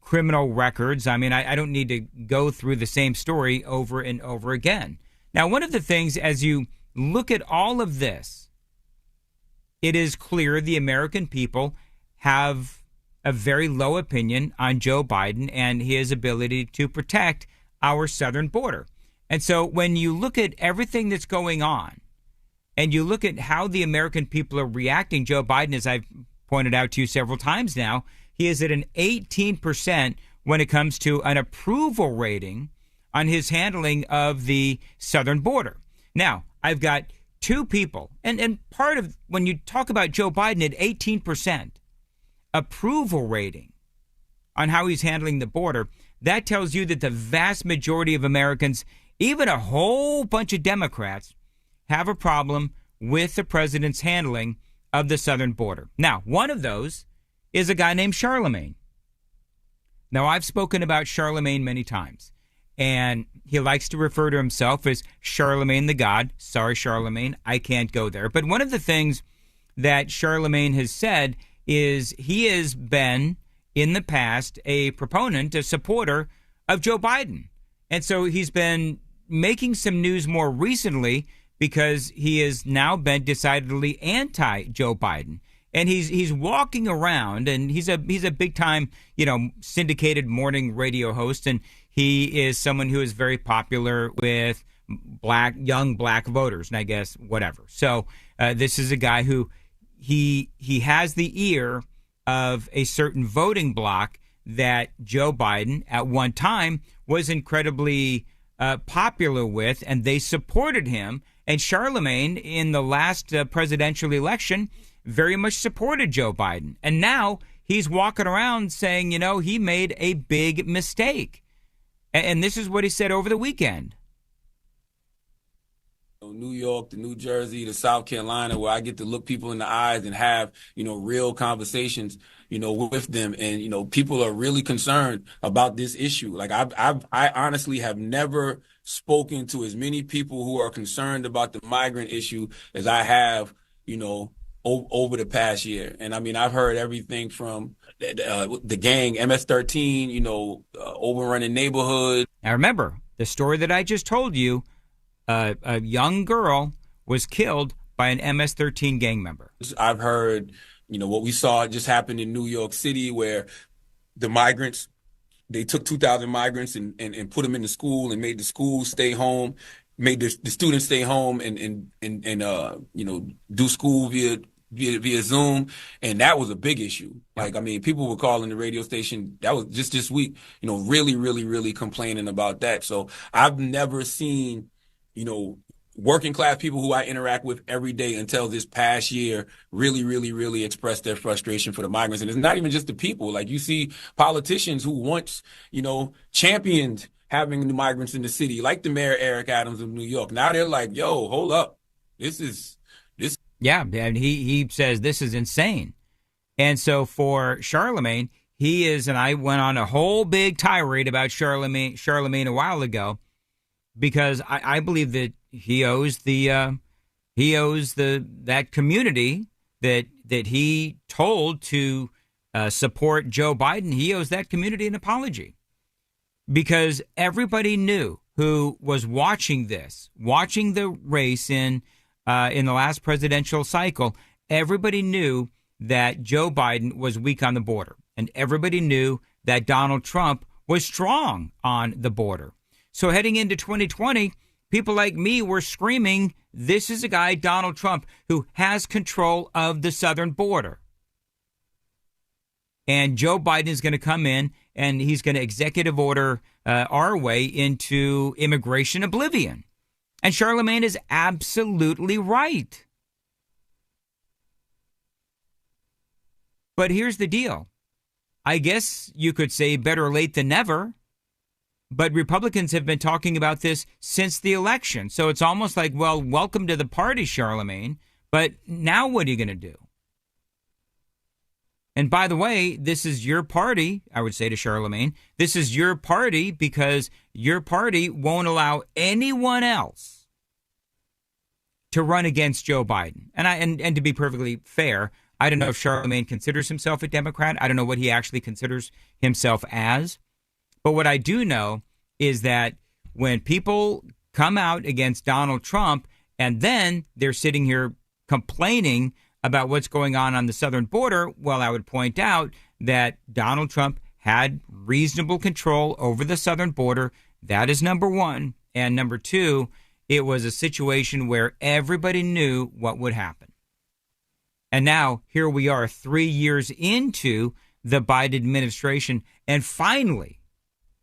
[SPEAKER 11] criminal records. I mean, I don't need to go through the same story over and over again. Now, one of the things, as you look at all of this, it is clear the American people have a very low opinion on Joe Biden and his ability to protect our southern border. And so when you look at everything that's going on and you look at how the American people are reacting, Joe Biden, as I've pointed out to you several times now, he is at an 18% when it comes to an approval rating on his handling of the southern border. Now, I've got two people, and part of when you talk about Joe Biden at 18%, approval rating on how he's handling the border, that tells you that the vast majority of Americans, even a whole bunch of Democrats, have a problem with the president's handling of the southern border. Now, one of those is a guy named Charlemagne. Now, I've spoken about Charlemagne many times, and he likes to refer to himself as Charlemagne the God. Sorry, Charlemagne, I can't go there. But one of the things that Charlemagne has said is he has been, in the past, a proponent, a supporter of Joe Biden. And so he's been making some news more recently because he has now been decidedly anti-Joe Biden. And he's walking around, and he's a big time, you know, syndicated morning radio host, and he is someone who is very popular with young black voters, and I guess whatever. So this is a guy who he has the ear of a certain voting bloc that Joe Biden at one time was incredibly popular with, and they supported him. And Charlemagne, in the last presidential election, very much supported Joe Biden. And now he's walking around saying, you know, he made a big mistake. And this is what he said over the weekend.
[SPEAKER 4] New York, to New Jersey, to South Carolina, where I get to look people in the eyes and have, real conversations, with them. And, people are really concerned about this issue. Like I honestly have never spoken to as many people who are concerned about the migrant issue as I have, over the past year. And I mean, I've heard everything from the gang, MS-13, overrunning neighborhoods.
[SPEAKER 11] Now remember, the story that I just told you, a young girl was killed by an MS-13 gang member.
[SPEAKER 4] I've heard, what we saw just happened in New York City, where the migrants, they took 2,000 migrants and put them in the school and made the school stay home, made the students stay home and do school via Zoom. And that was a big issue. Like, I mean, people were calling the radio station. That was just this week, really, really, really complaining about that. So I've never seen, working class people who I interact with every day until this past year really, really, really expressed their frustration for the migrants. And it's not even just the people. Like, you see politicians who once, championed having the migrants in the city, like the mayor Eric Adams of New York. Now they're like, yo, hold up. This.
[SPEAKER 11] Yeah, and he says this is insane. And so for Charlemagne, he is, and I went on a whole big tirade about Charlemagne a while ago, because I believe that he owes that community that he told to support Joe Biden. He owes that community an apology, because everybody knew who was watching the race in the last presidential cycle. Everybody knew that Joe Biden was weak on the border, and everybody knew that Donald Trump was strong on the border. So heading into 2020, people like me were screaming, this is a guy, Donald Trump, who has control of the southern border. And Joe Biden is going to come in and he's going to executive order our way into immigration oblivion. And Charlemagne is absolutely right. But here's the deal. I guess you could say better late than never. But Republicans have been talking about this since the election. So it's almost like, well, welcome to the party, Charlemagne. But now what are you going to do? And by the way, this is your party, I would say to Charlemagne. This is your party because your party won't allow anyone else to run against Joe Biden. And to be perfectly fair, I don't know if Charlemagne considers himself a Democrat. I don't know what he actually considers himself as. But what I do know is that when people come out against Donald Trump and then they're sitting here complaining about what's going on the southern border, well, I would point out that Donald Trump had reasonable control over the southern border. That is number one. And number two, it was a situation where everybody knew what would happen. And now here we are 3 years into the Biden administration, and finally,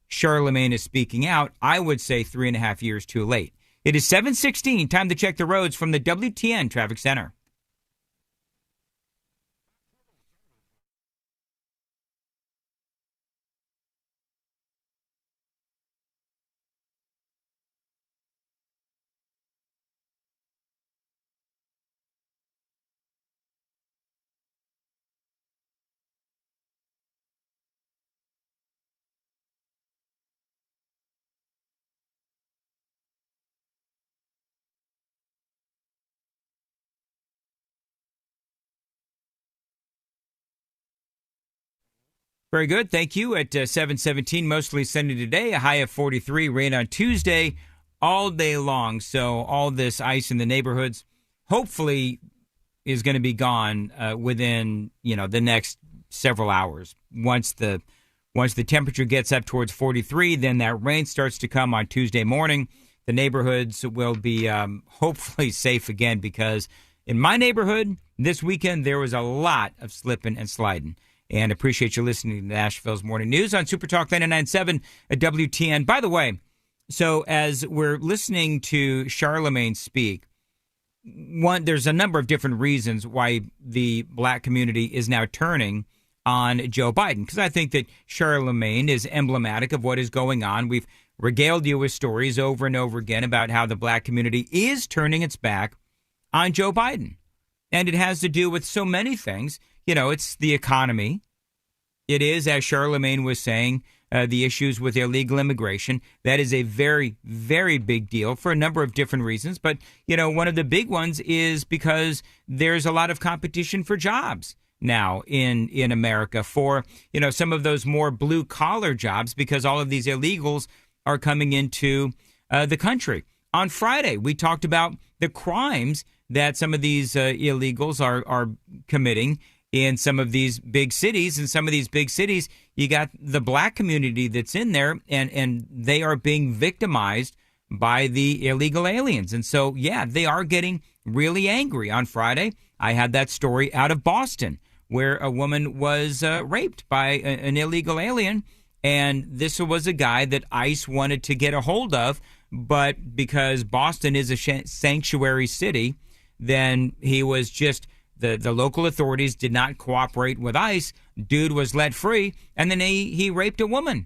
[SPEAKER 11] Charlemagne is speaking out. I would say 3.5 years too late. It is 7:16. Time to check the roads from the WTN Traffic Center. Very good. Thank you. At 7:17, mostly sunny today, a high of 43, rain on Tuesday all day long. So all this ice in the neighborhoods hopefully is going to be gone within, the next several hours. Once the temperature gets up towards 43, then that rain starts to come on Tuesday morning. The neighborhoods will be hopefully safe again, because in my neighborhood this weekend there was a lot of slipping and sliding. And appreciate you listening to Nashville's Morning News on Super Talk 99.7 at WTN. By the way, so as we're listening to Charlemagne speak, there's a number of different reasons why the black community is now turning on Joe Biden, because I think that Charlemagne is emblematic of what is going on. We've regaled you with stories over and over again about how the black community is turning its back on Joe Biden. And it has to do with so many things. You know, it's the economy. It is, as Charlemagne was saying, the issues with illegal immigration. That is a very, very big deal for a number of different reasons. But, you know, one of the big ones is because there's a lot of competition for jobs now in America for, you know, some of those more blue collar jobs, because all of these illegals are coming into the country. On Friday, we talked about the crimes that some of these illegals are committing in some of these big cities. In some of these big cities, you got the black community that's in there, and they are being victimized by the illegal aliens. And so, yeah, they are getting really angry. On Friday, I had that story out of Boston where a woman was raped by an illegal alien. And this was a guy that ICE wanted to get a hold of. But because Boston is a sanctuary city, then he was just, the local authorities did not cooperate with ICE. Dude was let free, and then he raped a woman.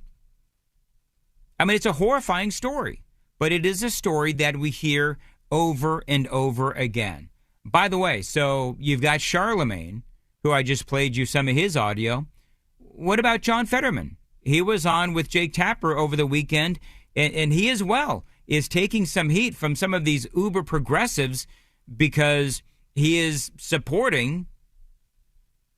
[SPEAKER 11] I mean, it's a horrifying story, but it is a story that we hear over and over again. By the way, so you've got Charlemagne, who I just played you some of his audio. What about John Fetterman? He was on with Jake Tapper over the weekend, and he as well is taking some heat from some of these uber progressives because he is supporting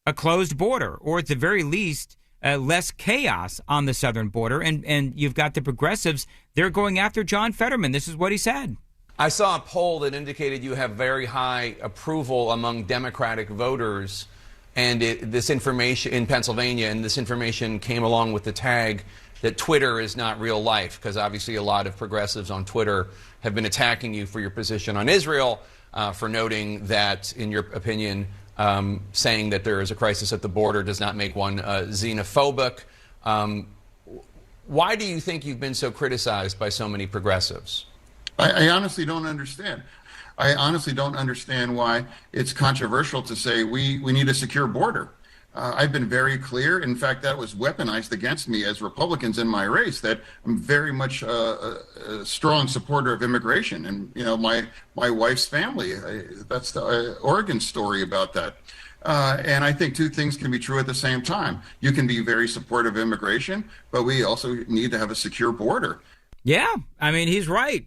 [SPEAKER 11] a closed border, or at the very least, less chaos on the southern border. And you've got the progressives, they're going after John Fetterman. This is what he said.
[SPEAKER 1] I saw a poll that indicated you have very high approval among Democratic voters, and this information in Pennsylvania, and this information came along with the tag that Twitter is not real life, because obviously a lot of progressives on Twitter have been attacking you for your position on Israel, for noting that, in your opinion, saying that there is a crisis at the border does not make one xenophobic. Why do you think you've been so criticized by so many progressives?
[SPEAKER 7] I honestly don't understand. I honestly don't understand why it's controversial to say we need a secure border. I've been very clear. In fact, that was weaponized against me as Republicans in my race, that I'm very much a strong supporter of immigration. And, you know, my wife's family, that's the Oregon story about that. And I think two things can be true at the same time. You can be very supportive of immigration, but we also need to have a secure border.
[SPEAKER 11] Yeah, I mean, he's right.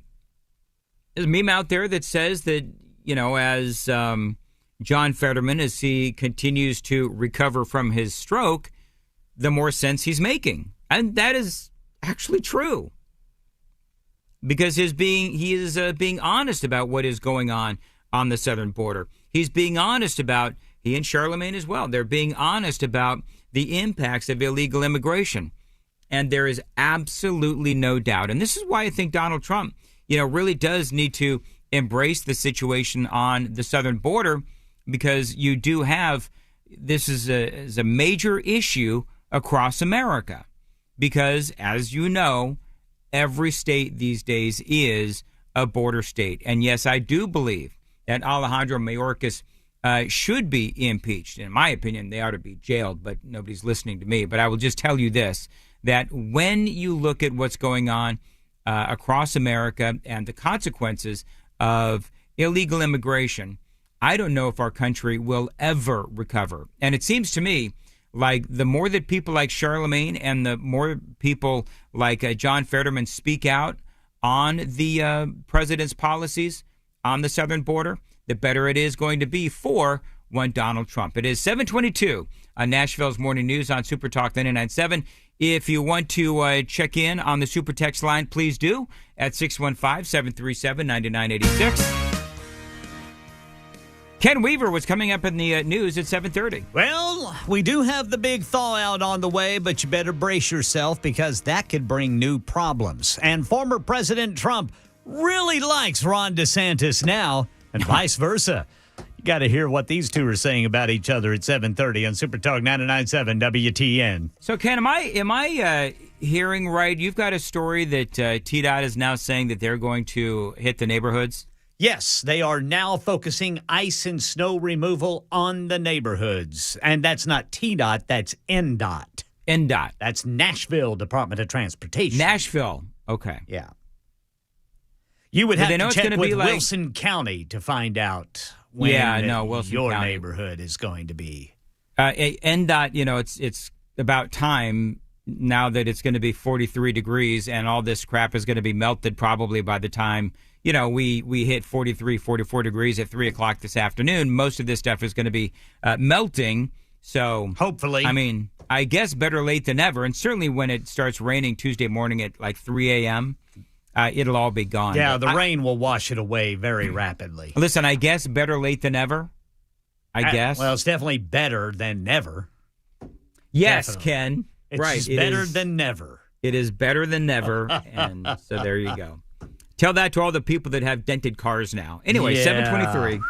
[SPEAKER 11] There's a meme out there that says that, you know, as John Fetterman, as he continues to recover from his stroke, the more sense he's making. And that is actually true. Because he is being honest about what is going on the southern border. He's being honest about, he and Charlemagne as well, they're being honest about the impacts of illegal immigration. And there is absolutely no doubt. And this is why I think Donald Trump, you know, really does need to embrace the situation on the southern border, because you do have, this is a major issue across America. Because, as you know, every state these days is a border state. And yes, I do believe that Alejandro Mayorkas should be impeached. In my opinion, they ought to be jailed, but nobody's listening to me. But I will just tell you this, that when you look at what's going on across America and the consequences of illegal immigration, I don't know if our country will ever recover. And it seems to me like the more that people like Charlemagne and the more people like John Fetterman speak out on the president's policies on the southern border, the better it is going to be for one Donald Trump. It is 7:22 on Nashville's Morning News on Super Talk 99.7. If you want to check in on the Super Text line, please do at 615-737-9986. Ken Weaver was coming up in the news at 7:30.
[SPEAKER 6] Well, we do have the big thaw out on the way, but you better brace yourself because that could bring new problems. And former President Trump really likes Ron DeSantis now, and vice versa. You got to hear what these two are saying about each other at 7:30 on Super Talk 99.7 WTN.
[SPEAKER 11] So, Ken, am I hearing right? You've got a story that TDOT is now saying that they're going to hit the neighborhoods?
[SPEAKER 6] Yes, they are now focusing ice and snow removal on the neighborhoods. And that's not TDOT, that's NDOT.
[SPEAKER 11] NDOT.
[SPEAKER 6] That's Nashville Department of Transportation.
[SPEAKER 11] Nashville. Okay.
[SPEAKER 6] Yeah. You would have
[SPEAKER 11] they know
[SPEAKER 6] to
[SPEAKER 11] it's
[SPEAKER 6] check
[SPEAKER 11] gonna
[SPEAKER 6] with
[SPEAKER 11] be like-
[SPEAKER 6] Wilson County to find out when
[SPEAKER 11] Wilson
[SPEAKER 6] your
[SPEAKER 11] County.
[SPEAKER 6] neighborhood is going to be.
[SPEAKER 11] NDOT, it's about time now that it's going to be 43 degrees and all this crap is going to be melted probably by the time, we hit 43, 44 degrees at 3 o'clock this afternoon. Most of this stuff is going to be melting. So
[SPEAKER 6] hopefully,
[SPEAKER 11] I mean, I guess better late than never. And certainly when it starts raining Tuesday morning at like 3 a.m., it'll all be gone.
[SPEAKER 6] Yeah,
[SPEAKER 11] But
[SPEAKER 6] the rain will wash it away very rapidly.
[SPEAKER 11] Listen, I guess better late than ever. I guess.
[SPEAKER 6] Well, it's definitely better than never.
[SPEAKER 11] Yes,
[SPEAKER 6] Definitely.
[SPEAKER 11] Ken.
[SPEAKER 6] It's
[SPEAKER 11] right.
[SPEAKER 6] just
[SPEAKER 11] It
[SPEAKER 6] better
[SPEAKER 11] is-
[SPEAKER 6] than never.
[SPEAKER 11] It is better than never. And so there you go. Tell that to all the people that have dented cars now. Anyway,
[SPEAKER 6] Yeah.
[SPEAKER 11] 723.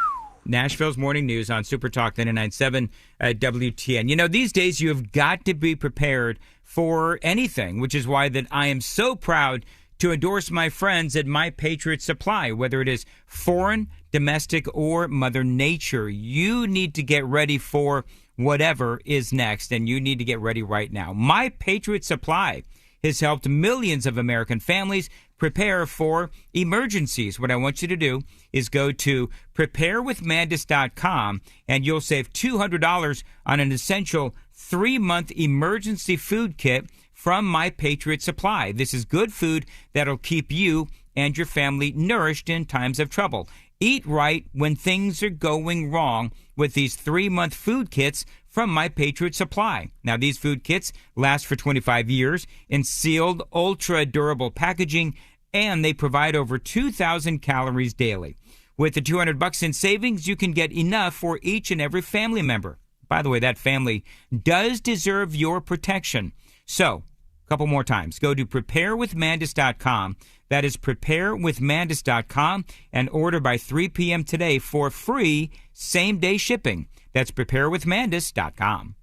[SPEAKER 11] Nashville's Morning News on Super Talk 99.7 WTN. These days you have got to be prepared for anything, which is why that I am so proud to endorse my friends at My Patriot Supply, whether it is foreign, domestic, or Mother Nature. You need to get ready for whatever is next, and you need to get ready right now. My Patriot Supply has helped millions of American families prepare for emergencies. What I want you to do is go to preparewithmandis.com and you'll save $200 on an essential 3-month emergency food kit from My Patriot Supply. This is good food that'll keep you and your family nourished in times of trouble. Eat right when things are going wrong with these 3-month food kits from My Patriot Supply. Now, these food kits last for 25 years in sealed, ultra-durable packaging, and they provide over 2,000 calories daily. With the $200 in savings, you can get enough for each and every family member. By the way, that family does deserve your protection. So, a couple more times. Go to preparewithmandis.com. That is preparewithmandis.com and order by 3 p.m. today for free same-day shipping. That's preparewithmandis.com.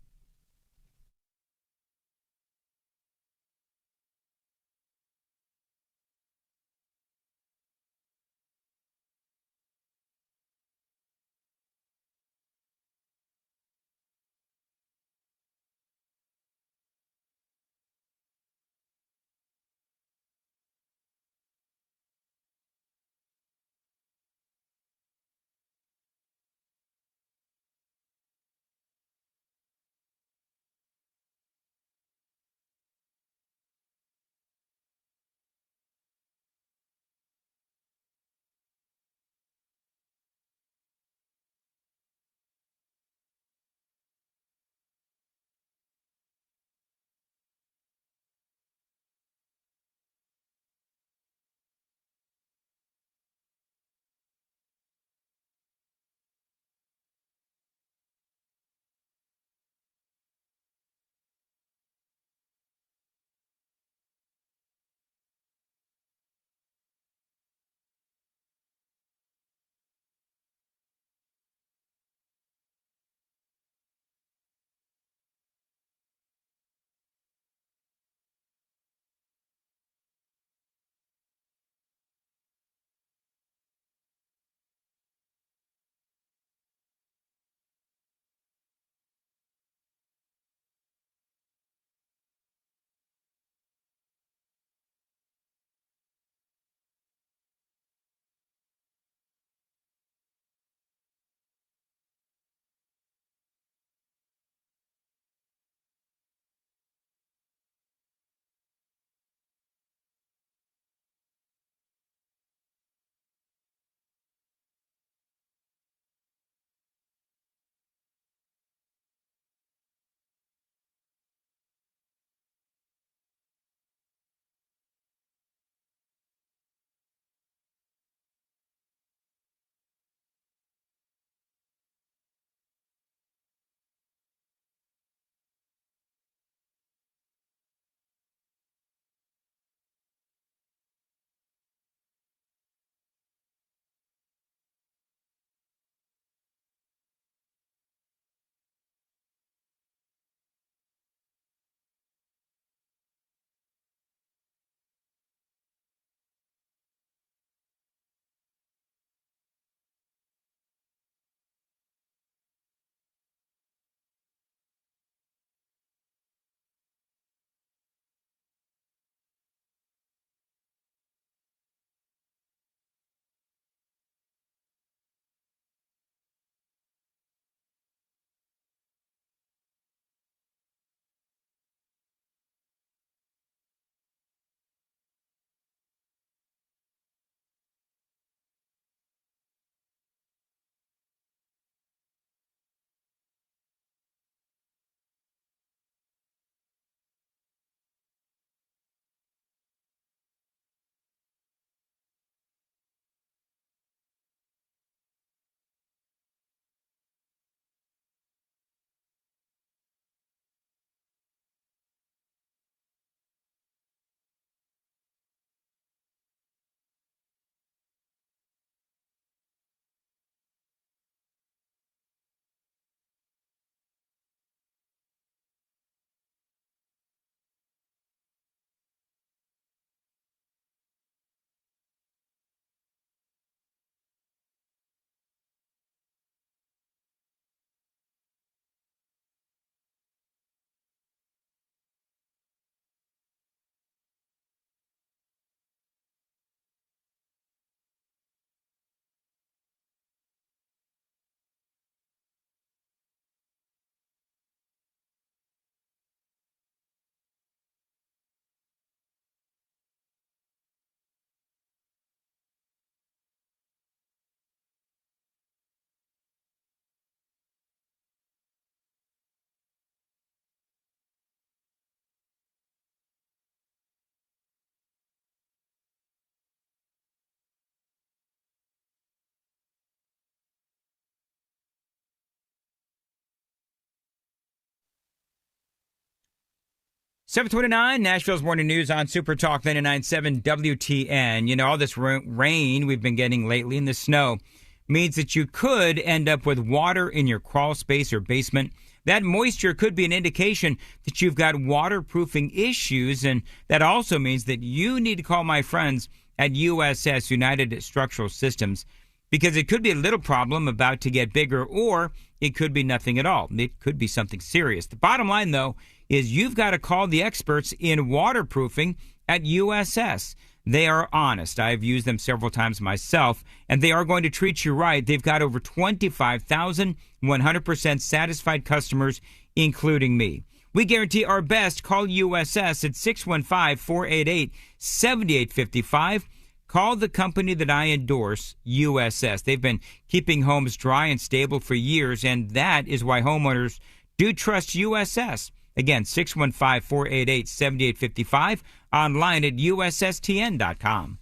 [SPEAKER 11] 729, Nashville's Morning News on Super Talk 99.7 WTN. You know, all this rain we've been getting lately and the snow means that you could end up with water in your crawl space or basement. That moisture could be an indication that you've got waterproofing issues, and that also means that you need to call my friends at USS, United Structural Systems, because it could be a little problem about to get bigger, or it could be nothing at all. It could be something serious. The bottom line, though, is you've got to call the experts in waterproofing at USS. They are honest. I've used them several times myself, and they are going to treat you right. They've got over 25,000 100% satisfied customers, including me. We guarantee our best. Call USS at 615-488-7855. Call the company that I endorse, USS. They've been keeping homes dry and stable for years, and that is why homeowners do trust USS. Again, 615-488-7855, online at ussTN.com.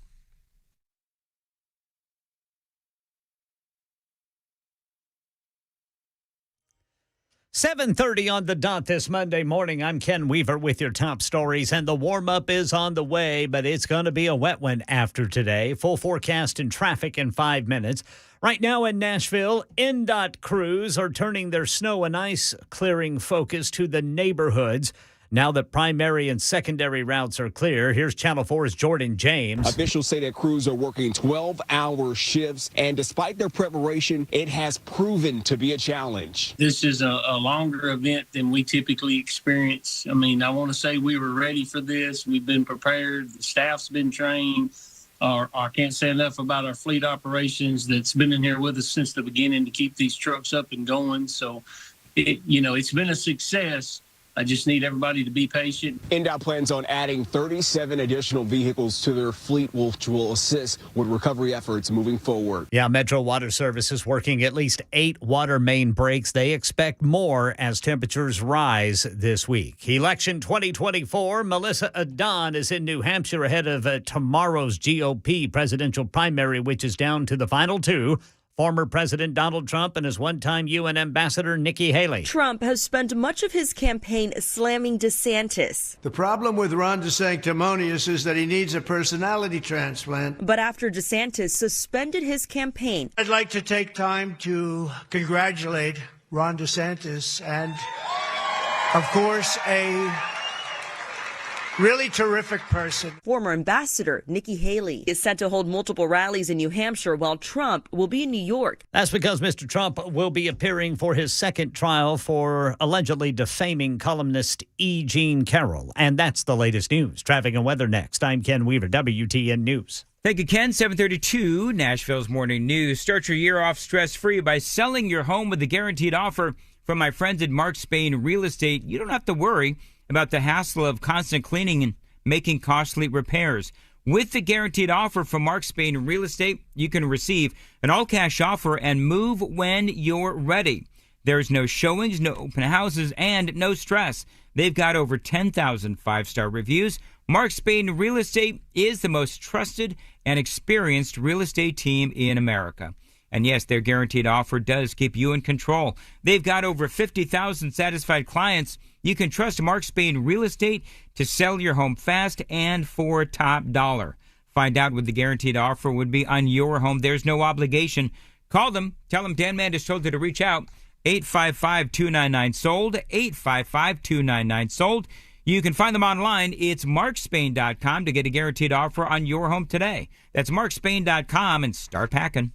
[SPEAKER 6] 7:30 on the dot this Monday morning. I'm Ken Weaver with your top stories, and the warm-up is on the way, but it's going to be a wet one after today. Full forecast and traffic in 5 minutes. Right now in Nashville, NDOT crews are turning their snow and ice clearing focus to the neighborhoods. Now that primary and secondary routes are clear, here's Channel 4's Jordan James.
[SPEAKER 5] Officials say that crews are working 12-hour shifts, and despite their preparation, it has proven to be a challenge.
[SPEAKER 14] This is a longer event than we typically experience. I mean, I want to say we were ready for this. We've been prepared. The staff's been trained. I can't say enough about our fleet operations that's been in here with us since the beginning to keep these trucks up and going. So, it's been a success. I just need everybody to be patient.
[SPEAKER 5] NDOT plans on adding 37 additional vehicles to their fleet, which will assist with recovery efforts moving forward.
[SPEAKER 6] Yeah, Metro Water Services working at least 8 water main breaks. They expect more as temperatures rise this week. Election 2024, Melissa Adon is in New Hampshire ahead of tomorrow's GOP presidential primary, which is down to the final 2. Former President Donald Trump and his one-time UN ambassador Nikki Haley.
[SPEAKER 8] Trump has spent much of his campaign slamming DeSantis.
[SPEAKER 12] The problem with Ron DeSanctimonious is that he needs a personality transplant.
[SPEAKER 8] But after DeSantis suspended his campaign,
[SPEAKER 12] I'd like to take time to congratulate Ron DeSantis and, of course, a really terrific person.
[SPEAKER 8] Former Ambassador Nikki Haley is set to hold multiple rallies in New Hampshire while Trump will be in New York.
[SPEAKER 6] That's because Mr. Trump will be appearing for his second trial for allegedly defaming columnist E. Jean Carroll. And that's the latest news. Traffic and weather next. I'm Ken Weaver, WTN News.
[SPEAKER 11] Thank you, Ken. 732, Nashville's Morning News. Start your year off stress-free by selling your home with a guaranteed offer from my friends at Mark Spain Real Estate. You don't have to worry about the hassle of constant cleaning and making costly repairs. With the guaranteed offer from Mark Spain Real Estate, you can receive an all-cash offer and move when you're ready. There's no showings, no open houses, and no stress. They've got over 10,000 five-star reviews. Mark Spain Real Estate is the most trusted and experienced real estate team in America. And yes, their guaranteed offer does keep you in control. They've got over 50,000 satisfied clients. You can trust Mark Spain Real Estate to sell your home fast and for top dollar. Find out what the guaranteed offer would be on your home. There's no obligation. Call them. Tell them Dan Mandis told you to reach out. 855-299-SOLD, 855-299-SOLD. You can find them online. It's markspain.com to get a guaranteed offer on your home today. That's markspain.com, and start packing.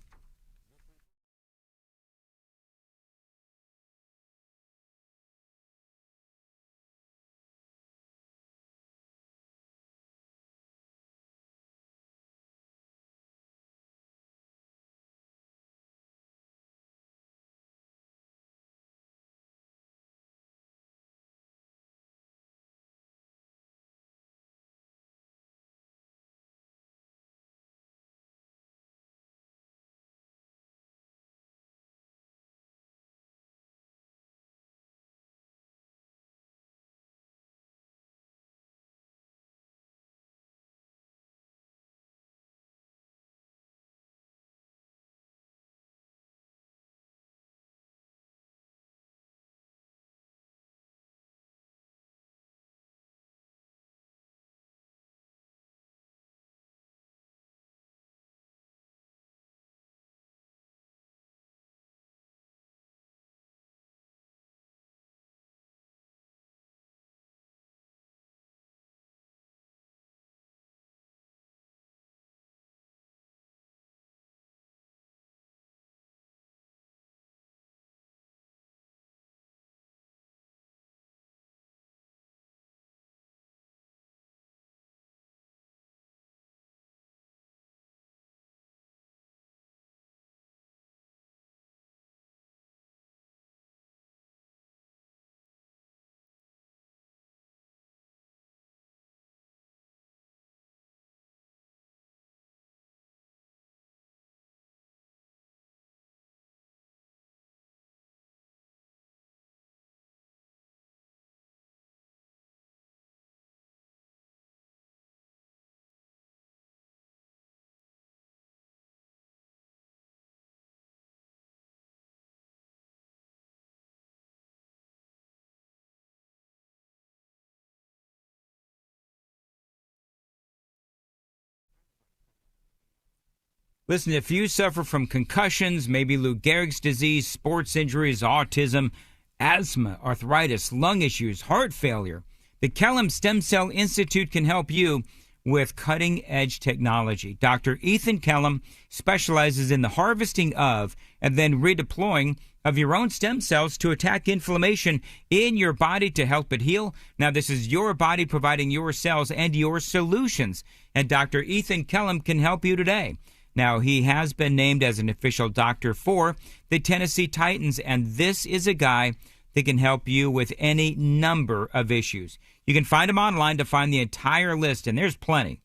[SPEAKER 11] Listen, if you suffer from concussions, maybe Lou Gehrig's disease, sports injuries, autism, asthma, arthritis, lung issues, heart failure, the Kellum Stem Cell Institute can help you with cutting-edge technology. Dr. Ethan Kellum specializes in the harvesting of and then redeploying of your own stem cells to attack inflammation in your body to help it heal. Now, this is your body providing your cells and your solutions, and Dr. Ethan Kellum can help you today. Now, he has been named as an official doctor for the Tennessee Titans, and this is a guy that can help you with any number of issues. You can find him online to find the entire list, and there's plenty.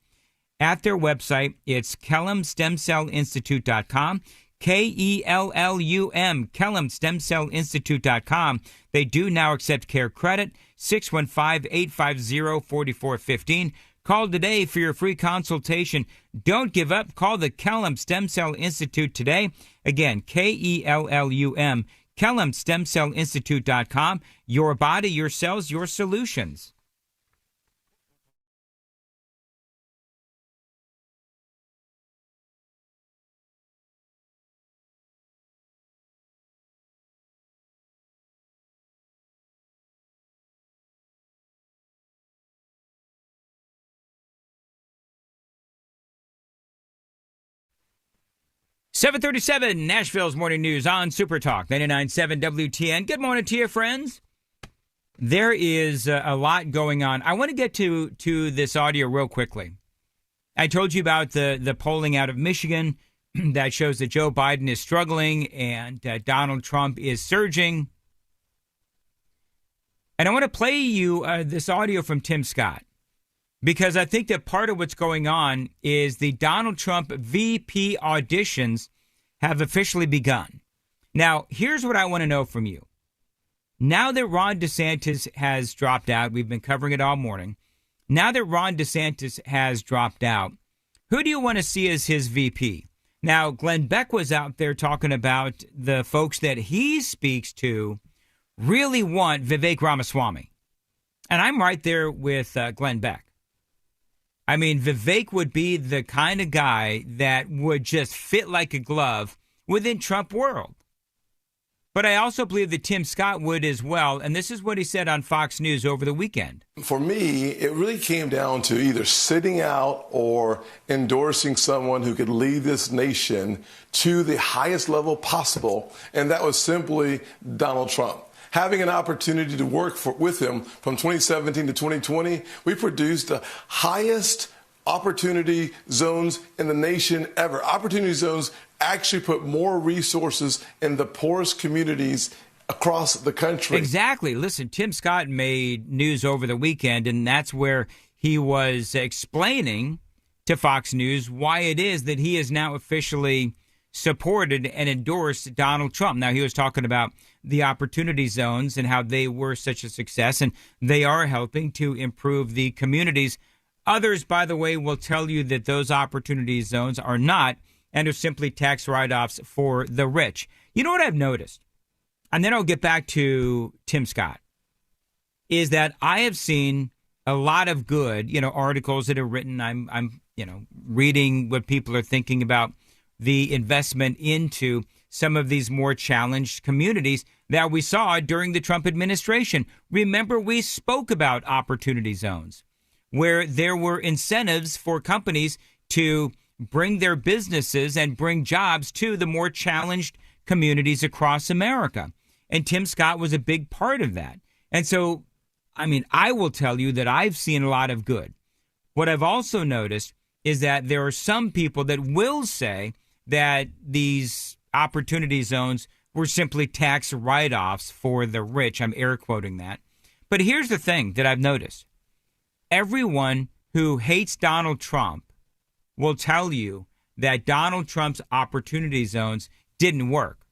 [SPEAKER 11] At their website, it's KellumStemCellInstitute.com, K-E-L-L-U-M, KellumStemCellInstitute.com. They do now accept care credit, 615-850-4415. Call today for your free consultation. Don't give up. Call the Kellum Stem Cell Institute today. Again, K-E-L-L-U-M, KellumStemCellInstitute.com. Your body, your cells, your solutions. .737 Nashville's Morning News on Super Talk 99.7 WTN. Good morning to you, friends. There is a lot going on. I want to get to this audio real quickly. I told you about the polling out of Michigan that shows that Joe Biden is struggling and Donald Trump is surging. And I want to play you this audio from Tim Scott, because I think that part of what's going on is the Donald Trump VP auditions have officially begun. Now, here's what I want to know from you. Now that Ron DeSantis has dropped out, we've been covering it all morning. Now that Ron DeSantis has dropped out, who do you want to see as his VP? Now, Glenn Beck was out there talking about the folks that he speaks to really want Vivek Ramaswamy. And I'm right there with Glenn Beck. I mean, Vivek would be the kind of guy that would just fit like a glove within Trump world. But I also believe that Tim Scott would as well. And this is what he said on Fox News over the weekend.
[SPEAKER 10] For me, it really came down to either sitting out or endorsing someone who could lead this nation to the highest level possible. And that was simply Donald Trump. Having an opportunity to work with him from 2017 to 2020, we produced the highest opportunity zones in the nation ever. Opportunity zones actually put more resources in the poorest communities across the country.
[SPEAKER 11] Exactly. Listen, Tim Scott made news over the weekend, and that's where he was explaining to Fox News why it is that he is now officially supported and endorsed Donald Trump. Now, he was talking about the opportunity zones and how they were such a success, and they are helping to improve the communities. Others, by the way, will tell you that those opportunity zones are not and are simply tax write-offs for the rich. You know what I've noticed? And then I'll get back to Tim Scott, is that I have seen a lot of good, articles that are written. I'm reading what people are thinking about the investment into some of these more challenged communities that we saw during the Trump administration. Remember, we spoke about opportunity zones where there were incentives for companies to bring their businesses and bring jobs to the more challenged communities across America. And Tim Scott was a big part of that. And so, I will tell you that I've seen a lot of good. What I've also noticed is that there are some people that will say that these opportunity zones were simply tax write-offs for the rich. I'm air quoting that. But here's the thing that I've noticed. Everyone who hates Donald Trump will tell you that Donald Trump's opportunity zones didn't work.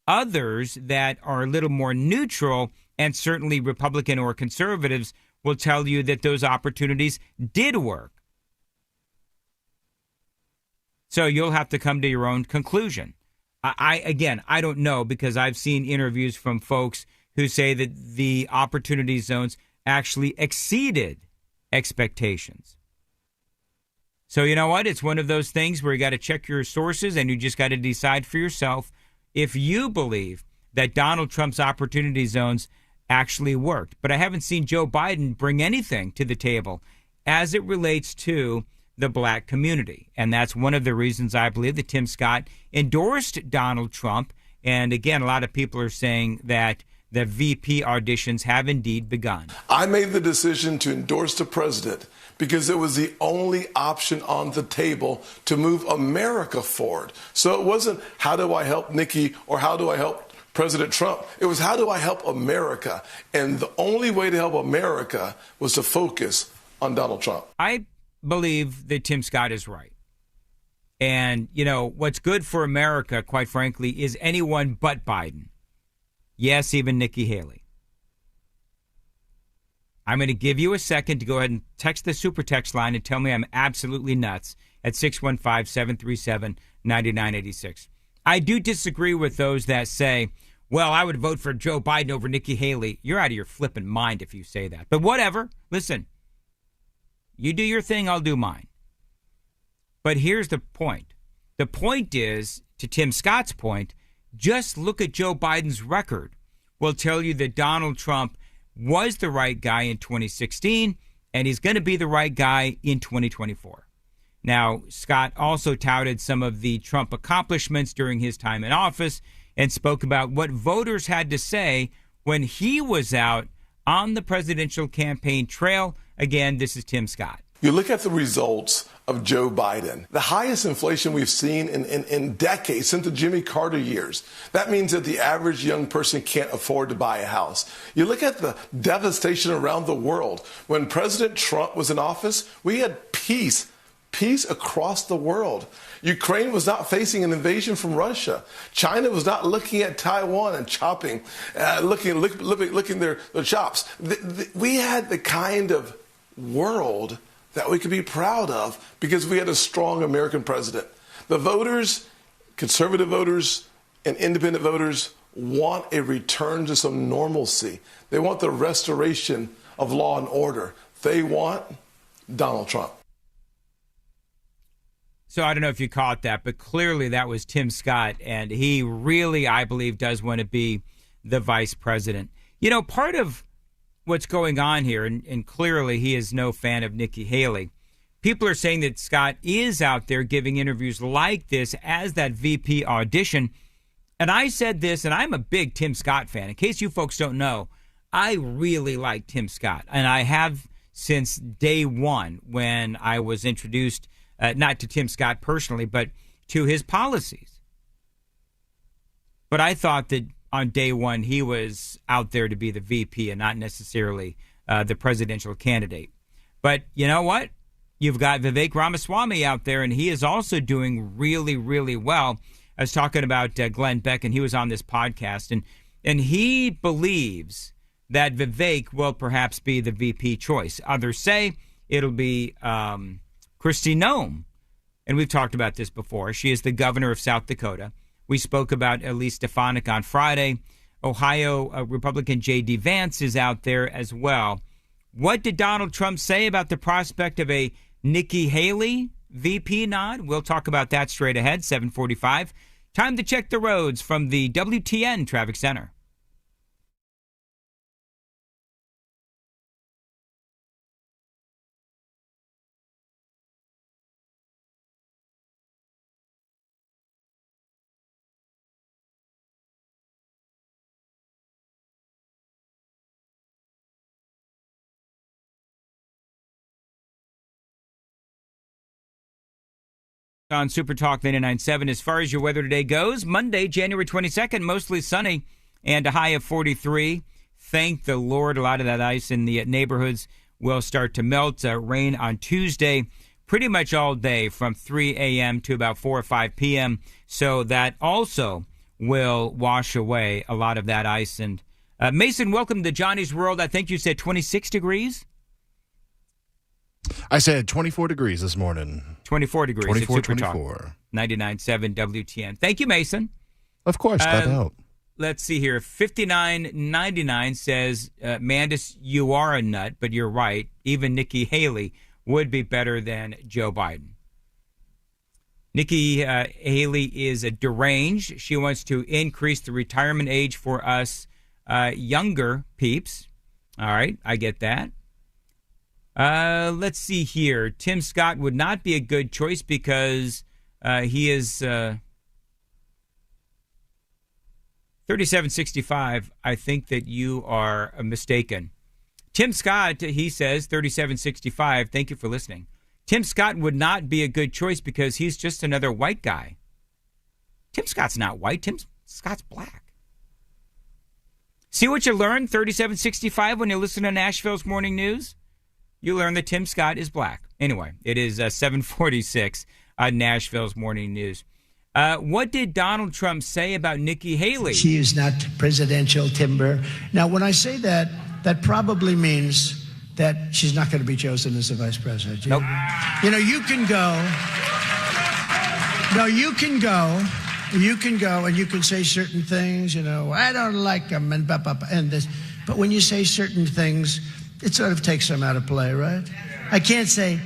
[SPEAKER 11] Others that are a little more neutral, and certainly Republican or conservatives, will tell you that those opportunities did work. So you'll have to come to your own conclusion. I don't know, because I've seen interviews from folks who say that the opportunity zones actually exceeded expectations. So you know what? It's one of those things where you got to check your sources and you just got to decide for yourself if you believe that Donald Trump's opportunity zones actually worked. But I haven't seen Joe Biden bring anything to the table as it relates to the black community. And that's one of the reasons I believe that Tim Scott endorsed Donald Trump. And again, a lot of people are saying that the VP auditions have indeed begun.
[SPEAKER 10] I made the decision to endorse the president because it was the only option on the table to move America forward. So it wasn't how do I help Nikki or how do I help President Trump. It was how do I help America? And the only way to help America was to focus on Donald Trump.
[SPEAKER 11] I believe that Tim Scott is right. And, you know, what's good for America, quite frankly, is anyone but Biden. Yes, even Nikki Haley. I'm going to give you a second to go ahead and text the super text line and tell me I'm absolutely nuts at 615-737-9986. I do disagree with those that say, well, I would vote for Joe Biden over Nikki Haley. You're out of your flipping mind if you say that. But whatever. Listen, you do your thing, I'll do mine. But here's the point. The point is, to Tim Scott's point, just look at Joe Biden's record. Will tell you that Donald Trump was the right guy in 2016, and he's going to be the right guy in 2024. Now, Scott also touted some of the Trump accomplishments during his time in office and spoke about what voters had to say when he was out on the presidential campaign trail. Again, this is Tim Scott.
[SPEAKER 10] You look at the results of Joe Biden, the highest inflation we've seen in decades, since the Jimmy Carter years. That means that the average young person can't afford to buy a house. You look at the devastation around the world. When President Trump was in office, we had peace across the world. Ukraine was not facing an invasion from Russia. China was not looking at Taiwan and chopping, licking their chops. We had the kind of world that we could be proud of because we had a strong American president. The voters, conservative voters and independent voters, want a return to some normalcy. They want the restoration of law and order. They want Donald Trump.
[SPEAKER 11] So I don't know if you caught that, but clearly that was Tim Scott, and he really, I believe, does want to be the vice president. You know, part of what's going on here, and clearly he is no fan of Nikki Haley. People are saying that Scott is out there giving interviews like this as that VP audition. And I said this, and I'm a big Tim Scott fan. In case you folks don't know, I really like Tim Scott, and I have since day one when I was introduced, not to Tim Scott personally, but to his policies. But I thought that on day one, he was out there to be the VP and not necessarily the presidential candidate. But you know what? You've got Vivek Ramaswamy out there, and he is also doing really, really well. I was talking about Glenn Beck, and he was on this podcast, and he believes that Vivek will perhaps be the VP choice. Others say it'll be Kristi Noem, and we've talked about this before. She is the governor of South Dakota. We spoke about Elise Stefanik on Friday. Ohio Republican J.D. Vance is out there as well. What did Donald Trump say about the prospect of a Nikki Haley VP nod? We'll talk about that straight ahead, 7:45. Time to check the roads from the WTN Traffic Center. On Super Talk 99.7. As far as your weather today goes, Monday, January 22nd, mostly sunny and a high of 43. Thank the Lord, a lot of that ice in the neighborhoods will start to melt. Rain on Tuesday, pretty much all day from 3 a.m. to about 4 or 5 p.m. So that also will wash away a lot of that ice. And Mason, welcome to Johnny's World. I think you said 26 degrees?
[SPEAKER 13] I said 24 degrees this morning.
[SPEAKER 11] 24 degrees.
[SPEAKER 13] 24.
[SPEAKER 11] 99.7 WTN. Thank you, Mason.
[SPEAKER 13] Of course, that helped.
[SPEAKER 11] Let's see here. 59.99 says, Mandis, you are a nut, but you're right. Even Nikki Haley would be better than Joe Biden. Nikki Haley is a deranged. She wants to increase the retirement age for us younger peeps. All right, I get that. Let's see here. Tim Scott would not be a good choice because he is 3765. I think that you are mistaken. Tim Scott, he says, 3765. Thank you for listening. Tim Scott would not be a good choice because he's just another white guy. Tim Scott's not white. Tim Scott's black. See what you learn, 3765, when you listen to Nashville's Morning News? You learn that Tim Scott is black. Anyway, it is 746 on Nashville's Morning News. What did Donald Trump say about Nikki Haley?
[SPEAKER 15] She is not presidential timber. Now, when I say that, that probably means that she's not going to be chosen as the vice president.
[SPEAKER 11] Nope.
[SPEAKER 15] You know, you can go. No, you can go. You can go and you can say certain things. You know, I don't like them and this. But when you say certain things, it sort of takes them out of play, right? I can't say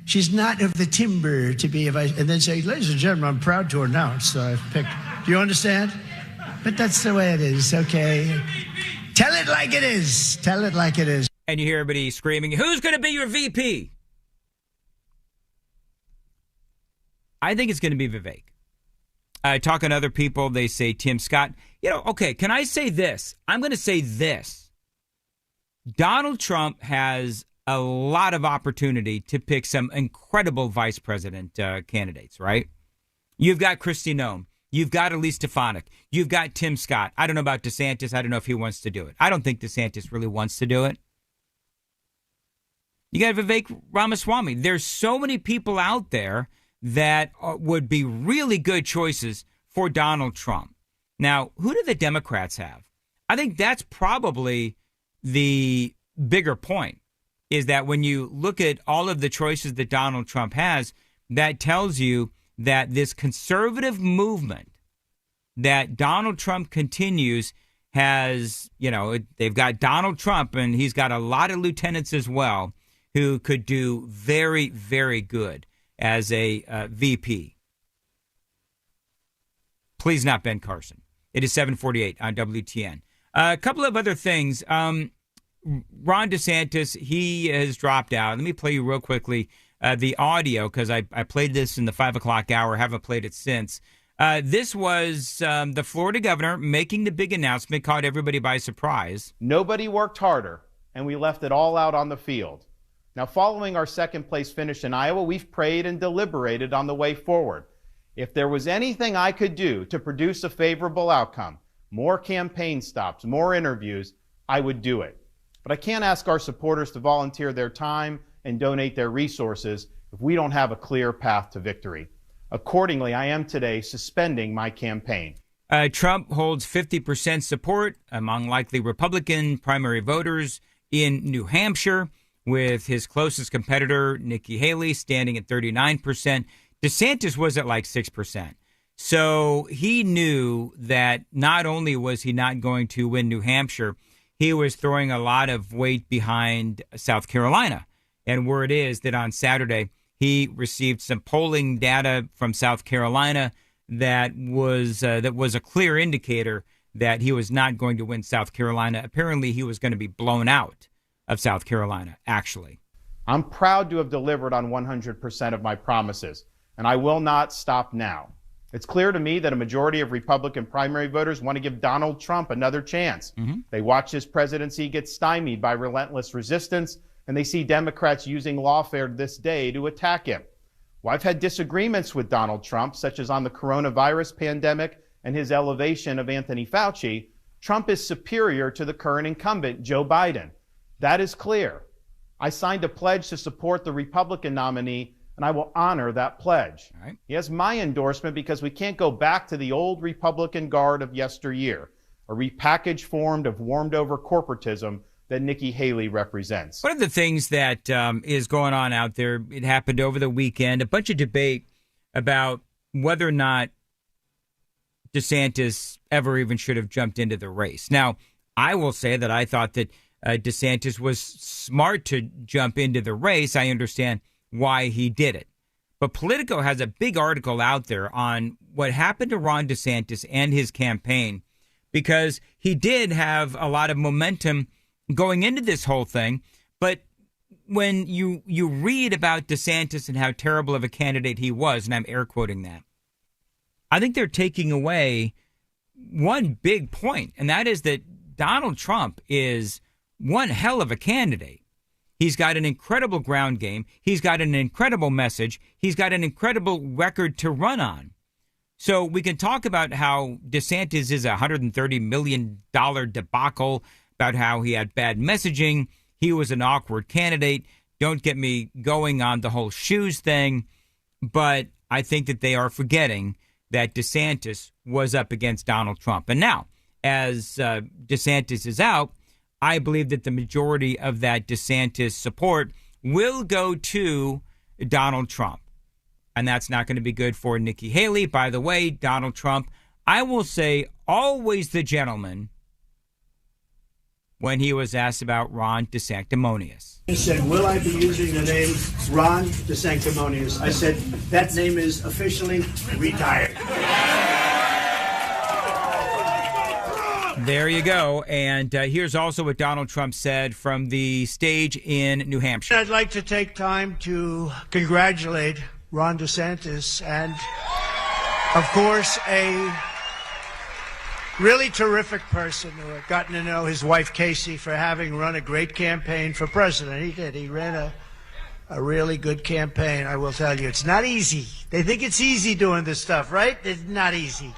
[SPEAKER 15] she's not of the timber to be a vice, and then say, ladies and gentlemen, I'm proud to announce I've picked. Do you understand? But that's the way it is. Okay. Tell it like it is. Tell it like it is.
[SPEAKER 11] And you hear everybody screaming, who's going to be your VP? I think it's going to be Vivek. Talking to other people, they say Tim Scott. You know, okay, can I say this? I'm going to say this. Donald Trump has a lot of opportunity to pick some incredible vice president candidates, right? You've got Kristi Noem. You've got Elise Stefanik. You've got Tim Scott. I don't know about DeSantis. I don't know if he wants to do it. I don't think DeSantis really wants to do it. You got Vivek Ramaswamy. There's so many people out there that would be really good choices for Donald Trump. Now, who do the Democrats have? I think that's probably the bigger point, is that when you look at all of the choices that Donald Trump has, that tells you that this conservative movement that Donald Trump continues has, you know, they've got Donald Trump and he's got a lot of lieutenants as well who could do very, very good as a VP. Please not Ben Carson. It is 748 on WTN. A couple of other things. Ron DeSantis, he has dropped out. Let me play you real quickly the audio, because I played this in the 5 o'clock hour. Haven't played it since. This was the Florida governor making the big announcement, caught everybody by surprise.
[SPEAKER 9] Nobody worked harder, and we left it all out on the field. Now, following our second place finish in Iowa, we've prayed and deliberated on the way forward. If there was anything I could do to produce a favorable outcome, more campaign stops, more interviews, I would do it. But I can't ask our supporters to volunteer their time and donate their resources if we don't have a clear path to victory. Accordingly, I am today suspending my campaign.
[SPEAKER 11] Trump holds 50% support among likely Republican primary voters in New Hampshire, with his closest competitor, Nikki Haley, standing at 39%. DeSantis was at like 6%. So he knew that not only was he not going to win New Hampshire, he was throwing a lot of weight behind South Carolina. And word is that on Saturday, he received some polling data from South Carolina that was a clear indicator that he was not going to win South Carolina. Apparently, he was going to be blown out of South Carolina, actually.
[SPEAKER 9] I'm proud to have delivered on 100% of my promises, and I will not stop now. It's clear to me that a majority of Republican primary voters want to give Donald Trump another chance. They watch his presidency get stymied by relentless resistance, and they see Democrats using lawfare this day to attack him. Well, I've had disagreements with Donald Trump, such as on the coronavirus pandemic and his elevation of Anthony Fauci. Trump is superior to the current incumbent, Joe Biden. That is clear. I signed a pledge to support the Republican nominee, and I will honor that pledge.
[SPEAKER 11] All right.
[SPEAKER 9] He has my endorsement because we can't go back to the old Republican guard of yesteryear, a repackaged form of warmed-over corporatism that Nikki Haley represents.
[SPEAKER 11] One of the things that is going on out there, it happened over the weekend, a bunch of debate about whether or not DeSantis ever even should have jumped into the race. Now, I will say that I thought that DeSantis was smart to jump into the race. I understand why he did it. but Politico has a big article out there on what happened to Ron DeSantis and his campaign, because he did have a lot of momentum going into this whole thing. But when you read about DeSantis and how terrible of a candidate he was, and I'm air quoting that, I think they're taking away one big point, and that is that Donald Trump is one hell of a candidate. He's got an incredible ground game. He's got an incredible message. He's got an incredible record to run on. So we can talk about how DeSantis is a $130 million debacle, about how he had bad messaging. He was an awkward candidate. Don't get me going on the whole shoes thing. But I think that they are forgetting that DeSantis was up against Donald Trump. And now, as DeSantis is out, I believe that the majority of that DeSantis support will go to Donald Trump. And that's not going to be good for Nikki Haley. By the way, Donald Trump, I will say, always the gentleman when he was asked about Ron DeSanctimonious.
[SPEAKER 12] He said, will I be using the name Ron DeSanctimonious? I said, that name is officially retired.
[SPEAKER 11] There you go. And here's also what Donald Trump said from the stage in New Hampshire.
[SPEAKER 12] I'd like to take time to congratulate Ron DeSantis and, of course, a really terrific person who I've gotten to know, his wife Casey, for having run a great campaign for president. He did. He ran a really good campaign. I will tell you, it's not easy. They think it's easy doing this stuff, right? It's not easy.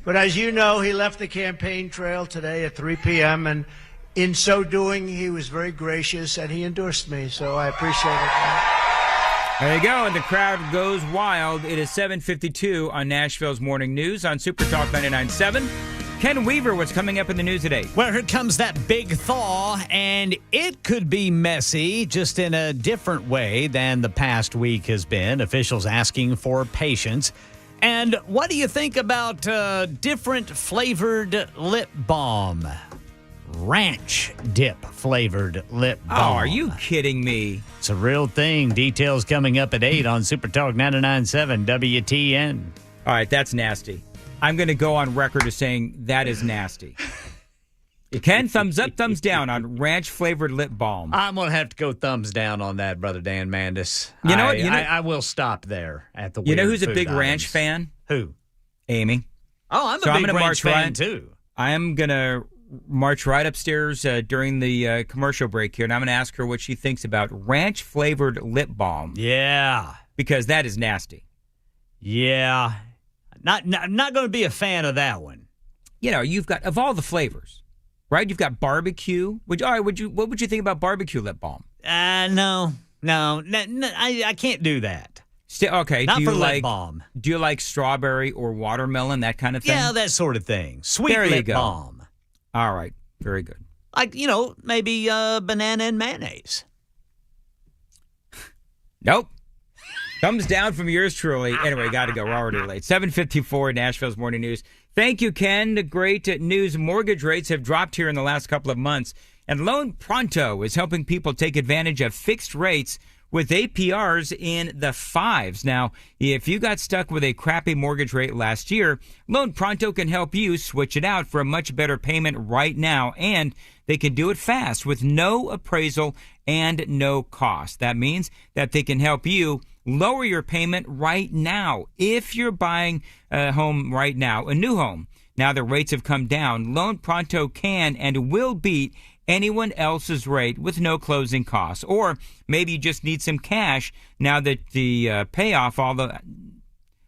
[SPEAKER 12] But as you know, he left the campaign trail today at 3 p.m., and in so doing, he was very gracious, and he endorsed me, so I appreciate it.
[SPEAKER 11] There you go, and the crowd goes wild. It is 7:52 on Nashville's Morning News on Super Talk 99.7. Ken Weaver, what's coming up in the news today?
[SPEAKER 6] Well, here comes that big thaw, and it could be messy, just in a different way than the past week has been. Officials asking for patience. And what do you think about different flavored lip balm? Ranch dip flavored lip balm.
[SPEAKER 11] Oh, are you kidding me?
[SPEAKER 6] It's a real thing. Details coming up at 8 on Super Talk 99.7 WTN.
[SPEAKER 11] All right, that's nasty. I'm going to go on record as saying that is nasty. You can thumbs up, thumbs down on ranch flavored lip balm.
[SPEAKER 6] I'm going to have to go thumbs down on that, Brother Dan Mandis.
[SPEAKER 11] You know what?
[SPEAKER 6] I will stop there at the
[SPEAKER 11] You know
[SPEAKER 6] weird
[SPEAKER 11] who's a
[SPEAKER 6] food
[SPEAKER 11] big
[SPEAKER 6] items.
[SPEAKER 11] ranch fan?
[SPEAKER 6] Who?
[SPEAKER 11] Amy.
[SPEAKER 6] Oh, I'm a big ranch fan, too.
[SPEAKER 11] I am going to march right upstairs during the commercial break here, and I'm going to ask her what she thinks about ranch flavored lip balm.
[SPEAKER 6] Yeah.
[SPEAKER 11] Because that is nasty.
[SPEAKER 6] Yeah. I'm not going to be a fan of that one.
[SPEAKER 11] You know, you've got, of all the flavors, right? You've got barbecue. What would you think about barbecue lip balm?
[SPEAKER 6] No, I can't do that.
[SPEAKER 11] Okay.
[SPEAKER 6] Not
[SPEAKER 11] do you
[SPEAKER 6] for
[SPEAKER 11] like
[SPEAKER 6] lip balm.
[SPEAKER 11] Do you like strawberry or watermelon, that kind of thing?
[SPEAKER 6] Yeah, that sort of thing. Sweet
[SPEAKER 11] there
[SPEAKER 6] lip
[SPEAKER 11] you go.
[SPEAKER 6] balm.
[SPEAKER 11] All right. Very good.
[SPEAKER 6] Like, maybe banana and mayonnaise.
[SPEAKER 11] Nope. Thumbs down from yours truly. Anyway, got to go. We're already late. 7:54 Nashville's Morning News. Thank you, Ken. The great news. Mortgage rates have dropped here in the last couple of months. And Loan Pronto is helping people take advantage of fixed rates with APRs in the 5s. Now, if you got stuck with a crappy mortgage rate last year, Loan Pronto can help you switch it out for a much better payment right now. And they can do it fast with no appraisal and no cost. That means that they can help you lower your payment right now. If you're buying a home right now, a new home, now the rates have come down, Loan Pronto can and will beat anyone else's rate with no closing costs. Or maybe you just need some cash now that the payoff all the... Let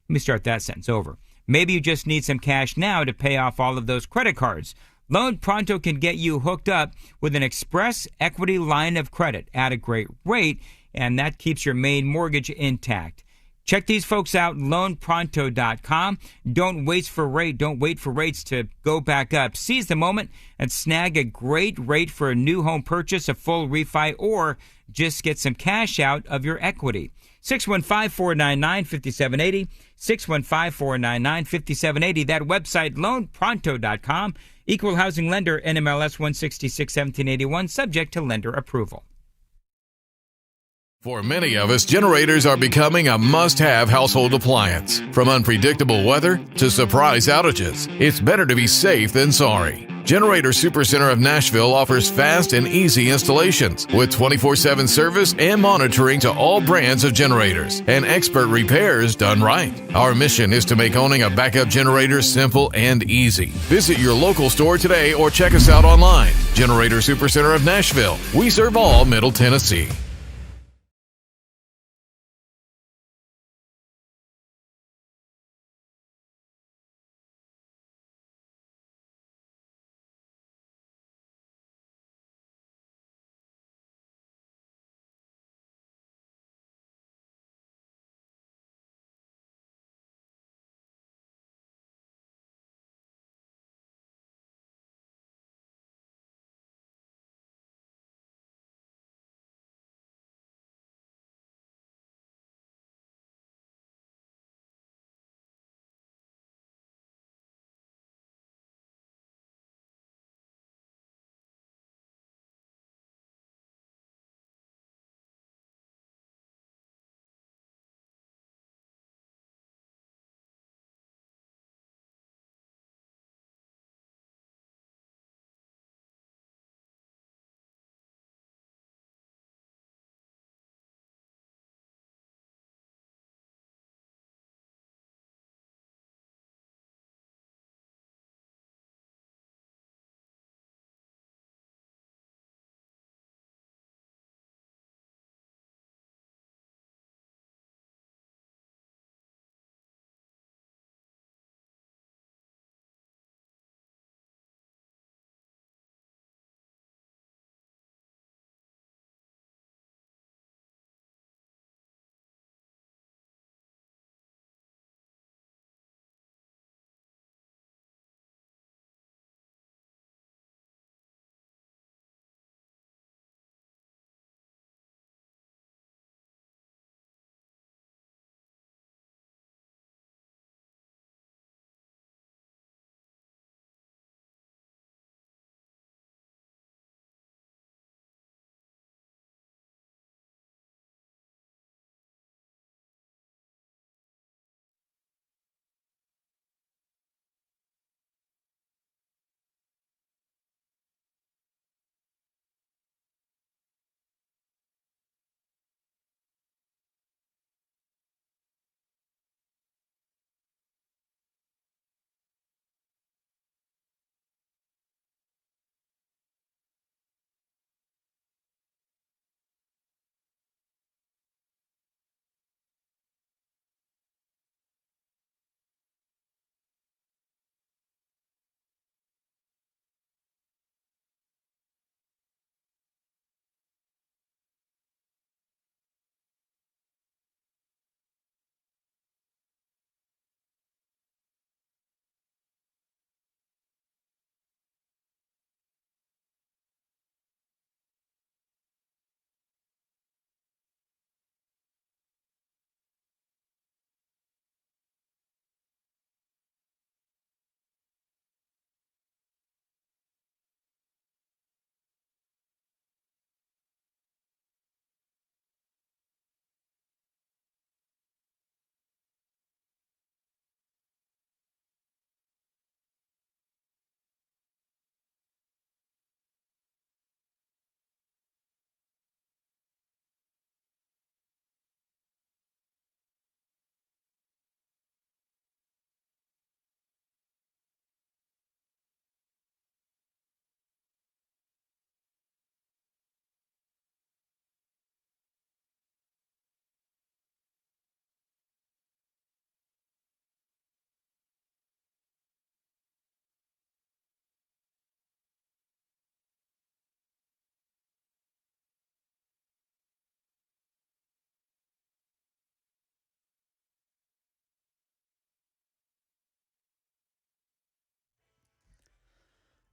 [SPEAKER 11] me start that sentence over. Maybe you just need some cash now to pay off all of those credit cards. Loan Pronto can get you hooked up with an express equity line of credit at a great rate, and that keeps your main mortgage intact. Check these folks out, loanpronto.com. Don't wait for rates to go back up. Seize the moment and snag a great rate for a new home purchase, a full refi, or just get some cash out of your equity. 615-499-5780, 615-499-5780. That website, loanpronto.com. Equal housing lender, NMLS 166-1781, subject to lender approval.
[SPEAKER 16] For many of us, generators are becoming a must-have household appliance. From unpredictable weather to surprise outages, it's better to be safe than sorry. Generator Supercenter of Nashville offers fast and easy installations with 24/7 service and monitoring to all brands of generators and expert repairs done right. Our mission is to make owning a backup generator simple and easy. Visit your local store today or check us out online. Generator Supercenter of Nashville. We serve all Middle Tennessee.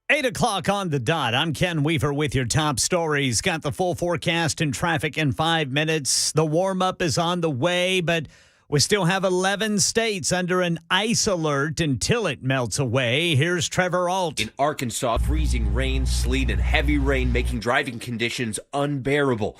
[SPEAKER 6] Eight o'clock on the dot. I'm Ken Weaver with your top stories. Got the full forecast and traffic in 5 minutes. The warm-up is on the way, but we still have 11 states under an ice alert until it melts away. Here's Trevor Alt.
[SPEAKER 17] In Arkansas, freezing rain, sleet, and heavy rain making driving conditions unbearable.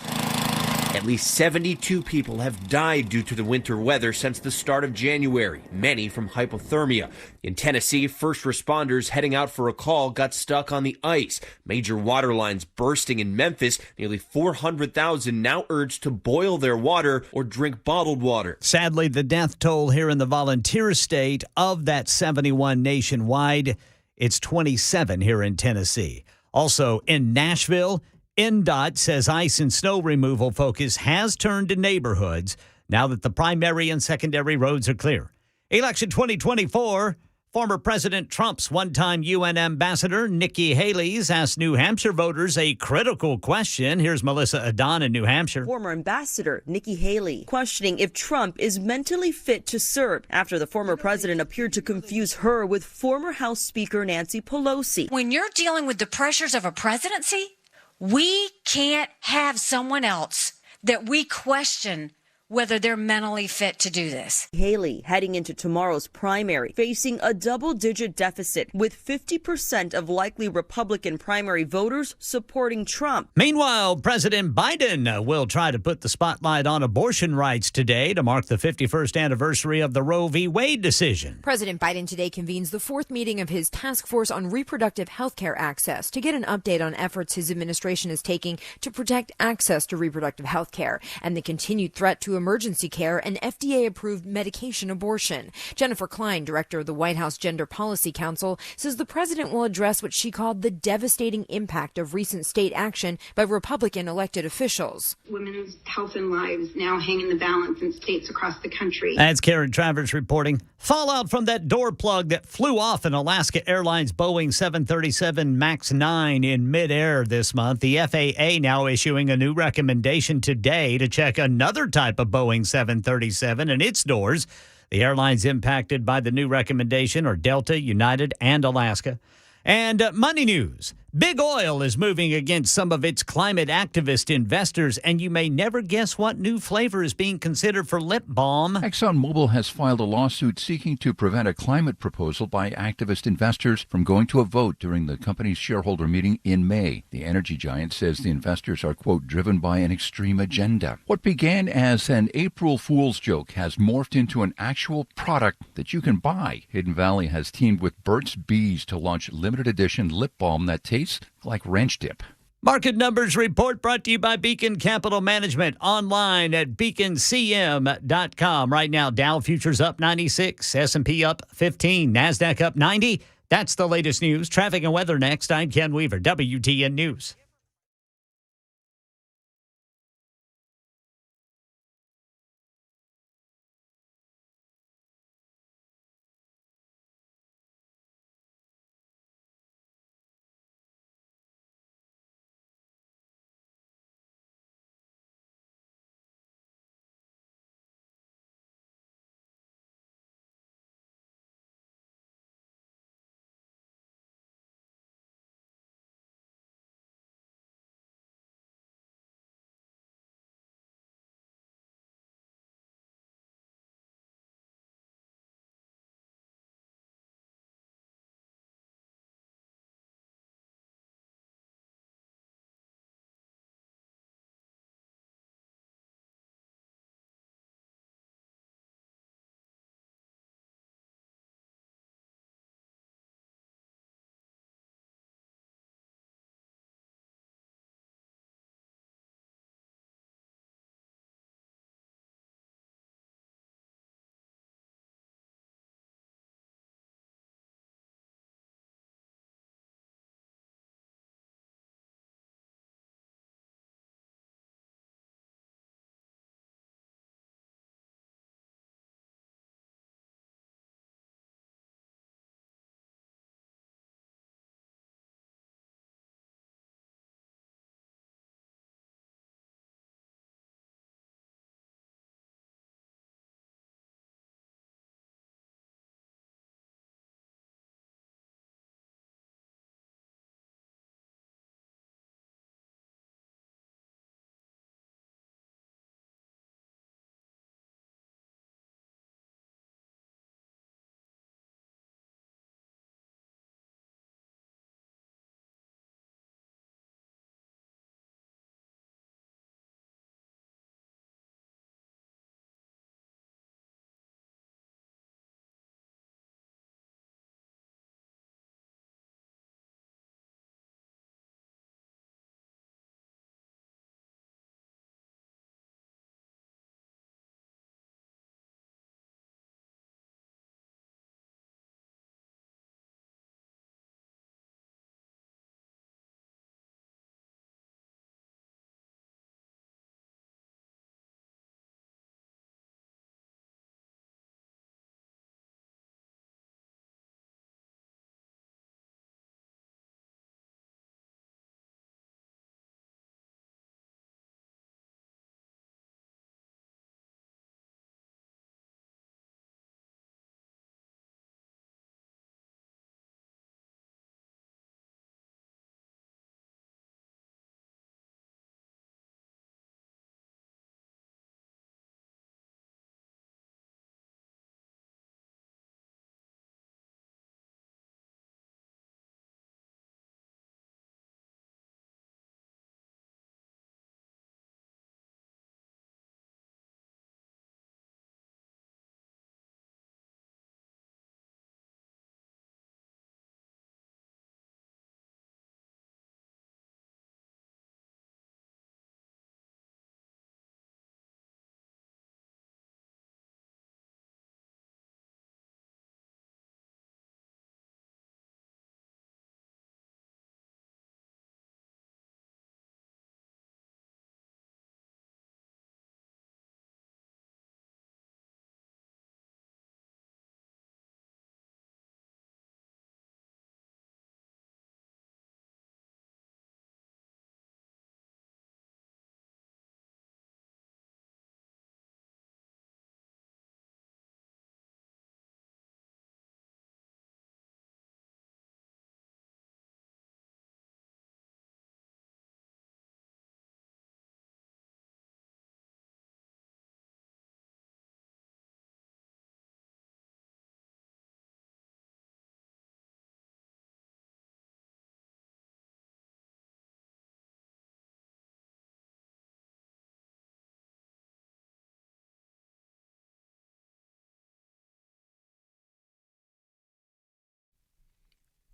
[SPEAKER 17] At least 72 people have died due to the winter weather since the start of January, many from hypothermia. In Tennessee, first responders heading out for a call got stuck on the ice. Major water lines bursting in Memphis. Nearly 400,000 now urged to boil their water or drink bottled water.
[SPEAKER 6] Sadly, the death toll here in the volunteer state of that 71 nationwide, it's 27 here in Tennessee. Also in Nashville, NDOT says ice and snow removal focus has turned to neighborhoods now that the primary and secondary roads are clear. Election 2024, former President Trump's one-time UN ambassador Nikki Haley's asked New Hampshire voters a critical question. Here's Melissa Adon in New Hampshire.
[SPEAKER 8] Former Ambassador Nikki Haley questioning if Trump is mentally fit to serve after the former president appeared to confuse her with former House Speaker Nancy Pelosi.
[SPEAKER 18] When you're dealing with the pressures of a presidency, we can't have someone else that we question whether they're mentally fit to do this.
[SPEAKER 8] Haley heading into tomorrow's primary, facing a double-digit deficit with 50% of likely Republican primary voters supporting Trump.
[SPEAKER 6] Meanwhile, President Biden will try to put the spotlight on abortion rights today to mark the 51st anniversary of the Roe v. Wade decision.
[SPEAKER 20] President Biden today convenes the fourth meeting of his task force on reproductive health care access to get an update on efforts his administration is taking to protect access to reproductive health care and the continued threat to emergency care and FDA-approved medication abortion. Jennifer Klein, director of the White House Gender Policy Council, says the president will address what she called the devastating impact of recent state action by Republican elected officials.
[SPEAKER 24] Women's health and lives now hang in the balance in states across the country.
[SPEAKER 6] That's Karen Travers reporting. Fallout from that door plug that flew off an Alaska Airlines Boeing 737 MAX 9 in midair this month. The FAA now issuing a new recommendation today to check another type of Boeing 737 and its doors. The airlines impacted by the new recommendation are Delta, United, and Alaska. And money news. Big Oil is moving against some of its climate activist investors, and you may never guess what new flavor is being considered for lip balm.
[SPEAKER 25] ExxonMobil has filed a lawsuit seeking to prevent a climate proposal by activist investors from going to a vote during the company's shareholder meeting in May. The energy giant says the investors are, quote, driven by an extreme agenda. What began as an April Fool's joke has morphed into an actual product that you can buy. Hidden Valley has teamed with Burt's Bees to launch limited edition lip balm that tastes like ranch dip.
[SPEAKER 6] Market numbers report brought to you by Beacon Capital Management, online at beaconcm.com. Right now, Dow futures up 96, S&P up 15, NASDAQ up 90. That's the latest news. Traffic and weather next. I'm Ken Weaver, WTN News.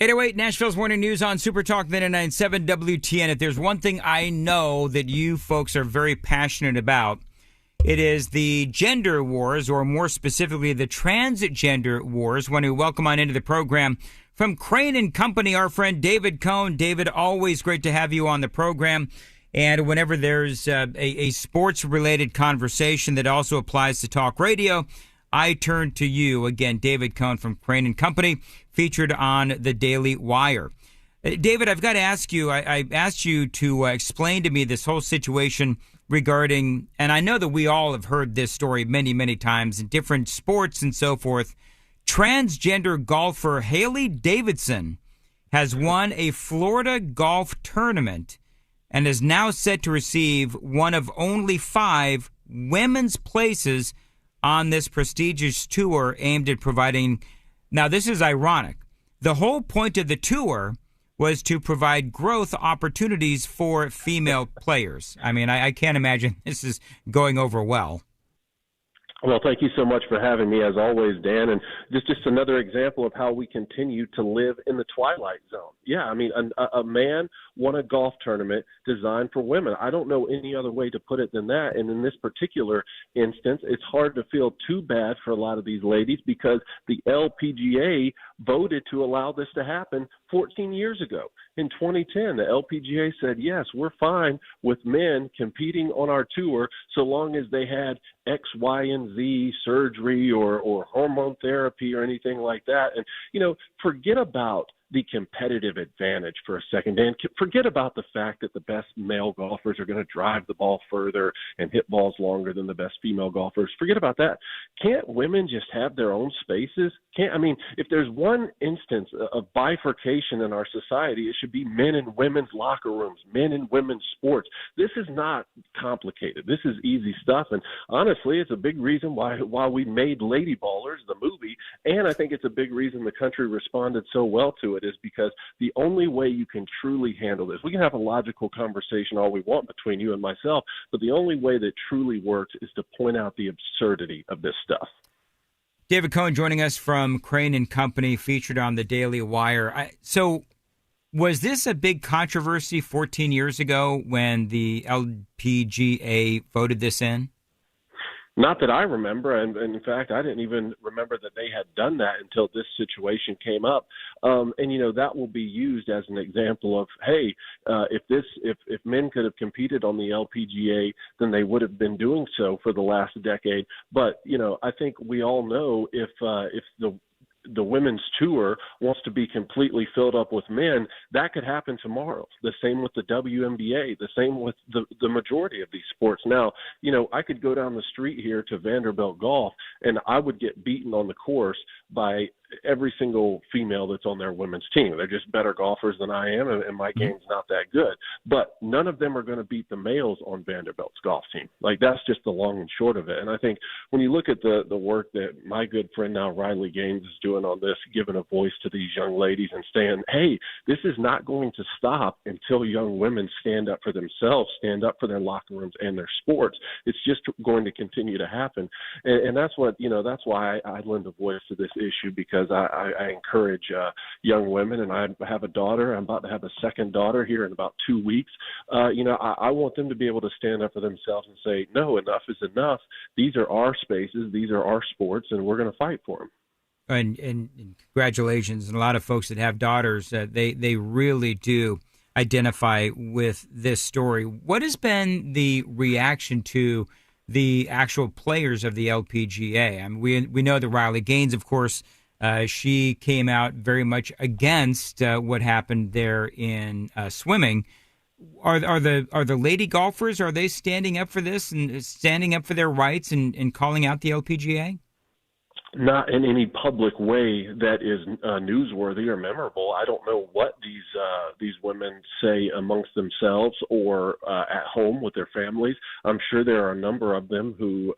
[SPEAKER 11] 808 Nashville's Morning News on Super Talk 99.7 WTN. If there's one thing I know that you folks are very passionate about, it is the gender wars, or more specifically, the transgender wars. Want to welcome on into the program from Crane and Company, our friend David Cohn. David, always great to have you on the program. And whenever there's a sports-related conversation that also applies to talk radio, I turn to you. Again, David Cohn from Crane and Company, featured on the Daily Wire. David, I've got to ask you, I asked you to explain to me this whole situation regarding, and I know that we all have heard this story many, many times in different sports and so forth. Transgender golfer Haley Davidson has won a Florida golf tournament and is now set to receive one of only 5 women's places on this prestigious tour aimed at providing. Now, this is ironic. The whole point of the tour was to provide growth opportunities for female players. I mean, I can't imagine this is going over well.
[SPEAKER 2] Well, thank you so much for having me, as always, Dan. And just another example of how we continue to live in the twilight zone. Yeah, I mean, a man won a golf tournament designed for women. I don't know any other way to put it than that. And in this particular instance, it's hard to feel too bad for a lot of these ladies because the LPGA voted to allow this to happen 14 years ago. In 2010, the LPGA said, yes, we're fine with men competing on our tour so long as they had X, Y, and Z surgery or hormone therapy or anything like that. And, you know, forget about the competitive advantage for a second, Dan. Forget about the fact that the best male golfers are going to drive the ball further and hit balls longer than the best female golfers. Forget about that. Can't women just have their own spaces? I mean, if there's one instance of bifurcation in our society, it should be men and women's locker rooms, men and women's sports. This is not complicated. This is easy stuff. And honestly, it's a big reason why we made Lady Ballers, the movie. And I think it's a big reason the country responded so well to it, is because the only way you can truly handle this, we can have a logical conversation all we want between you and myself, but the only way that truly works is to point out the absurdity of this stuff.
[SPEAKER 11] David Cohn joining us from Crane and Company, featured on the Daily Wire. So was this a big controversy 14 years ago when the LPGA voted this in?
[SPEAKER 2] Not that I remember, and in fact, I didn't even remember that they had done that until this situation came up. And you know, that will be used as an example of, hey, if men could have competed on the LPGA, then they would have been doing so for the last decade. But you know, I think we all know if the women's tour wants to be completely filled up with men, that could happen tomorrow. The same with the WNBA, the same with the majority of these sports. Now, you know, I could go down the street here to Vanderbilt Golf and I would get beaten on the course by every single female that's on their women's team. They're just better golfers than I am, and my game's not that good. But none of them are going to beat the males on Vanderbilt's golf team. Like, that's just the long and short of it. And I think when you look at the work that my good friend now, Riley Gaines, is doing on this, giving a voice to these young ladies and saying, hey, this is not going to stop until young women stand up for themselves, stand up for their locker rooms and their sports. It's just going to continue to happen. And that's what, you know, that's why I lend a voice to this issue, because I encourage young women, and I have a daughter. I'm about to have a second daughter here in about 2 weeks. You know, I want them to be able to stand up for themselves and say, no, enough is enough. These are our spaces. These are our sports, and we're going to fight for them.
[SPEAKER 11] And congratulations. And a lot of folks that have daughters, they really do identify with this story. What has been the reaction to the actual players of the LPGA? I mean, we know that Riley Gaines, of course, she came out very much against what happened there in swimming. Are the lady golfers, are they standing up for this and standing up for their rights and calling out the LPGA?
[SPEAKER 2] Not in any public way that is newsworthy or memorable. I don't know what these women say amongst themselves or at home with their families. I'm sure there are a number of them who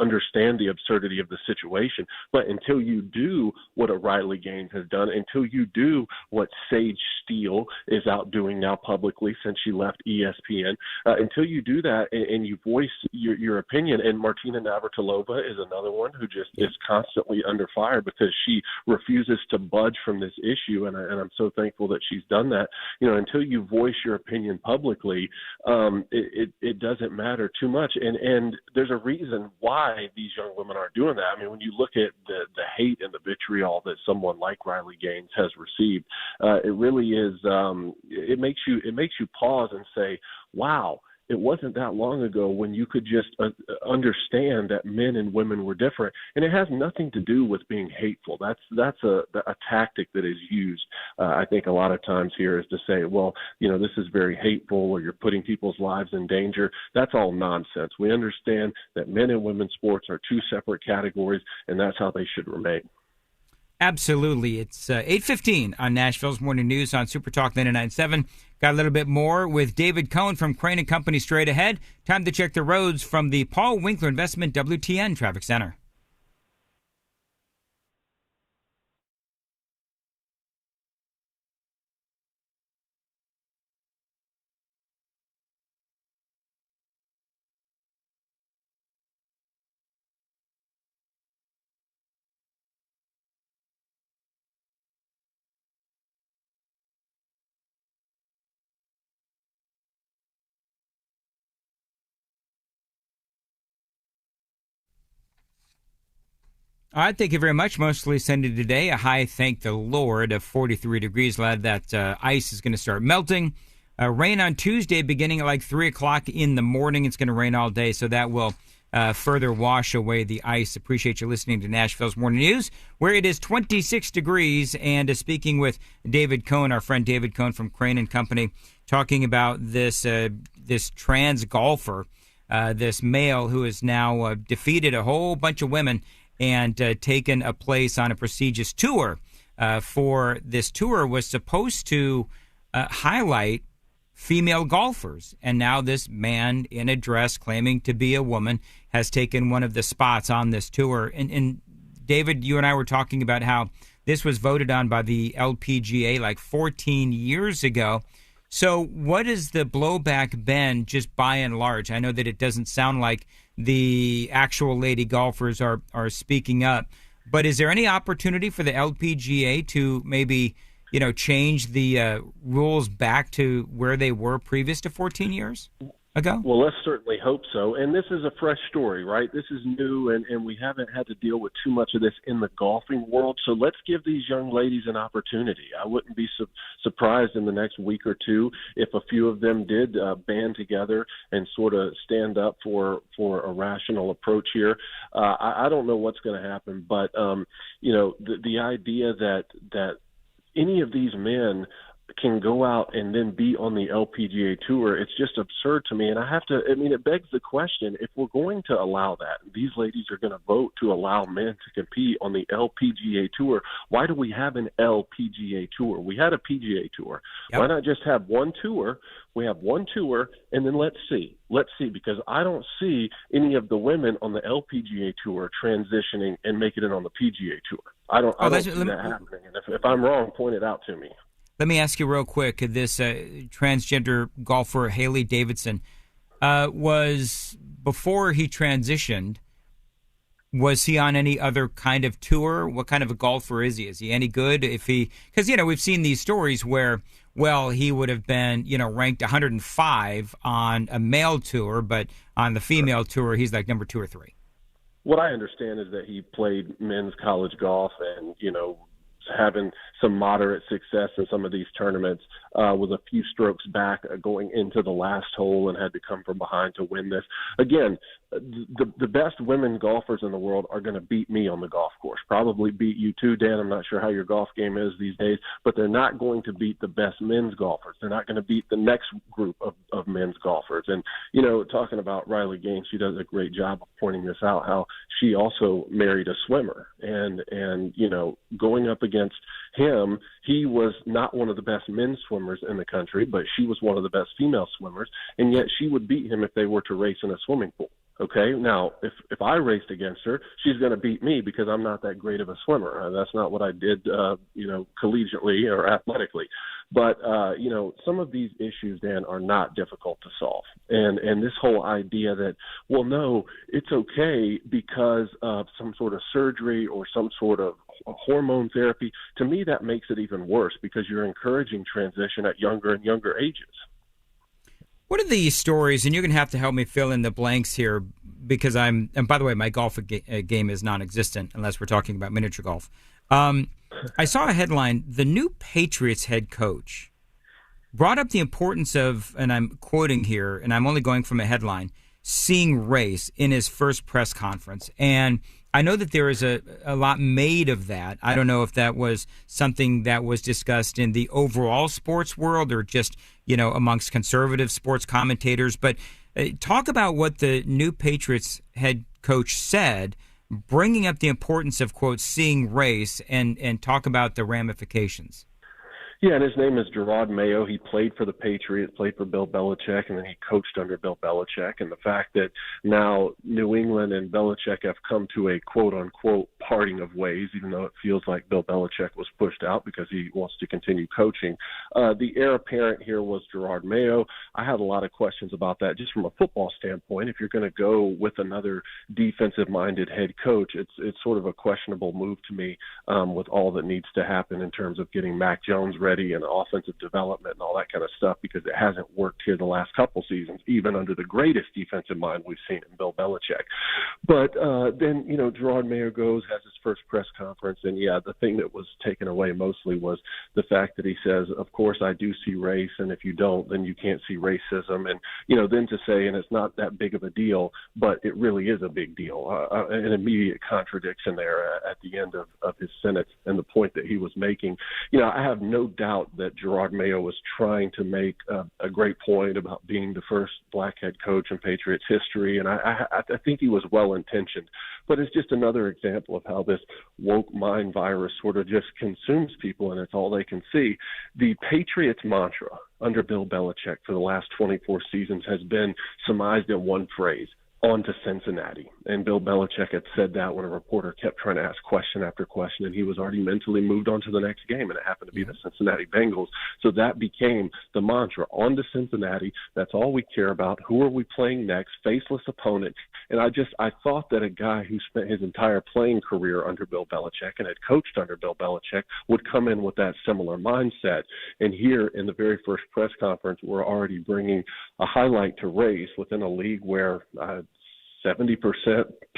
[SPEAKER 2] understand the absurdity of the situation. But until you do what a Riley Gaines has done, until you do what Sage Steele is out doing now publicly since she left ESPN, until you do that and you voice your opinion, and Martina Navratilova is another one who just is is constantly under fire because she refuses to budge from this issue. And I'm so thankful that she's done that. Until you voice your opinion publicly, it doesn't matter too much. And there's a reason why these young women are doing that. I mean, when you look at the hate and the vitriol that someone like Riley Gaines has received, it really is. It makes you pause and say, "Wow." It wasn't that long ago when you could just understand that men and women were different, and it has nothing to do with being hateful. That's a tactic that is used, I think, a lot of times here, is to say, well, this is very hateful, or you're putting people's lives in danger. That's all nonsense. We understand that men and women's sports are two separate categories, and that's how they should remain.
[SPEAKER 11] Absolutely. It's 8:15 on Nashville's Morning News on Super Talk 99.7. Got a little bit more with David Cohn from Crane & Company straight ahead. Time to check the roads from the Paul Winkler Investment WTN Traffic Center. All right, thank you very much. Mostly sunny today. A high, thank the Lord, of 43 degrees. Glad that ice is going to start melting. Rain on Tuesday beginning at like 3 o'clock in the morning. It's going to rain all day, so that will further wash away the ice. Appreciate you listening to Nashville's Morning News, where it is 26 degrees. And speaking with David Cohn, our friend David Cohn from Crane & Company, talking about this trans golfer, this male who has now defeated a whole bunch of women and taken a place on a prestigious tour. For this tour was supposed to highlight female golfers. And now this man in a dress claiming to be a woman has taken one of the spots on this tour. And David, you and I were talking about how this was voted on by the LPGA like 14 years ago. So what has the blowback been, just by and large? I know that it doesn't sound like the actual lady golfers are speaking up, but is there any opportunity for the LPGA to maybe, change the rules back to where they were previous to 14 years ago?
[SPEAKER 2] Well, let's certainly hope so. And this is a fresh story, right? This is new, and we haven't had to deal with too much of this in the golfing world. So let's give these young ladies an opportunity. I wouldn't be surprised in the next week or two if a few of them did band together and sort of stand up for a rational approach here. I don't know what's going to happen, but the idea that any of these men can go out and then be on the LPGA tour, it's just absurd to me. And it begs the question, if we're going to allow that, these ladies are going to vote to allow men to compete on the LPGA tour, why do we have an LPGA tour? We had a PGA tour. Yep. Why not just have one tour? We have one tour, and then let's see, because I don't see any of the women on the LPGA tour transitioning and making it on the PGA tour. I don't see that happening. And if I'm wrong, point it out to me.
[SPEAKER 11] Let me ask you real quick. This transgender golfer, Haley Davidson, was, before he transitioned, was he on any other kind of tour? What kind of a golfer is he? Is he any good? Because, we've seen these stories where, he would have been, ranked 105 on a male tour, but on the female tour, he's like number 2 or 3.
[SPEAKER 2] What I understand is that he played men's college golf and, having some moderate success in some of these tournaments, was a few strokes back going into the last hole and had to come from behind to win this. Again, the best women golfers in the world are going to beat me on the golf course, probably beat you too, Dan. I'm not sure how your golf game is these days, but they're not going to beat the best men's golfers. They're not going to beat the next group of men's golfers. And, talking about Riley Gaines, she does a great job of pointing this out, how she also married a swimmer. And going up against him, he was not one of the best men's swimmers in the country, but she was one of the best female swimmers, and yet she would beat him if they were to race in a swimming pool. Okay, now if I raced against her, she's going to beat me because I'm not that great of a swimmer. That's not what I did, collegiately or athletically. But some of these issues, Dan, are not difficult to solve. And this whole idea that, well, no, it's okay because of some sort of surgery or some sort of hormone therapy, to me that makes it even worse because you're encouraging transition at younger and younger ages.
[SPEAKER 11] What are the stories, and you're going to have to help me fill in the blanks here because and by the way, my golf game is non-existent unless we're talking about miniature golf. I saw a headline, the new Patriots head coach brought up the importance of, and I'm quoting here, and I'm only going from a headline, seeing race in his first press conference. And I know that there is a lot made of that. I don't know if that was something that was discussed in the overall sports world or just, amongst conservative sports commentators. But talk about what the new Patriots head coach said, bringing up the importance of, quote, seeing race and talk about the ramifications.
[SPEAKER 2] Yeah, and his name is Gerard Mayo. He played for the Patriots, played for Bill Belichick, and then he coached under Bill Belichick. And the fact that now New England and Belichick have come to a quote-unquote parting of ways, even though it feels like Bill Belichick was pushed out because he wants to continue coaching. The heir apparent here was Gerard Mayo. I had a lot of questions about that just from a football standpoint. If you're going to go with another defensive-minded head coach, it's sort of a questionable move to me with all that needs to happen in terms of getting Mac Jones ready and offensive development and all that kind of stuff, because it hasn't worked here the last couple seasons, even under the greatest defensive mind we've seen in Bill Belichick. But then, Gerard Mayo has his first press conference, and the thing that was taken away mostly was the fact that he says, of course I do see race, and if you don't, then you can't see racism. And, then to say, and it's not that big of a deal, but it really is a big deal, an immediate contradiction there at the end of his sentence and the point that he was making. I have no doubt that Gerard Mayo was trying to make a great point about being the first black head coach in Patriots history, and I think he was well-intentioned. But it's just another example of how this woke mind virus sort of just consumes people, and it's all they can see. The Patriots mantra under Bill Belichick for the last 24 seasons has been surmised in one phrase: on to Cincinnati. And Bill Belichick had said that when a reporter kept trying to ask question after question, and he was already mentally moved on to the next game, and it happened to be the Cincinnati Bengals. So that became the mantra: on to Cincinnati. That's all we care about. Who are we playing next? Faceless opponent. And I thought that a guy who spent his entire playing career under Bill Belichick and had coached under Bill Belichick would come in with that similar mindset. And here in the very first press conference, we're already bringing a highlight to race within a league where 70%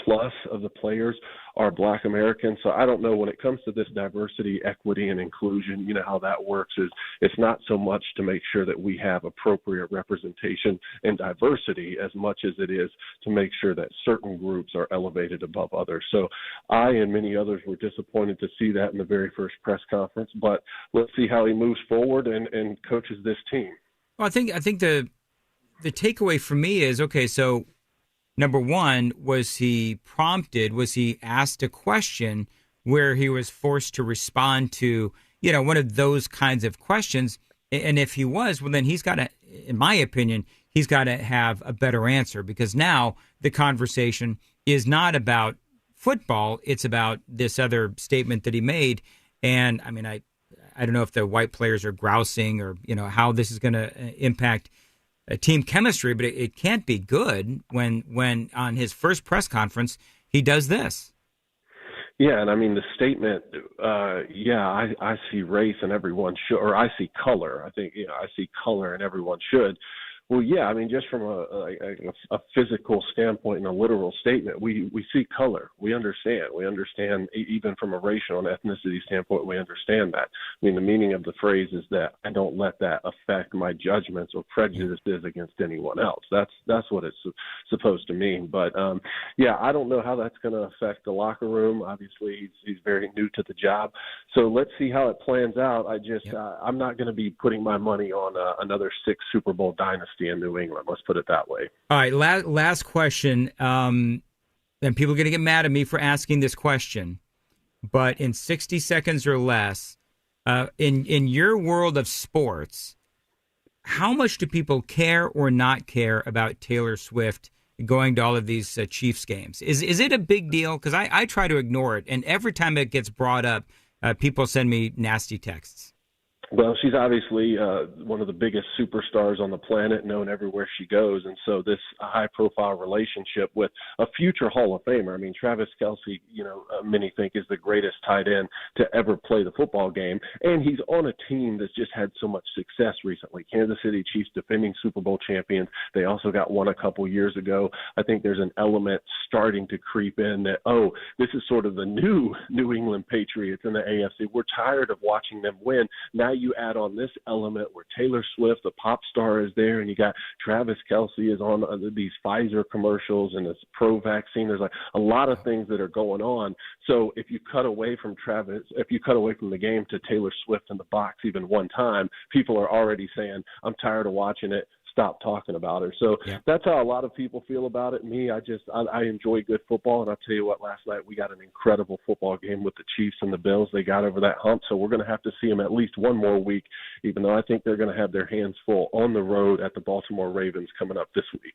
[SPEAKER 2] plus of the players are Black Americans. So I don't know, when it comes to this diversity, equity, and inclusion, how that works is it's not so much to make sure that we have appropriate representation and diversity as much as it is to make sure that certain groups are elevated above others. So I and many others were disappointed to see that in the very first press conference, but let's see how he moves forward and coaches this team.
[SPEAKER 11] Well, I think the takeaway for me is, okay, so number one, was he asked a question where he was forced to respond to, one of those kinds of questions? And if he was, well, then he's got to, in my opinion, he's got to have a better answer, because now the conversation is not about football. It's about this other statement that he made. And I mean, I don't know if the white players are grousing or, how this is going to impact team chemistry, but it can't be good when on his first press conference he does this.
[SPEAKER 2] Yeah, and I mean the statement, I see race and everyone should, or I see color. I think I see color and everyone should. Well, yeah, I mean, just from a physical standpoint and a literal statement, we see color. We understand. Even from a racial and ethnicity standpoint, we understand that. I mean, the meaning of the phrase is that I don't let that affect my judgments or prejudices against anyone else. That's what it's supposed to mean. But, I don't know how that's going to affect the locker room. Obviously, he's very new to the job. So let's see how it plans out. I'm not going to be putting my money on another 6 Super Bowl dynasty in New England. Let's put it that way.
[SPEAKER 11] All right, last question. And people are going to get mad at me for asking this question, but in 60 seconds or less, in your world of sports, how much do people care or not care about Taylor Swift going to all of these Chiefs games. Is it a big deal? Because I try to ignore it, and every time it gets brought up, people send me nasty texts.
[SPEAKER 2] Well, she's obviously one of the biggest superstars on the planet, known everywhere she goes. And so this high-profile relationship with a future Hall of Famer. I mean, Travis Kelce, many think is the greatest tight end to ever play the football game. And he's on a team that's just had so much success recently. Kansas City Chiefs, defending Super Bowl champions. They also got one a couple years ago. I think there's an element starting to creep in that, this is sort of the new New England Patriots in the AFC. We're tired of watching them win. Now you add on this element where Taylor Swift, the pop star, is there, and you got Travis Kelce is on these Pfizer commercials and this pro vaccine. There's like a lot of things that are going on. So if you cut away from the game to Taylor Swift in the box even one time, people are already saying, I'm tired of watching it. Stop talking about her. So that's how a lot of people feel about it. Me, I enjoy good football, and I'll tell you what, last night we got an incredible football game with the Chiefs and the Bills. They got over that hump, so we're going to have to see them at least one more week, even though I think they're going to have their hands full on the road at the Baltimore Ravens coming up this week.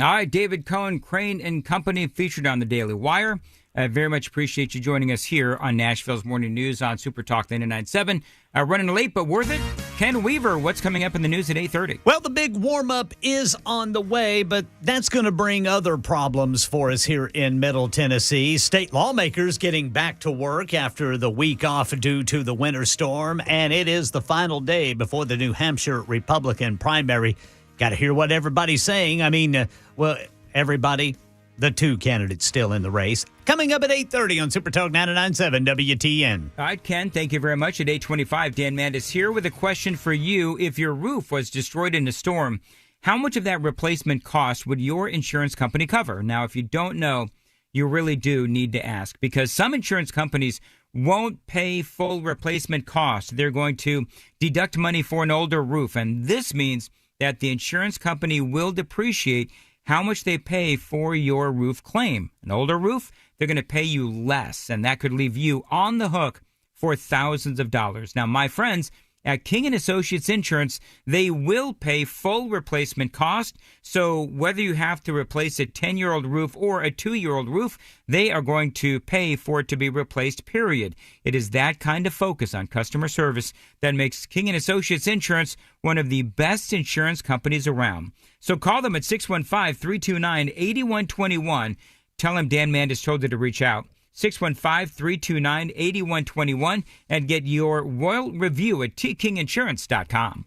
[SPEAKER 11] All right, David Cohen, Crane and Company, featured on the Daily Wire. I very much appreciate you joining us here on Nashville's Morning News on Super Talk 99.7. Running late, but worth it. Ken Weaver, what's coming up in the news at 8:30?
[SPEAKER 6] Well, the big warm-up is on the way, but that's going to bring other problems for us here in Middle Tennessee. State lawmakers getting back to work after the week off due to the winter storm, and it is the final day before the New Hampshire Republican primary. Got to hear what everybody's saying. I mean, everybody, the two candidates still in the race. Coming up at 8:30 on Super Talk 99.7 WTN.
[SPEAKER 11] All right, Ken, thank you very much. At 8:25, Dan Mandis here with a question for you. If your roof was destroyed in a storm, how much of that replacement cost would your insurance company cover? Now, if you don't know, you really do need to ask, because some insurance companies won't pay full replacement costs. They're going to deduct money for an older roof, and this means that the insurance company will depreciate how much they pay for your roof claim. An older roof, they're going to pay you less, and that could leave you on the hook for thousands of dollars. Now, my friends at King & Associates Insurance, they will pay full replacement cost. So whether you have to replace a 10-year-old roof or a 2-year-old roof, they are going to pay for it to be replaced, period. It is that kind of focus on customer service that makes King & Associates Insurance one of the best insurance companies around. So call them at 615-329-8121. Tell them Dan Mandis told you to reach out. 615-329-8121 and get your royal review at tkinginsurance.com.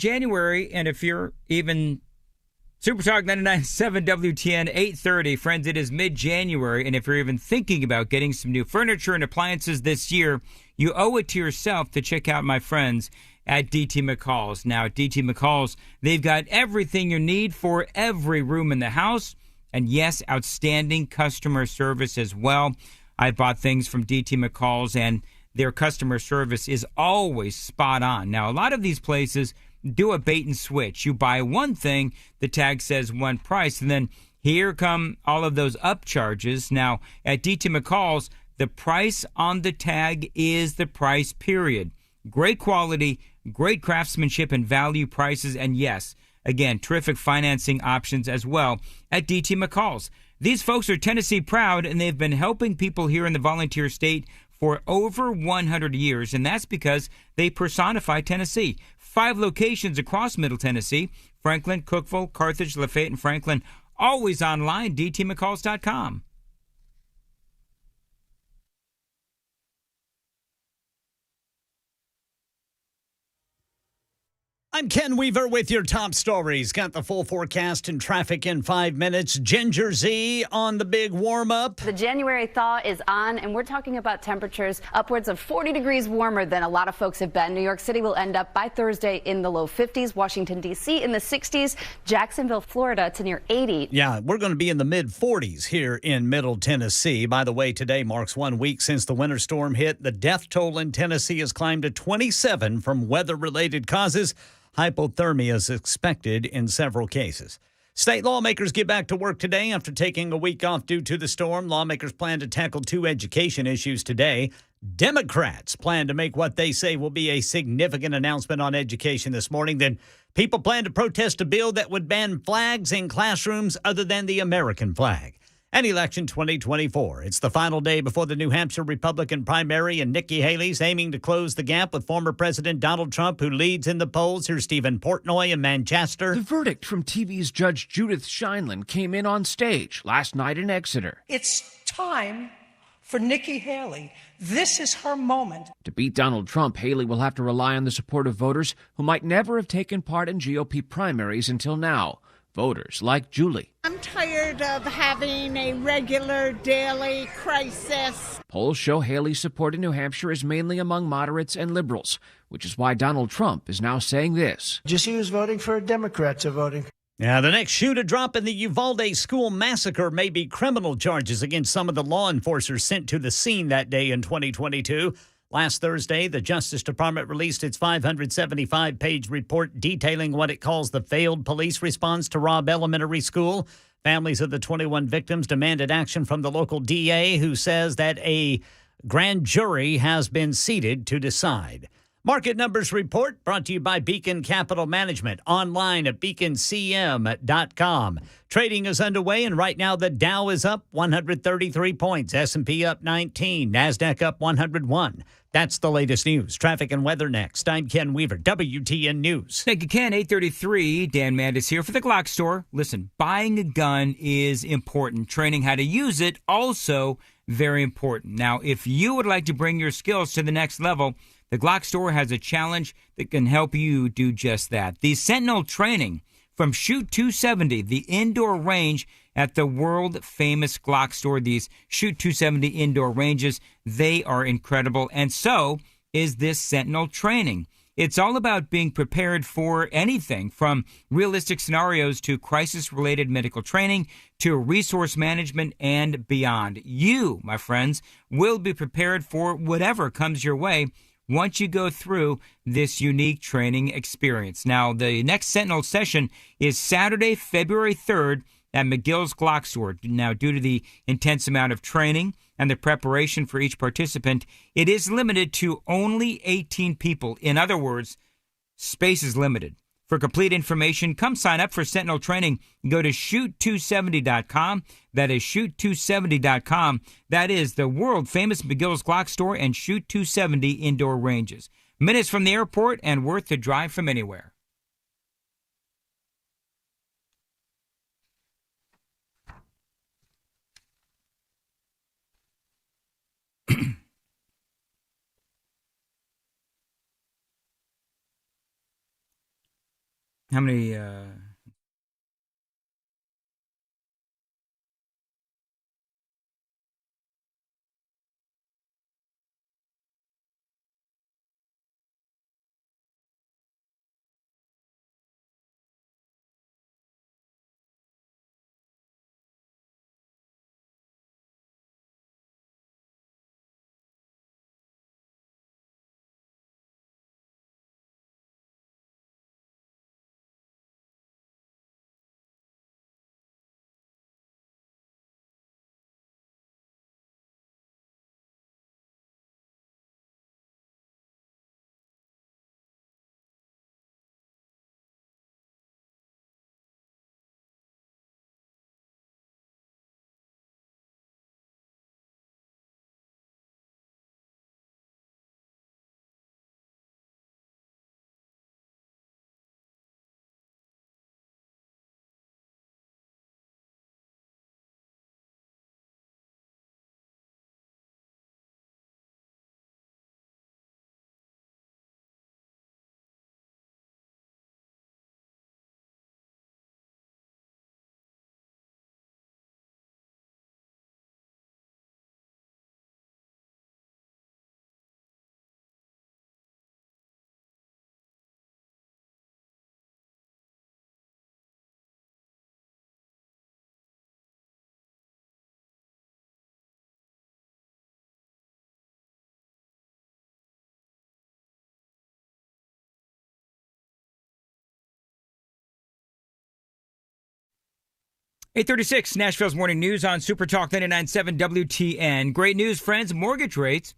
[SPEAKER 11] mid-January, and if you're even Super Talk 99.7 WTN 830, friends, it is mid-January, and if you're even thinking about getting some new furniture and appliances this year, you owe it to yourself to check out my friends at DT McCall's. Now, at DT McCall's, they've got everything you need for every room in the house, and yes, outstanding customer service as well. I bought things from DT McCall's, and their customer service is always spot on. Now, a lot of these places do a bait and switch. You buy one thing, the tag says one price, and then here come all of those upcharges. Now, at DT McCall's, the price on the tag is the price, period. Great quality, great craftsmanship and value prices, and yes, again, terrific financing options as well at DT McCall's. These folks are Tennessee proud, and they've been helping people here in the volunteer state for over 100 years, and that's because they personify Tennessee. 5 locations across Middle Tennessee: Franklin, Cookeville, Carthage, Lafayette, and Franklin. Always online, dtmccalls.com.
[SPEAKER 6] I'm Ken Weaver with your top stories. Got the full forecast and traffic in 5 minutes. Ginger Z on the big warm-up.
[SPEAKER 3] The January thaw is on, and we're talking about temperatures upwards of 40 degrees warmer than a lot of folks have been. New York City will end up by Thursday in the low 50s. Washington, D.C. in the 60s. Jacksonville, Florida to near 80.
[SPEAKER 6] Yeah, we're going to be in the mid-40s here in Middle Tennessee. By the way, today marks 1 week since the winter storm hit. The death toll in Tennessee has climbed to 27 from weather-related causes. Hypothermia is expected in several cases. State lawmakers get back to work today after taking a week off due to the storm. Lawmakers plan to tackle 2 education issues today. Democrats plan to make what they say will be a significant announcement on education this morning. Then people plan to protest a bill that would ban flags in classrooms other than the American flag. And election 2024. It's the final day before the New Hampshire Republican primary, and Nikki Haley's aiming to close the gap with former President Donald Trump, who leads in the polls. Here's Stephen Portnoy in Manchester.
[SPEAKER 19] The verdict from TV's Judge Judith Sheindlin came in on stage last night in Exeter.
[SPEAKER 21] It's time for Nikki Haley. This is her moment.
[SPEAKER 19] To beat Donald Trump, Haley will have to rely on the support of voters who might never have taken part in GOP primaries until now. Voters like Julie.
[SPEAKER 22] I'm tired of having a regular daily crisis.
[SPEAKER 19] Polls show Haley's support in New Hampshire is mainly among moderates and liberals, which is why Donald Trump is now saying this.
[SPEAKER 15] Just who's voting for Democrats are voting.
[SPEAKER 6] Now, the next shoe to drop in the Uvalde school massacre may be criminal charges against some of the law enforcers sent to the scene that day in 2022. Last Thursday, the Justice Department released its 575-page report detailing what it calls the failed police response to Robb Elementary School. Families of the 21 victims demanded action from the local DA, who says that a grand jury has been seated to decide. Market Numbers Report brought to you by Beacon Capital Management, online at beaconcm.com. Trading is underway, and right now the Dow is up 133 points, S&P up 19, NASDAQ up 101. That's the latest news. Traffic and weather next. I'm Ken Weaver, WTN News.
[SPEAKER 11] Thank you, Ken. 8:33. Dan Mandis here for the Glock Store. Listen, buying a gun is important. Training how to use it, also very important. Now, if you would like to bring your skills to the next level, the Glock Store has a challenge that can help you do just that. The Sentinel training from Shoot 270, the indoor range at the world-famous Glock Store. These Shoot 270 indoor ranges, they are incredible, and so is this Sentinel training. It's all about being prepared for anything from realistic scenarios to crisis-related medical training to resource management and beyond. You, my friends, will be prepared for whatever comes your way once you go through this unique training experience. Now, the next Sentinel session is Saturday, February 3rd at McGill's Glock Store. Now, due to the intense amount of training and the preparation for each participant, it is limited to only 18 people. In other words, space is limited. For complete information, come sign up for Sentinel training. Go to shoot270.com. That is shoot270.com. That is the world-famous McGill's Glock Store and Shoot 270 indoor ranges. Minutes from the airport and worth the drive from anywhere. How many? .836 Nashville's Morning News on Super Talk 99.7 WTN. Great news, friends. Mortgage rates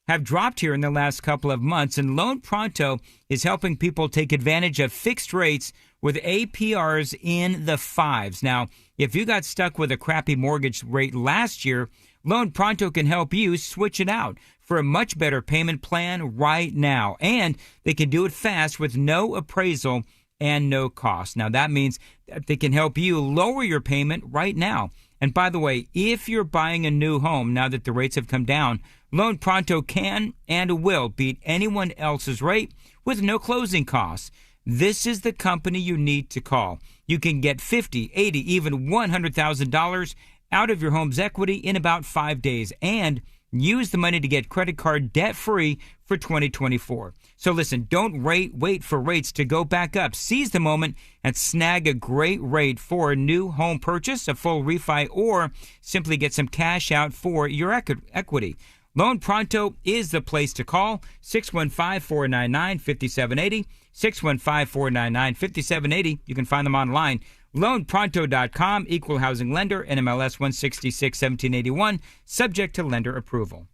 [SPEAKER 11] have dropped here in the last couple of months, and Loan Pronto is helping people take advantage of fixed rates with APRs in the fives. Now, if you got stuck with a crappy mortgage rate last year, Loan Pronto can help you switch it out for a much better payment plan right now. And they can do it fast with no appraisal and no cost. Now, that means that they can help you lower your payment right now. And by the way, if you're buying a new home now that the rates have come down, Loan Pronto can and will beat anyone else's rate with no closing costs. This is the company you need to call. You can get $50, $80, even $100,000 out of your home's equity in about 5 days and use the money to get credit card debt-free for 2024. So listen, don't wait for rates to go back up. Seize the moment and snag a great rate for a new home purchase, a full refi, or simply get some cash out for your equity. Loan Pronto is the place to call. 615-499-5780. 615-499-5780. You can find them online. LoanPronto.com, equal housing lender, NMLS 166-1781, subject to lender approval.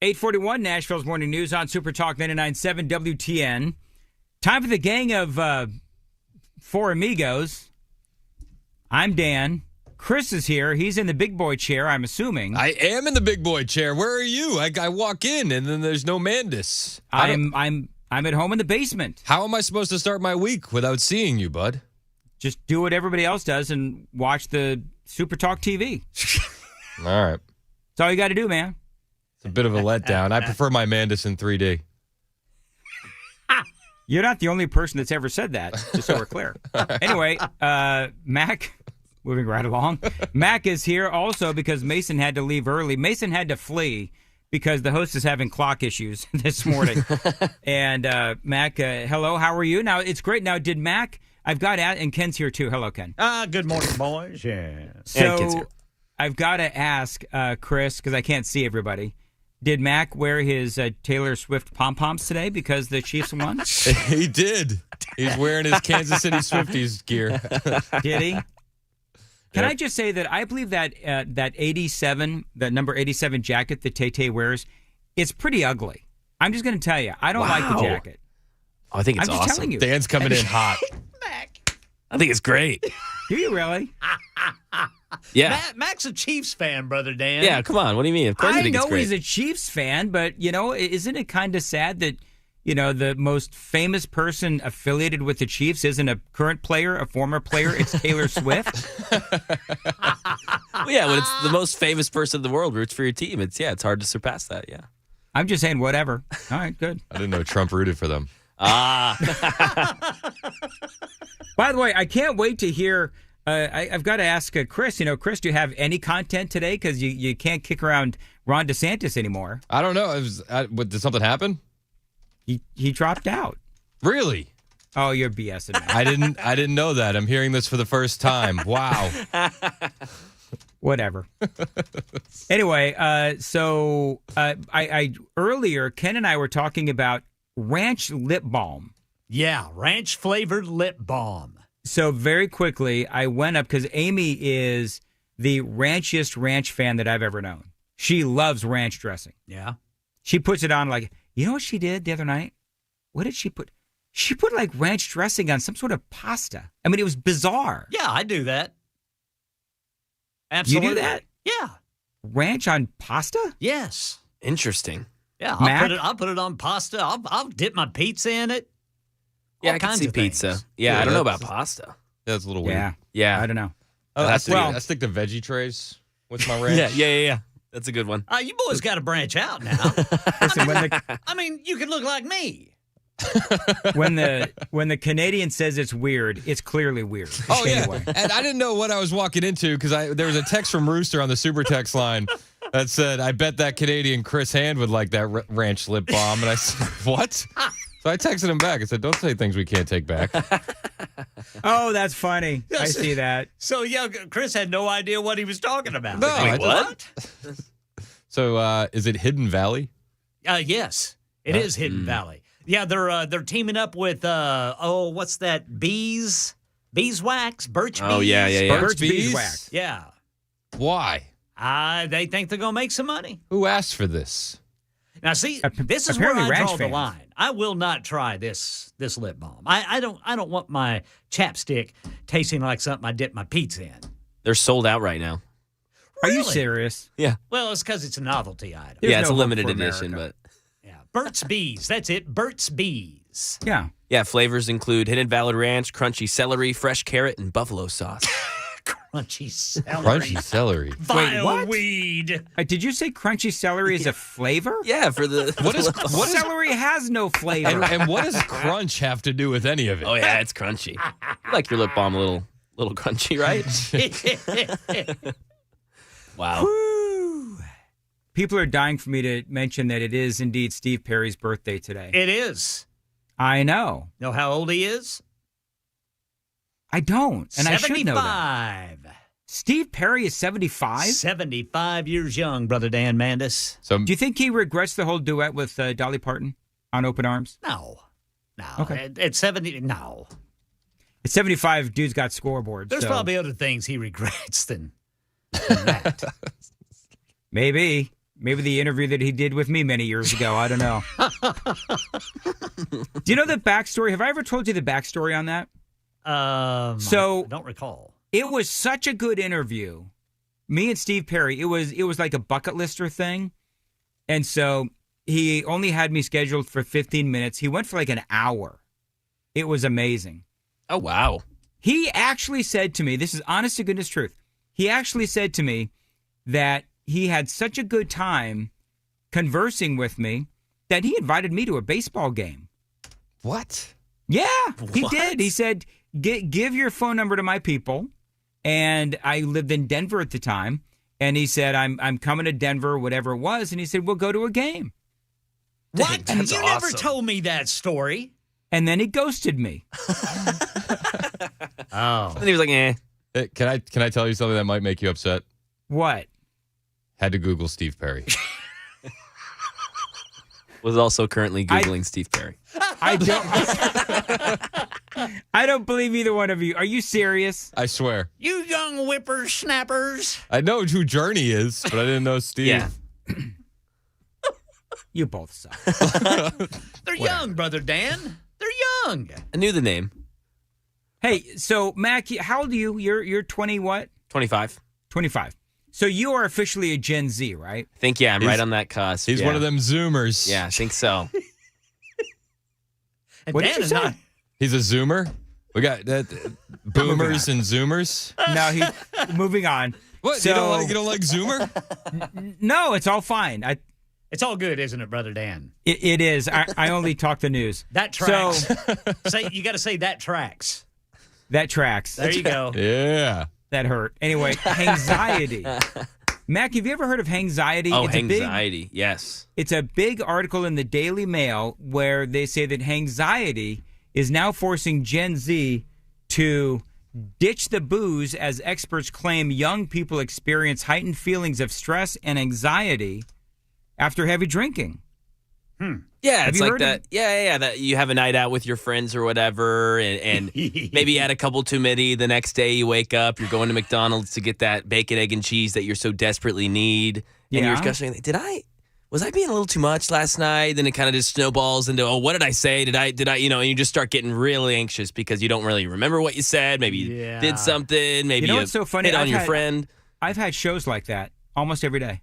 [SPEAKER 11] 841 Nashville's Morning News on Super Talk 99.7 WTN. Time for the gang of four amigos. I'm Dan. Chris is here. He's in the big boy chair, I'm assuming.
[SPEAKER 1] I am in the big boy chair. Where are you? I walk in, and then there's no Mandis.
[SPEAKER 11] I'm at home in the basement.
[SPEAKER 1] How am I supposed to start my week without seeing you, bud?
[SPEAKER 11] Just do what everybody else does and watch the Super Talk TV.
[SPEAKER 1] All right.
[SPEAKER 11] That's all you got to do, man.
[SPEAKER 1] It's a bit of a letdown. I prefer my Mandis in 3D.
[SPEAKER 11] You're not the only person that's ever said that, just so we're clear. Anyway, Mac, moving right along. Mac is here also because Mason had to leave early. Mason had to flee because the host is having clock issues this morning. And Mac, hello, how are you? Now, it's great. Now, did Mac, I've got, and Ken's here too. Hello, Ken.
[SPEAKER 6] Good morning, boys. Yeah.
[SPEAKER 11] So I've got to ask Chris, because I can't see everybody. Did Mac wear his Taylor Swift pom-poms today because the Chiefs won?
[SPEAKER 1] He did. He's wearing his Kansas City Swifties gear.
[SPEAKER 11] Did he? Can I just say that I believe that that 87, that number 87 jacket that Tay wears, it's pretty ugly. I'm just going to tell you, I don't like the jacket.
[SPEAKER 4] Oh, I think it's
[SPEAKER 11] I'm just
[SPEAKER 4] awesome.
[SPEAKER 11] telling you.
[SPEAKER 1] Dan's coming in hot.
[SPEAKER 4] I think it's great.
[SPEAKER 11] Do you really?
[SPEAKER 4] Yeah.
[SPEAKER 6] Mac's a Chiefs fan, Brother Dan.
[SPEAKER 4] Yeah, come on. What do you mean? Of course I think it's great.
[SPEAKER 11] He's a Chiefs fan, but, isn't it kind of sad that, the most famous person affiliated with the Chiefs isn't a current player, a former player? It's Taylor Swift.
[SPEAKER 4] Well, yeah, when it's the most famous person in the world roots for your team, it's hard to surpass that, yeah.
[SPEAKER 11] I'm just saying whatever. All right, good.
[SPEAKER 1] I didn't know Trump rooted for them.
[SPEAKER 11] By the way, I can't wait to hear. I've got to ask Chris. Chris, do you have any content today? Because you can't kick around Ron DeSantis anymore.
[SPEAKER 1] I don't know. Did something happen?
[SPEAKER 11] He dropped out.
[SPEAKER 1] Really?
[SPEAKER 11] Oh, you're BSing me.
[SPEAKER 1] I didn't know that. I'm hearing this for the first time. Wow.
[SPEAKER 11] Whatever. Anyway, so I earlier Ken and I were talking about ranch lip balm.
[SPEAKER 6] Yeah, ranch flavored lip balm.
[SPEAKER 11] So very quickly, I went up because Amy is the ranchiest ranch fan that I've ever known. She loves ranch dressing.
[SPEAKER 6] Yeah.
[SPEAKER 11] She puts it on like, you know what she did the other night? What did she put? She put like ranch dressing on some sort of pasta. I mean, it was bizarre.
[SPEAKER 6] Yeah, I do that. Absolutely.
[SPEAKER 11] You do that?
[SPEAKER 6] Yeah.
[SPEAKER 11] Ranch on pasta?
[SPEAKER 6] Yes.
[SPEAKER 4] Interesting.
[SPEAKER 6] Yeah,
[SPEAKER 11] Mac?
[SPEAKER 6] I'll put it on pasta. I'll dip my pizza in it.
[SPEAKER 4] Yeah, I can see pizza. Yeah, I don't know about pasta.
[SPEAKER 1] That's a little weird.
[SPEAKER 4] Yeah.
[SPEAKER 11] I don't know.
[SPEAKER 1] I stick to veggie trays with my ranch.
[SPEAKER 4] Yeah. That's a good one.
[SPEAKER 6] You boys got to branch out now.
[SPEAKER 11] Listen,
[SPEAKER 6] you could look like me.
[SPEAKER 11] when the Canadian says it's weird, it's clearly weird.
[SPEAKER 1] Oh, yeah.
[SPEAKER 11] Anyway.
[SPEAKER 1] And I didn't know what I was walking into because there was a text from Rooster on the super text line that said, I bet that Canadian Chris Hand would like that ranch lip balm. And I said, what? So I texted him back. I said, don't say things we can't take back.
[SPEAKER 11] Oh, that's funny. I see that.
[SPEAKER 6] So, yeah, Chris had no idea what he was talking about.
[SPEAKER 1] No,
[SPEAKER 6] Wait, what?
[SPEAKER 1] So is it Hidden Valley?
[SPEAKER 6] Yes, it is Hidden Valley. Yeah, they're teaming up with, what's that, beeswax, birch bees?
[SPEAKER 4] Oh, yeah.
[SPEAKER 11] Birch beeswax.
[SPEAKER 6] Yeah.
[SPEAKER 1] Why?
[SPEAKER 6] They think they're going to make some money.
[SPEAKER 1] Who asked for this?
[SPEAKER 6] Now, see, this is where
[SPEAKER 11] apparently
[SPEAKER 6] I draw
[SPEAKER 11] ranch
[SPEAKER 6] the
[SPEAKER 11] fans.
[SPEAKER 6] line. I will not try this lip balm. I don't want my chapstick tasting like something I dip my pizza in.
[SPEAKER 4] They're sold out right now.
[SPEAKER 11] Are
[SPEAKER 6] Really?
[SPEAKER 11] you serious?
[SPEAKER 4] Yeah.
[SPEAKER 6] Well, it's because it's a novelty item.
[SPEAKER 11] There's
[SPEAKER 4] it's
[SPEAKER 11] no
[SPEAKER 4] a
[SPEAKER 11] hope
[SPEAKER 4] limited
[SPEAKER 11] for
[SPEAKER 4] edition,
[SPEAKER 11] America.
[SPEAKER 4] but
[SPEAKER 6] Yeah, Burt's Bees. That's it, Burt's Bees.
[SPEAKER 11] Yeah.
[SPEAKER 4] yeah, flavors include Hidden Valley Ranch, crunchy celery, fresh carrot, and buffalo sauce.
[SPEAKER 6] Crunchy celery.
[SPEAKER 1] Crunchy celery.
[SPEAKER 6] Vile
[SPEAKER 11] what?
[SPEAKER 6] weed.
[SPEAKER 11] Did you say crunchy celery is a flavor?
[SPEAKER 4] Yeah, for the
[SPEAKER 11] Celery has no flavor.
[SPEAKER 1] And what does crunch have to do with any of it?
[SPEAKER 4] Oh yeah, it's crunchy. You like your lip balm a little crunchy, right? Wow.
[SPEAKER 11] Woo. People are dying for me to mention that it is indeed Steve Perry's birthday today.
[SPEAKER 6] It is.
[SPEAKER 11] I know.
[SPEAKER 6] Know how old he is?
[SPEAKER 11] I don't, and
[SPEAKER 6] 75.
[SPEAKER 11] I should know that. Steve Perry is 75?
[SPEAKER 6] 75 years young, Brother Dan Mandis.
[SPEAKER 1] So,
[SPEAKER 11] do you think he regrets the whole duet with Dolly Parton on Open Arms?
[SPEAKER 6] No.
[SPEAKER 11] Okay.
[SPEAKER 6] At 70, no.
[SPEAKER 11] At 75, dude's got scoreboards.
[SPEAKER 6] There's
[SPEAKER 11] so
[SPEAKER 6] probably other things he regrets than that.
[SPEAKER 11] maybe. Maybe the interview that he did with me many years ago. I don't know. Do you know the backstory? Have I ever told you the backstory on that?
[SPEAKER 6] I don't recall.
[SPEAKER 11] It was such a good interview. Me and Steve Perry, it was like a bucket lister thing. And so he only had me scheduled for 15 minutes. He went for like an hour. It was amazing.
[SPEAKER 4] Oh, wow.
[SPEAKER 11] He actually said to me, this is honest to goodness truth. He actually said to me that he had such a good time conversing with me that he invited me to a baseball game.
[SPEAKER 1] What?
[SPEAKER 11] Yeah, he did. He said, give your phone number to my people. And I lived in Denver at the time. And he said, I'm coming to Denver, whatever it was. And he said, we'll go to a game.
[SPEAKER 6] What?
[SPEAKER 4] That's
[SPEAKER 6] You
[SPEAKER 4] awesome.
[SPEAKER 6] never told me that story.
[SPEAKER 11] And then he ghosted me.
[SPEAKER 6] Oh.
[SPEAKER 4] And he was like,
[SPEAKER 1] Hey, can I tell you something that might make you upset?
[SPEAKER 11] What?
[SPEAKER 1] Had to Google Steve Perry.
[SPEAKER 4] Was also currently Googling Steve Perry.
[SPEAKER 11] I don't believe either one of you. Are you serious?
[SPEAKER 1] I swear.
[SPEAKER 6] You young whippersnappers.
[SPEAKER 1] I know who Journey is, but I didn't know Steve.
[SPEAKER 4] Yeah.
[SPEAKER 11] You both suck.
[SPEAKER 6] They're young, Brother Dan. They're young.
[SPEAKER 4] I knew the name.
[SPEAKER 11] Hey, so Mac, how old are you? You're 20 what?
[SPEAKER 4] 25.
[SPEAKER 11] 25. So you are officially a Gen Z, right?
[SPEAKER 4] I think, I'm right on that cusp.
[SPEAKER 1] He's one of them Zoomers.
[SPEAKER 4] Yeah, I think so.
[SPEAKER 6] And
[SPEAKER 11] What
[SPEAKER 6] Dan
[SPEAKER 11] did you
[SPEAKER 6] is
[SPEAKER 11] say?
[SPEAKER 6] not.
[SPEAKER 1] He's a Zoomer. We got boomers and Zoomers.
[SPEAKER 11] No, moving on.
[SPEAKER 1] What?
[SPEAKER 11] So,
[SPEAKER 1] you don't like Zoomer?
[SPEAKER 11] No, it's all fine.
[SPEAKER 6] It's all good, isn't it, Brother Dan?
[SPEAKER 11] It is. I only talk the news.
[SPEAKER 6] That tracks.
[SPEAKER 11] So,
[SPEAKER 6] You got to say that tracks.
[SPEAKER 11] that tracks.
[SPEAKER 6] There you go.
[SPEAKER 1] Yeah.
[SPEAKER 11] That hurt. Anyway, anxiety. Mac, have you ever heard of anxiety?
[SPEAKER 4] Oh,
[SPEAKER 11] It's
[SPEAKER 4] anxiety. Yes.
[SPEAKER 11] It's a big article in the Daily Mail where they say that anxiety is now forcing Gen Z to ditch the booze as experts claim young people experience heightened feelings of stress and anxiety after heavy drinking.
[SPEAKER 4] Yeah,
[SPEAKER 11] Have
[SPEAKER 4] it's
[SPEAKER 11] you
[SPEAKER 4] like
[SPEAKER 11] heard
[SPEAKER 4] that. Yeah. That you have a night out with your friends or whatever, and maybe you had a couple too many. The next day you wake up, you're going to McDonald's to get that bacon, egg, and cheese that you're so desperately need, and
[SPEAKER 11] Yeah.
[SPEAKER 4] you're discussing, was I being a little too much last night? Then it kind of just snowballs into, what did I say? Did I, and you just start getting really anxious because you don't really remember what you said. Maybe you did something. Maybe
[SPEAKER 11] You know what's so funny?
[SPEAKER 4] hit on your friend.
[SPEAKER 11] I've had shows like that almost every day.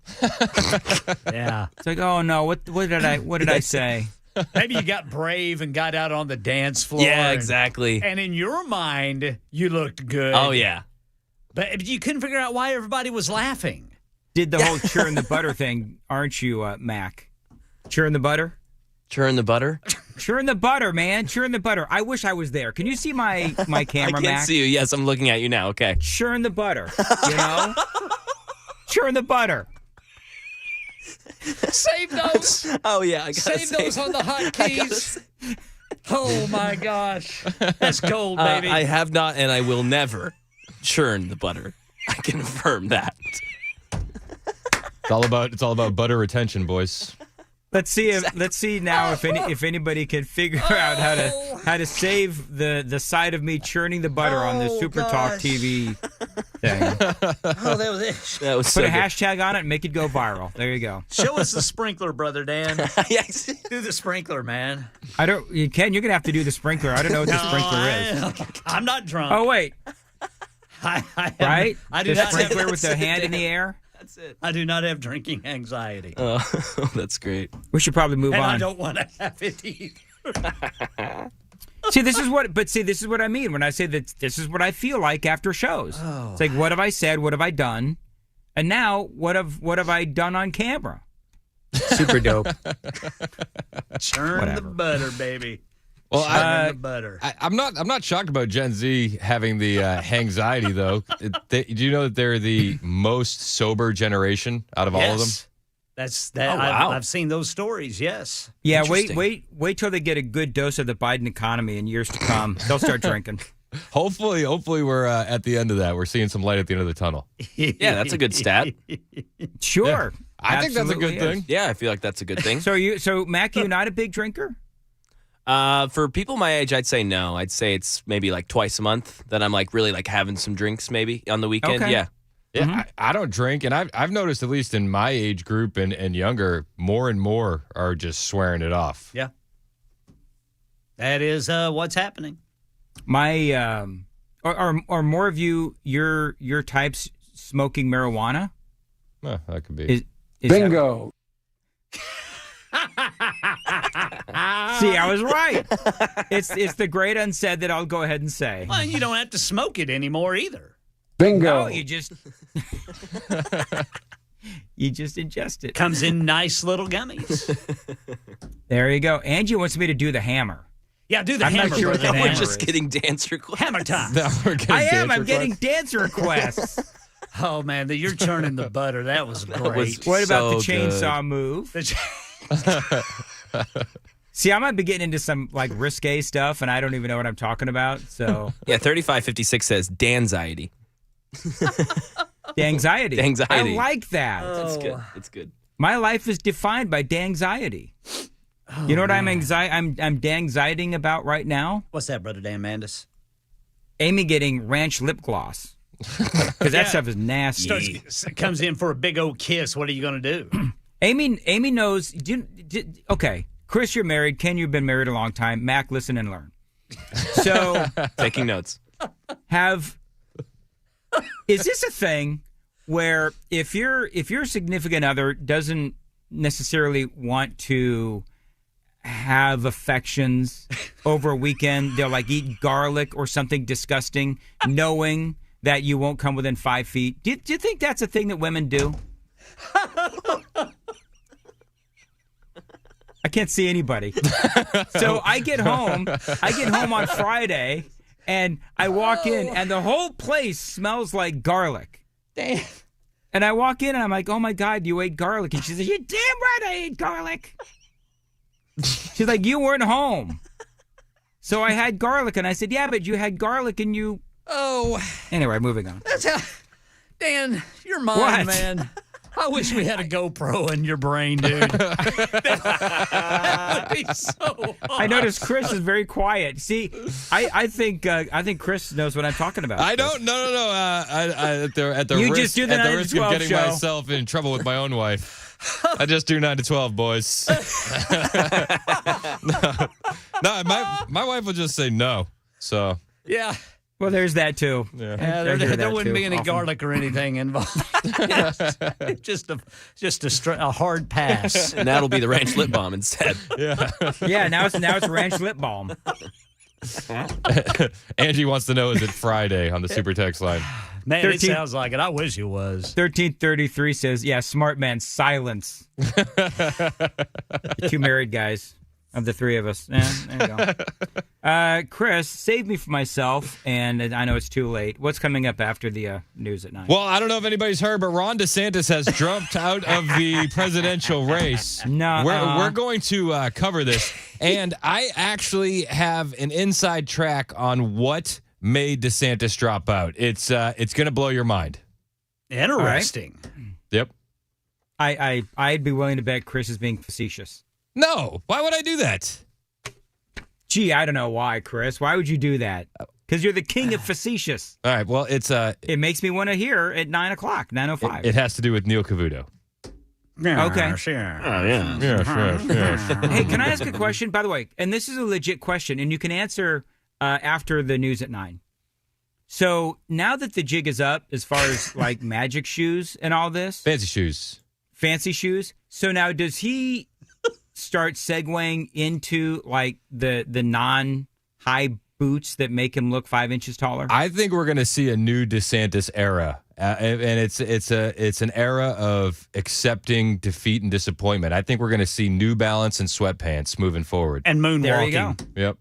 [SPEAKER 6] Yeah.
[SPEAKER 11] It's like, oh no, what did I say?
[SPEAKER 6] Maybe you got brave and got out on the dance floor.
[SPEAKER 4] Yeah, exactly.
[SPEAKER 6] And in your mind, you looked good.
[SPEAKER 4] Oh, yeah.
[SPEAKER 6] But you couldn't figure out why everybody was laughing.
[SPEAKER 11] Did the whole churn the butter thing, aren't you, Mac? Churn the butter?
[SPEAKER 4] Churn the butter?
[SPEAKER 11] Churn the butter, man. Churn the butter. I wish I was there. Can you see my camera,
[SPEAKER 4] I can't
[SPEAKER 11] Mac?
[SPEAKER 4] see you. Yes, I'm looking at you now. Okay.
[SPEAKER 11] Churn the butter, you know? Churn the butter.
[SPEAKER 6] Save those.
[SPEAKER 4] Oh, yeah. I gotta
[SPEAKER 6] Save those on the hotkeys. Oh, my gosh. That's gold, baby.
[SPEAKER 4] I have not, and I will never churn the butter. I confirm that.
[SPEAKER 1] It's all about butter retention, boys.
[SPEAKER 11] Let's see now if anybody can figure out how to save the side of me churning the butter on the Super Talk TV thing.
[SPEAKER 6] Oh, that was it.
[SPEAKER 4] That was
[SPEAKER 11] Put
[SPEAKER 4] so
[SPEAKER 11] a
[SPEAKER 4] good.
[SPEAKER 11] hashtag on it and make it go viral. There you go.
[SPEAKER 6] Show us the sprinkler, Brother Dan.
[SPEAKER 4] Yes.
[SPEAKER 6] Do the sprinkler, man.
[SPEAKER 11] Ken, you're gonna have to do the sprinkler. I don't know what the sprinkler is.
[SPEAKER 6] I'm not drunk.
[SPEAKER 11] Oh wait, right?
[SPEAKER 6] I do
[SPEAKER 11] the
[SPEAKER 6] not
[SPEAKER 11] sprinkler
[SPEAKER 6] have,
[SPEAKER 11] with the hand in the air.
[SPEAKER 4] That's it.
[SPEAKER 6] I do not have drinking anxiety.
[SPEAKER 4] Oh, that's great.
[SPEAKER 11] We should probably move
[SPEAKER 6] and
[SPEAKER 11] on.
[SPEAKER 6] I don't want to have it either.
[SPEAKER 11] This is what I mean when I say that this is what I feel like after shows.
[SPEAKER 6] Oh.
[SPEAKER 11] It's like, what have I said? What have I done? And now, what have I done on camera? Super dope.
[SPEAKER 6] Churn the butter, baby.
[SPEAKER 1] Well,
[SPEAKER 6] Churn the butter.
[SPEAKER 1] I'm not shocked about Gen Z having the anxiety though. Do you know that they're the most sober generation out of all of them?
[SPEAKER 6] That's that.
[SPEAKER 4] Oh, wow.
[SPEAKER 6] I've seen those stories. Yes.
[SPEAKER 11] Yeah, wait till they get a good dose of the Biden economy in years to come. They'll start drinking.
[SPEAKER 1] Hopefully we're at the end of that. We're seeing some light at the end of the tunnel.
[SPEAKER 4] Yeah, that's a good stat.
[SPEAKER 11] Sure.
[SPEAKER 1] Yeah. I think that's a good
[SPEAKER 11] Absolutely
[SPEAKER 1] thing.
[SPEAKER 4] Yeah, I feel like that's a good thing.
[SPEAKER 11] So Mac, you not a big drinker?
[SPEAKER 4] For people my age, I'd say no. I'd say it's maybe like twice a month that I'm like really like having some drinks maybe on the weekend.
[SPEAKER 11] Okay.
[SPEAKER 4] Yeah.
[SPEAKER 1] Yeah, I don't drink, and I've noticed, at least in my age group and younger, more and more are just swearing it off.
[SPEAKER 6] Yeah. That is what's happening.
[SPEAKER 11] My are more of your types smoking marijuana?
[SPEAKER 1] Oh, that could be.
[SPEAKER 11] Bingo. See, I was right. It's the great unsaid that I'll go ahead and say.
[SPEAKER 6] Well, you don't have to smoke it anymore either.
[SPEAKER 11] Bingo. No, you just ingest it.
[SPEAKER 6] Comes in nice little gummies.
[SPEAKER 11] There you go. Angie wants me to do the hammer.
[SPEAKER 6] Yeah, do the
[SPEAKER 11] I'm
[SPEAKER 6] hammer.
[SPEAKER 11] not sure what the
[SPEAKER 4] We're
[SPEAKER 11] hammer
[SPEAKER 4] just
[SPEAKER 11] is.
[SPEAKER 4] getting dance requests.
[SPEAKER 6] Hammer time.
[SPEAKER 11] I'm getting dance requests.
[SPEAKER 6] Oh, man, you're churning the butter. That was great.
[SPEAKER 11] What about the chainsaw move? See, I might be getting into some like risque stuff, and I don't even know what I'm talking about. So
[SPEAKER 4] yeah, 3556 says Danxiety.
[SPEAKER 11] Anxiety.
[SPEAKER 4] Anxiety.
[SPEAKER 11] I like that.
[SPEAKER 4] That's good. It's good.
[SPEAKER 11] My life is defined by anxiety. You know what I'm dangxiting about right now?
[SPEAKER 6] What's that, Brother Dan Mandis?
[SPEAKER 11] Amy getting ranch lip gloss. Because that stuff is nasty.
[SPEAKER 6] Comes in for a big old kiss. What are you going to do?
[SPEAKER 11] Amy knows. Okay, Chris, you're married. Ken, you've been married a long time. Mac, listen and learn. So
[SPEAKER 4] taking notes.
[SPEAKER 11] Is this a thing where if your significant other doesn't necessarily want to have affections over a weekend, they'll like eat garlic or something disgusting, knowing that you won't come within 5 feet? Do you think that's a thing that women do? I can't see anybody. So I get home on Friday, and I walk in, and the whole place smells like garlic.
[SPEAKER 6] Damn.
[SPEAKER 11] And I walk in, and I'm like, oh, my God, you ate garlic. And she says, you're damn right I ate garlic. She's like, you weren't home. So I had garlic, and I said, yeah, but you had garlic, and you...
[SPEAKER 6] Oh.
[SPEAKER 11] Anyway, moving on.
[SPEAKER 6] That's how... Dan, you're mine,
[SPEAKER 11] What?
[SPEAKER 6] man. I wish we had a GoPro in your brain, dude. That would be so hard.
[SPEAKER 11] I noticed Chris is very quiet. See, I think Chris knows what I'm talking about.
[SPEAKER 1] I don't. No. At the
[SPEAKER 11] You
[SPEAKER 1] risk,
[SPEAKER 11] just do the
[SPEAKER 1] at
[SPEAKER 11] 9
[SPEAKER 1] the
[SPEAKER 11] to
[SPEAKER 1] risk of
[SPEAKER 11] 12
[SPEAKER 1] getting
[SPEAKER 11] show.
[SPEAKER 1] myself in trouble with my own wife, I just do 9 to 12, boys. No, my wife will just say no. So
[SPEAKER 6] Yeah.
[SPEAKER 11] Well, there's that too.
[SPEAKER 1] Yeah.
[SPEAKER 6] There wouldn't be any garlic or anything involved. just a hard pass.
[SPEAKER 4] And that'll be the ranch lip balm instead.
[SPEAKER 11] Yeah. Now it's ranch lip balm.
[SPEAKER 1] Angie wants to know, is it Friday on the super text line?
[SPEAKER 6] Man, it sounds like it. I wish it was.
[SPEAKER 11] 1333 says, yeah, smart man, silence. Two married guys of the three of us. Yeah, there you go. Chris, save me from myself, and I know it's too late. What's coming up after the news at 9?
[SPEAKER 1] Well, I don't know if anybody's heard, but Ron DeSantis has jumped out of the presidential race.
[SPEAKER 11] No,
[SPEAKER 1] we're going to cover this, and I actually have an inside track on what made DeSantis drop out. It's going to blow your mind.
[SPEAKER 6] Interesting.
[SPEAKER 1] Yep.
[SPEAKER 11] I'd be willing to bet Chris is being facetious.
[SPEAKER 1] No. Why would I do that?
[SPEAKER 11] Gee, I don't know why, Chris. Why would you do that? Because you're the king of facetious.
[SPEAKER 1] All right. Well, it's
[SPEAKER 11] It makes me want to hear at 9 o'clock, 9:05.
[SPEAKER 1] It has to do with Neil Cavuto.
[SPEAKER 11] Okay.
[SPEAKER 6] Sure.
[SPEAKER 1] Oh, yeah. Sure.
[SPEAKER 11] Hey, can I ask a question? By the way, and this is a legit question, and you can answer after the news at 9. So now that the jig is up as far as like magic shoes and all this.
[SPEAKER 1] Fancy shoes.
[SPEAKER 11] So now does he start segueing into like the non-high boots that make him look 5 inches taller?
[SPEAKER 1] I think we're going to see a new DeSantis era, and it's an era of accepting defeat and disappointment. I think we're going to see New Balance and sweatpants moving forward.
[SPEAKER 6] And moonwalking.
[SPEAKER 11] There you go.
[SPEAKER 1] Yep.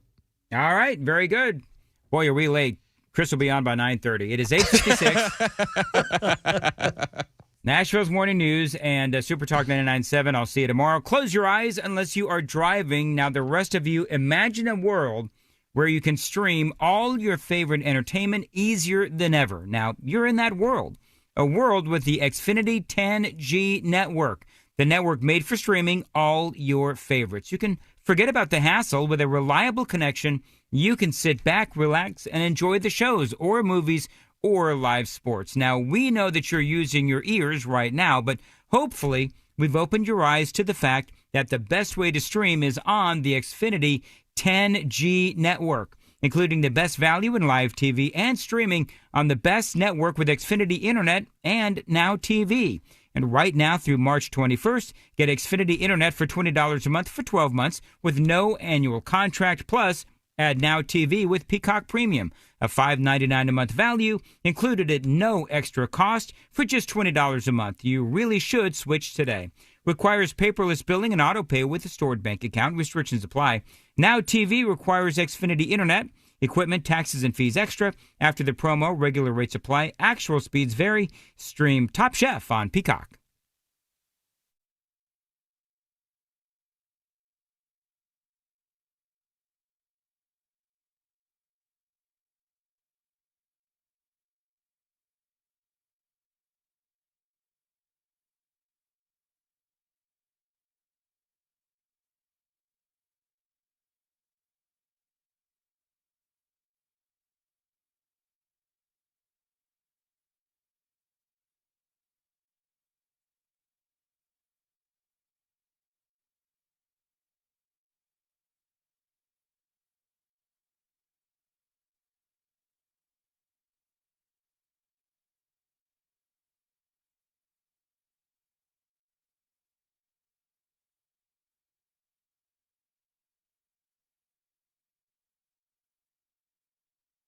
[SPEAKER 11] All right, very good. Boy, are we late. Chris will be on by 9:30. It is 8:56. Nashville's Morning News and Super Talk 99.7. I'll see you tomorrow. Close your eyes unless you are driving. Now, the rest of you, imagine a world where you can stream all your favorite entertainment easier than ever. Now, you're in that world. A world with the Xfinity 10G network. The network made for streaming all your favorites. You can forget about the hassle. With a reliable connection, you can sit back, relax, and enjoy the shows or movies or live sports. Now, we know that you're using your ears right now, but hopefully we've opened your eyes to the fact that the best way to stream is on the Xfinity 10G network, including the best value in live TV and streaming on the best network with Xfinity Internet and Now TV. And right now through March 21st, get Xfinity Internet for $20 a month for 12 months with no annual contract, plus add Now TV with Peacock Premium, a $5.99 a month value included at no extra cost for just $20 a month. You really should switch today. Requires paperless billing and auto pay with a stored bank account. Restrictions apply. Now TV requires Xfinity Internet. Equipment, taxes, and fees extra. After the promo, regular rates apply. Actual speeds vary. Stream Top Chef on Peacock.